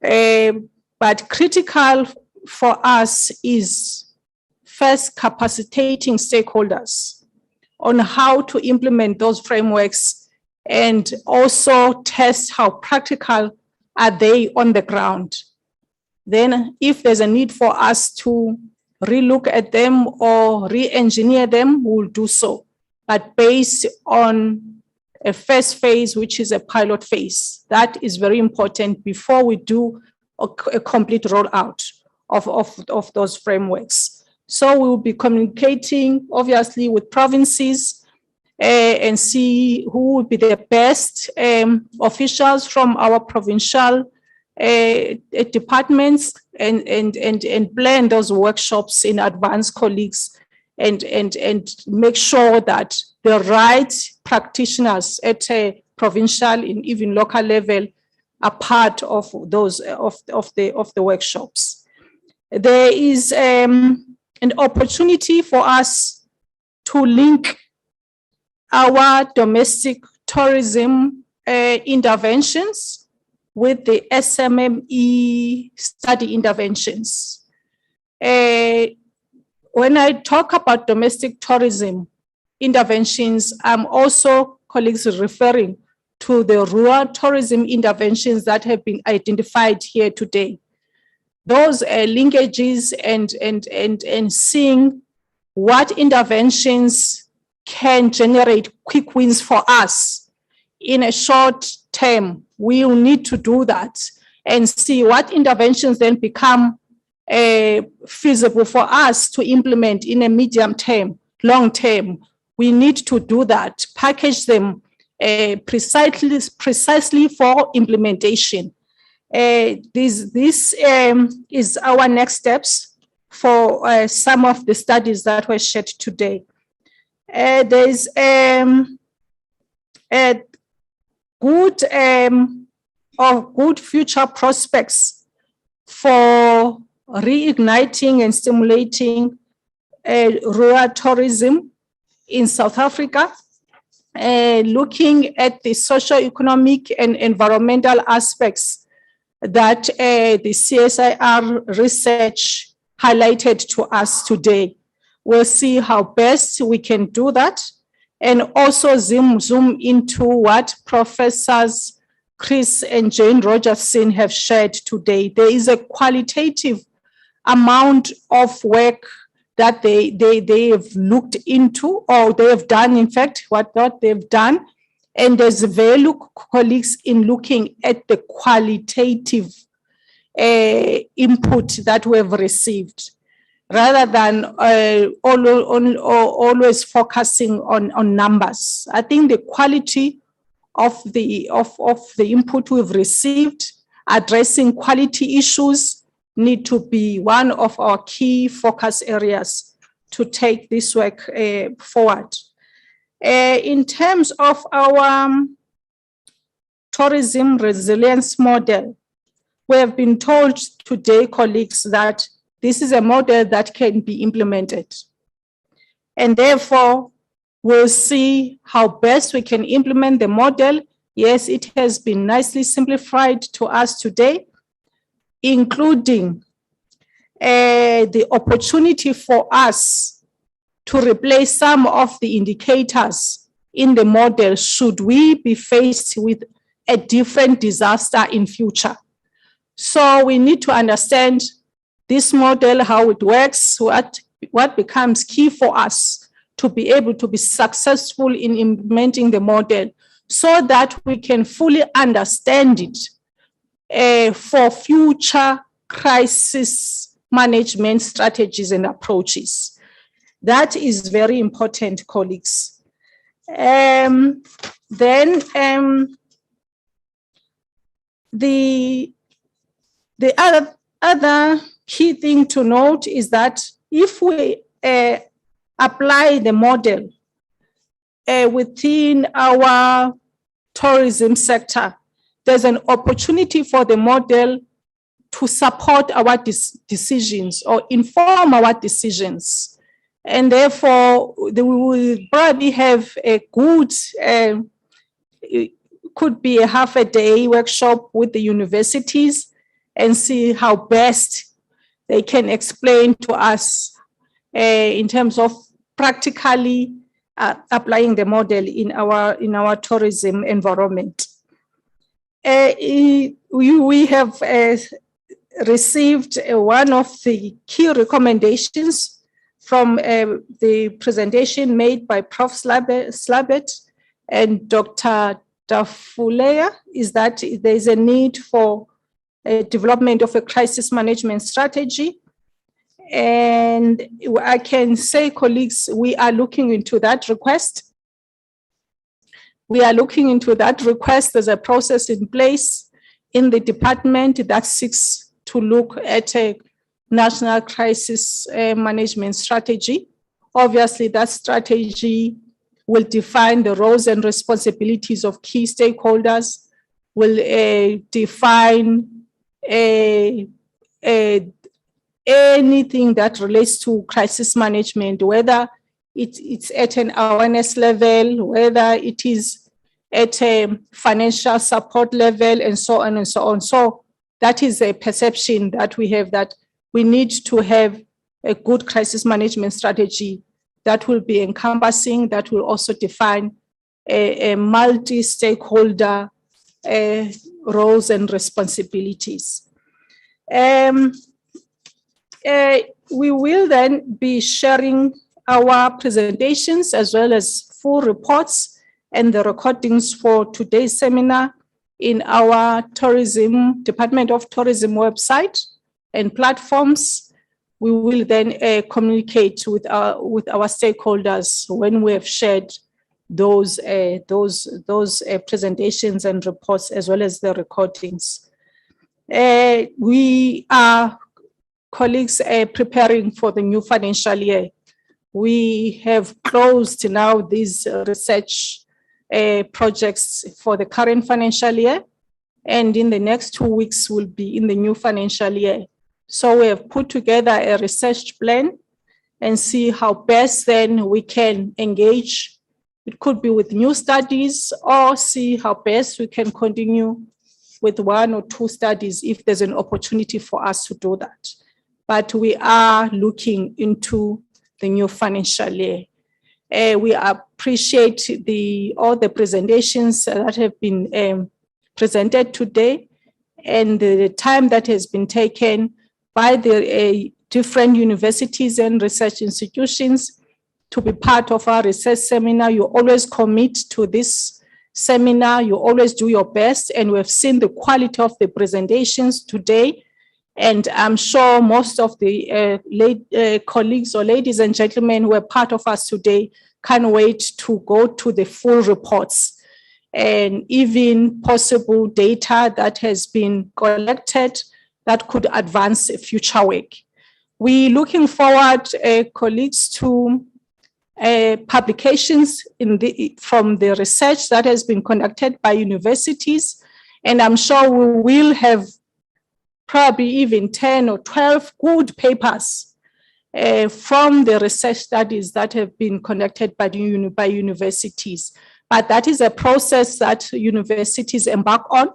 But critical for us is first capacitating stakeholders on how to implement those frameworks and also test how practical are they on the ground. Then if there's a need for us to relook at them or re-engineer them, we'll do so, but based on a first phase, which is a pilot phase. That is very important before we do a complete rollout of those frameworks. So we will be communicating, obviously, with provinces and see who will be the best officials from our provincial departments and plan those workshops in advance, colleagues, and make sure that the right practitioners at a provincial and even local level are part of those of the workshops. There is an opportunity for us to link our domestic tourism interventions with the SMME study interventions. When I talk about domestic tourism interventions, I'm also, colleagues, referring to the rural tourism interventions that have been identified here today. those linkages and seeing what interventions can generate quick wins for us in a short term. We will need to do that and see what interventions then become feasible for us to implement in a medium term, long term. We need to do that, package them precisely for implementation. This is our next steps for some of the studies that were shared today. There's a good future prospects for reigniting and stimulating rural tourism in South Africa, looking at the socio-economic and environmental aspects that the CSIR research highlighted to us today. We'll see how best we can do that, and also zoom into what Professors Chris and Jane Rogerson have shared today. There is a qualitative amount of work that they have looked into, or they have done, in fact, what they've done. And there's value, colleagues, in looking at the qualitative input that we have received, rather than always focusing on numbers. I think the quality of the input we've received, addressing quality issues, need to be one of our key focus areas to take this work forward. In terms of our tourism resilience model, we have been told today, colleagues, that this is a model that can be implemented. And therefore, we'll see how best we can implement the model. Yes, it has been nicely simplified to us today, including the opportunity for us to replace some of the indicators in the model should we be faced with a different disaster in future. So we need to understand this model, how it works, what becomes key for us to be able to be successful in implementing the model, so that we can fully understand it for future crisis management strategies and approaches. That is very important, colleagues. The other key thing to note is that if we apply the model within our tourism sector, there's an opportunity for the model to support our decisions or inform our decisions. And therefore, we will probably have a good, it could be a half a day workshop with the universities and see how best they can explain to us in terms of practically applying the model in our tourism environment. We have received one of the key recommendations from the presentation made by Prof. Slabet and Dr. Tafulea, is that there is a need for a development of a crisis management strategy. And I can say, colleagues, we are looking into that request. We are looking into that request. There's a process in place in the department that seeks to look at a national crisis management strategy. Obviously, that strategy will define the roles and responsibilities of key stakeholders, will define anything that relates to crisis management, whether it's at an awareness level, whether it is at a financial support level, and so on and so on. So that is a perception that we have, that we need to have a good crisis management strategy that will be encompassing, that will also define a multi-stakeholder roles and responsibilities. we will then be sharing our presentations as well as full reports and the recordings for today's seminar in our Department of Tourism website and platforms. We will then communicate with our stakeholders when we have shared those presentations and reports as well as the recordings. We are colleagues preparing for the new financial year. We have closed now these research projects for the current financial year, and in the next 2 weeks will be in the new financial year. So we have put together a research plan and see how best then we can engage. It could be with new studies or see how best we can continue with 1 or 2 studies if there's an opportunity for us to do that. But we are looking into the new financial year. We appreciate all the presentations that have been presented today and the time that has been taken by the different universities and research institutions to be part of our research seminar. You always commit to this seminar, you always do your best, and we've seen the quality of the presentations today. And I'm sure most of the colleagues or ladies and gentlemen who are part of us today can't wait to go to the full reports and even possible data that has been collected that could advance future work. We're looking forward, colleagues, to publications from the research that has been conducted by universities. And I'm sure we will have probably even 10 or 12 good papers from the research studies that have been conducted by universities. But that is a process that universities embark on.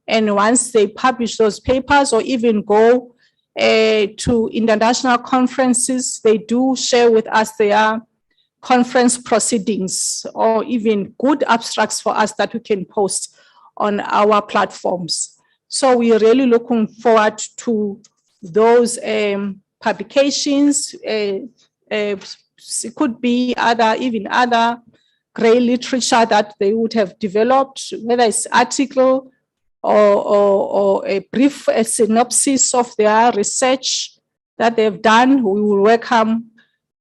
And once they publish those papers or even go to international conferences, they do share with us their conference proceedings or even good abstracts for us that we can post on our platforms. So we are really looking forward to those publications. It could be even other gray literature that they would have developed, whether it's article or a brief synopsis of their research that they've done. We will welcome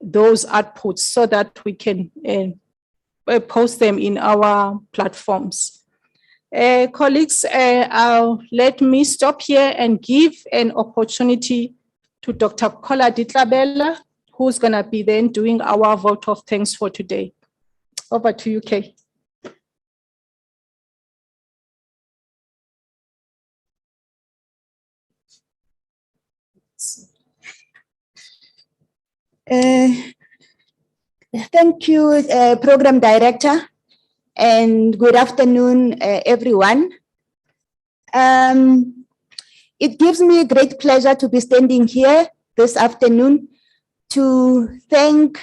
those outputs so that we can post them in our platforms. Colleagues, let me stop here and give an opportunity to Dr. Kola Ditlabela, who's going to be then doing our vote of thanks for today. Over to you, Kay. Thank you, Program Director, and good afternoon, everyone. It gives me great pleasure to be standing here this afternoon to thank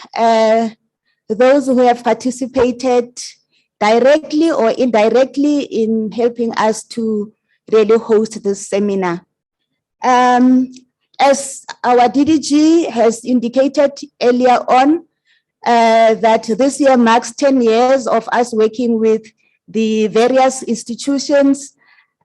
those who have participated directly or indirectly in helping us to really host this seminar. As our DDG has indicated earlier on, that this year marks 10 years of us working with the various institutions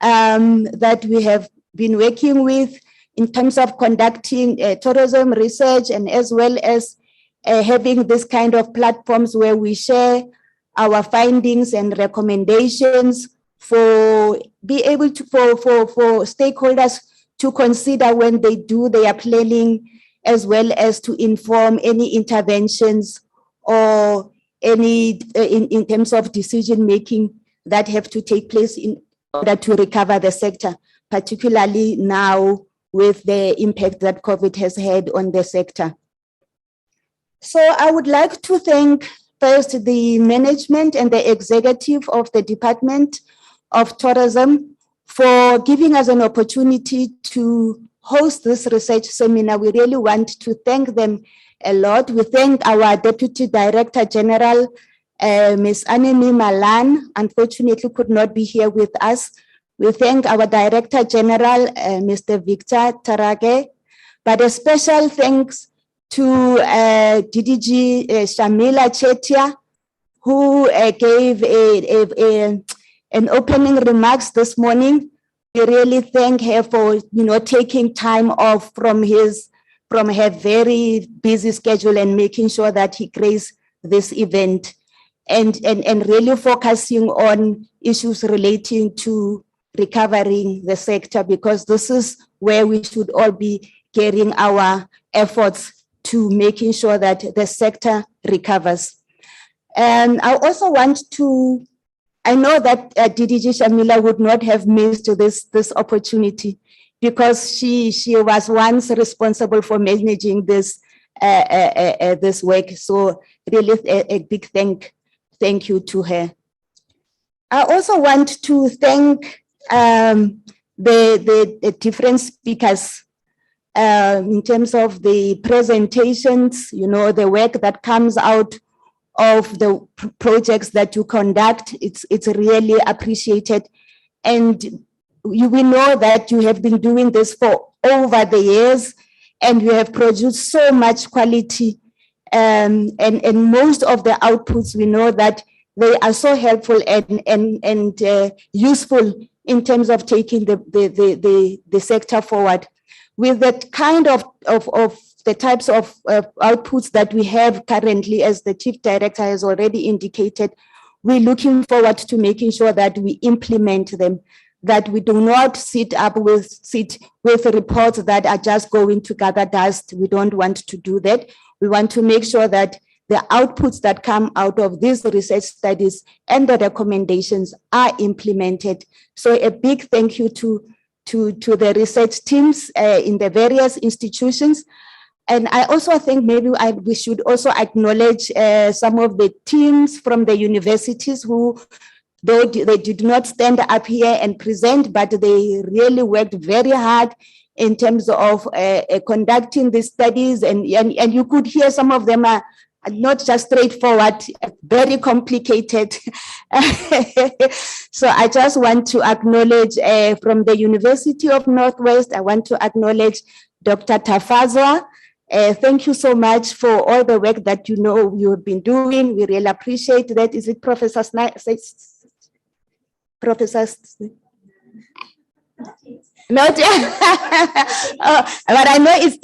that we have been working with in terms of conducting tourism research, and as well as having this kind of platforms where we share our findings and recommendations for stakeholders to consider when they do their planning, as well as to inform any interventions or any in terms of decision making that have to take place in order to recover the sector, particularly now with the impact that COVID has had on the sector. So I would like to thank first the management and the executive of the Department of Tourism for giving us an opportunity to host this research seminar. We really want to thank them a lot. We thank our Deputy Director General, Ms. Anemi Malan, unfortunately could not be here with us. We thank our Director General, Mr. Victor Tarage. But a special thanks to DDG Shamila Chetia, who gave an opening remarks this morning. We really thank her for taking time off from her very busy schedule and making sure that he graced this event, and really focusing on issues relating to recovering the sector, because this is where we should all be gearing our efforts to making sure that the sector recovers. And I also want to, I know that DDG Shamila would not have missed this opportunity, because she was once responsible for managing this work. So really a big thank you to her. I also want to thank the different speakers in terms of the presentations, the work that comes out of the projects that you conduct. It's really appreciated. And we know that you have been doing this for over the years, and you have produced so much quality. And most of the outputs, we know that they are so helpful and useful in terms of taking the sector forward. With that kind of the types of outputs that we have currently, as the Chief Director has already indicated, we're looking forward to making sure that we implement them, that we do not sit with reports that are just going to gather dust. We don't want to do that. We want to make sure that the outputs that come out of these research studies and the recommendations are implemented. So a big thank you to the research teams in the various institutions. And I also think maybe we should also acknowledge some of the teams from the universities who, though they did not stand up here and present, but they really worked very hard in terms of conducting these studies. And you could hear some of them are not just straightforward, very complicated. So I just want to acknowledge from the University of Northwest, I want to acknowledge Dr. Tafazwa. Thank you so much for all the work that you have been doing. We really appreciate that. Is it Professor Not, but I know it's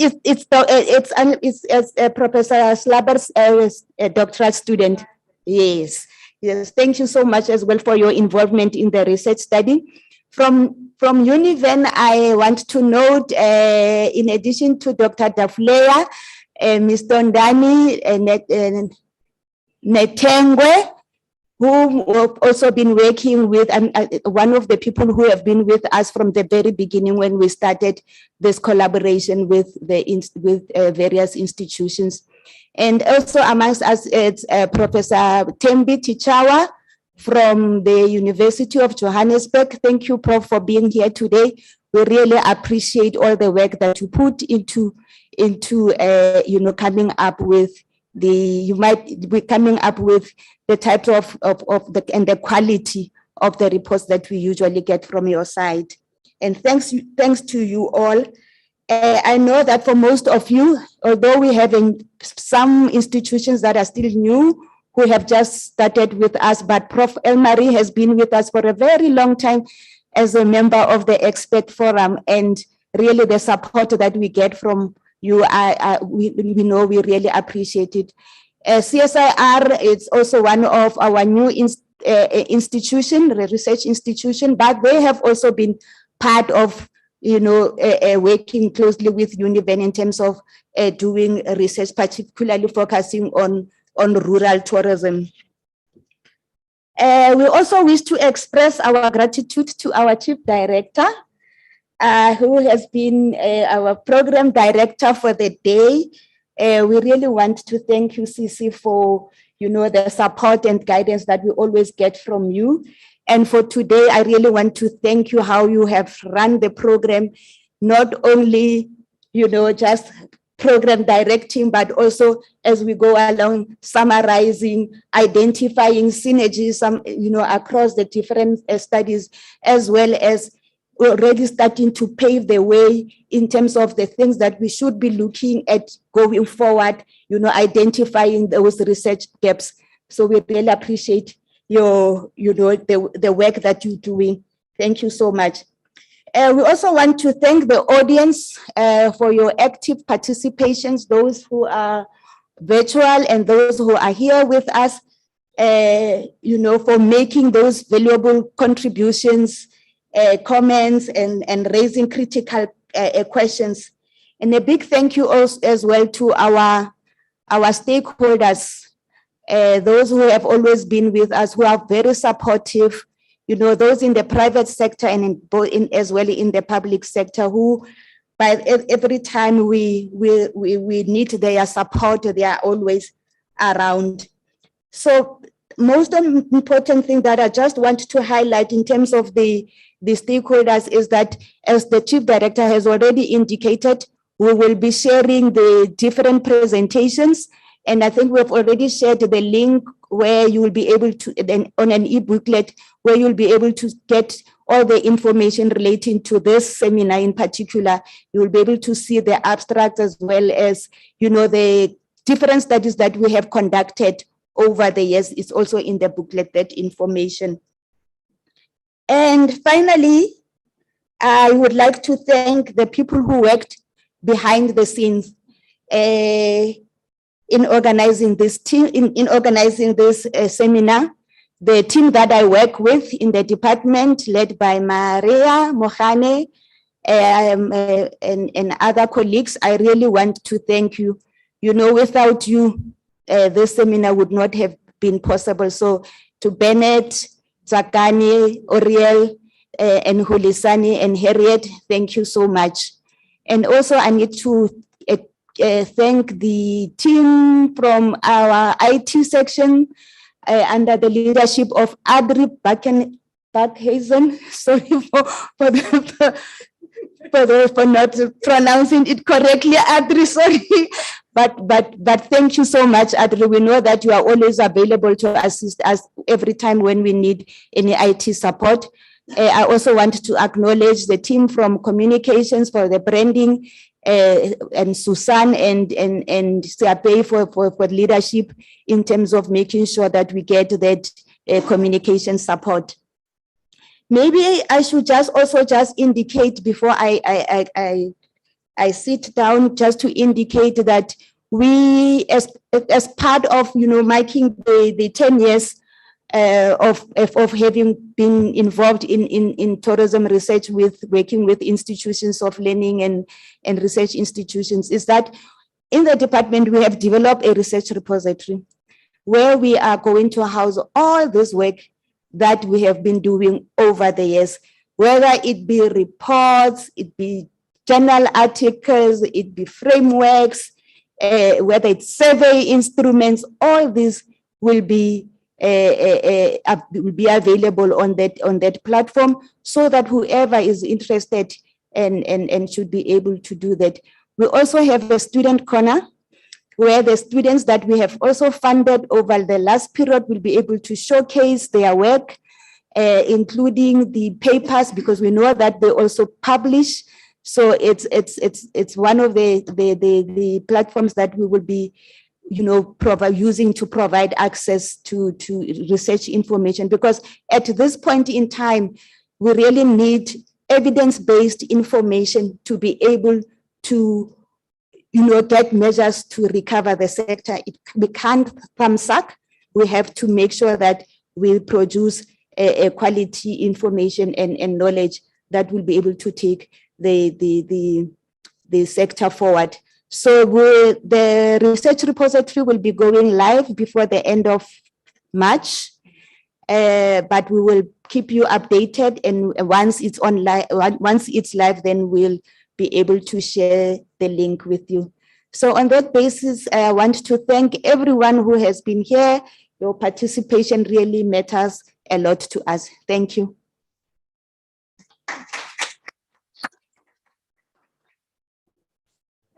Professor Slaber's doctoral student. Yes. Thank you so much as well for your involvement in the research study. From Univen, I want to note, in addition to Dr. Dafleya, Mr. Ndani and Netengwe, who have also been working with, one of the people who have been with us from the very beginning when we started this collaboration with various institutions. And also amongst us, it's Professor Tembi Tichawa from the University of Johannesburg. Thank you, Prof, for being here today. We really appreciate all the work that you put into coming up with the types of the quality of the reports that we usually get from your side. And thanks to you all. I know that for most of you, although we have some institutions that are still new, who have just started with us, but Prof. Elmarie has been with us for a very long time as a member of the expert forum, and really the support that we get from you, we know we really appreciate it. CSIR is also one of our new institution, research institution, but they have also been part of, working closely with Univen in terms of doing research, particularly focusing on rural tourism. We also wish to express our gratitude to our Chief Director, who has been our program director for the day. We really want to thank you, Sisi, for the support and guidance that we always get from you. And for today, I really want to thank you how you have run the program, not only just program directing, but also as we go along, summarizing, identifying synergies, across the different studies, as well as already starting to pave the way in terms of the things that we should be looking at going forward, identifying those research gaps. So we really appreciate the work that you're doing. Thank you so much. We also want to thank the audience for your active participations, those who are virtual and those who are here with us, for making those valuable contributions, comments, and raising critical questions. And a big thank you also as well to our stakeholders, those who have always been with us, who are very supportive, those in the private sector and as well in the public sector, who by every time we need their support, they are always around. So most important thing that I just want to highlight in terms of the stakeholders is that, as the Chief Director has already indicated, we will be sharing the different presentations. And I think we've already shared the link where you will be able to, on an e-booklet, where you'll be able to get all the information relating to this seminar in particular. You will be able to see the abstract as well as, the different studies that we have conducted over the years. Is also in the booklet, that information. And finally, I would like to thank the people who worked behind the scenes in organizing this seminar. The team that I work with in the department, led by Maria Mohane and other colleagues, I really want to thank you. Without you, this seminar would not have been possible. So to Bennett, Zakani, Oriel, and Hulisani and Harriet, thank you so much. And also I need to thank the team from our IT section under the leadership of Adri Bakhazen. Sorry for not pronouncing it correctly, Adri, sorry. But thank you so much, Adri. We know that you are always available to assist us every time when we need any IT support. I also want to acknowledge the team from communications for the branding, and Susan and Siape for leadership in terms of making sure that we get that communication support. Maybe I should also indicate before I sit down, just to indicate that we, as part of marking the 10 years of having been involved in tourism research, with working with institutions of learning and research institutions, is that in the department we have developed a research repository where we are going to house all this work that we have been doing over the years, whether it be reports, it be journal articles, it be frameworks, whether it's survey instruments, all this will be available on that platform, so that whoever is interested and should be able to do that. We also have a student corner where the students that we have also funded over the last period will be able to showcase their work, including the papers, because we know that they also publish. So it's one of the platforms that we will be using to provide access to research information, because at this point in time, we really need evidence-based information to be able to get measures to recover the sector. We can't thumbsuck. We have to make sure that we produce a quality information and knowledge that will be able to take the sector forward. So the research repository will be going live before the end of March, but we will keep you updated, and once it's live, then we'll be able to share the link with you. So on that basis, I want to thank everyone who has been here. Your participation really matters a lot to us. Thank you.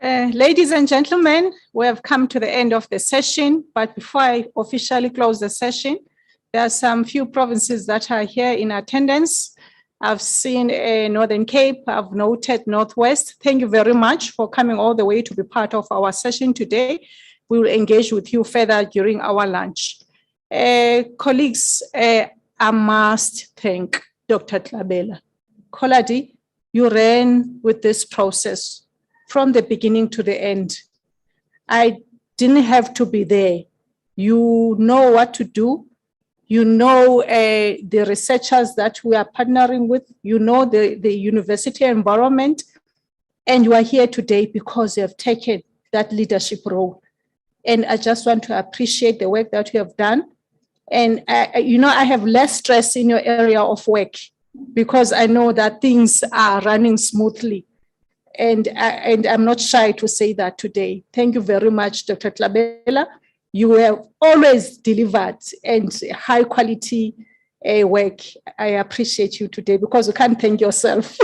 Ladies and gentlemen, we have come to the end of the session, but before I officially close the session, there are some few provinces that are here in attendance. I've seen Northern Cape, I've noted Northwest. Thank you very much for coming all the way to be part of our session today. We will engage with you further during our lunch. Colleagues, I must thank Dr. Tlabela. Koladi, you ran with this process from the beginning to the end. I didn't have to be there. You know what to do. You know the researchers that we are partnering with. You know the university environment. And you are here today because you have taken that leadership role. And I just want to appreciate the work that you have done. And I have less stress in your area of work because I know that things are running smoothly. And I'm not shy to say that today. Thank you very much, Dr. Tlabela. You have always delivered and high quality work. I appreciate you today because you can't thank yourself.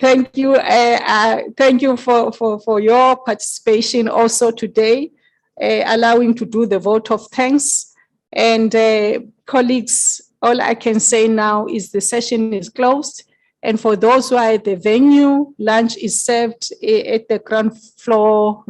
Thank you. Thank you for your participation also today, allowing to do the vote of thanks. And colleagues, all I can say now is the session is closed. And for those who are at the venue, lunch is served at the ground floor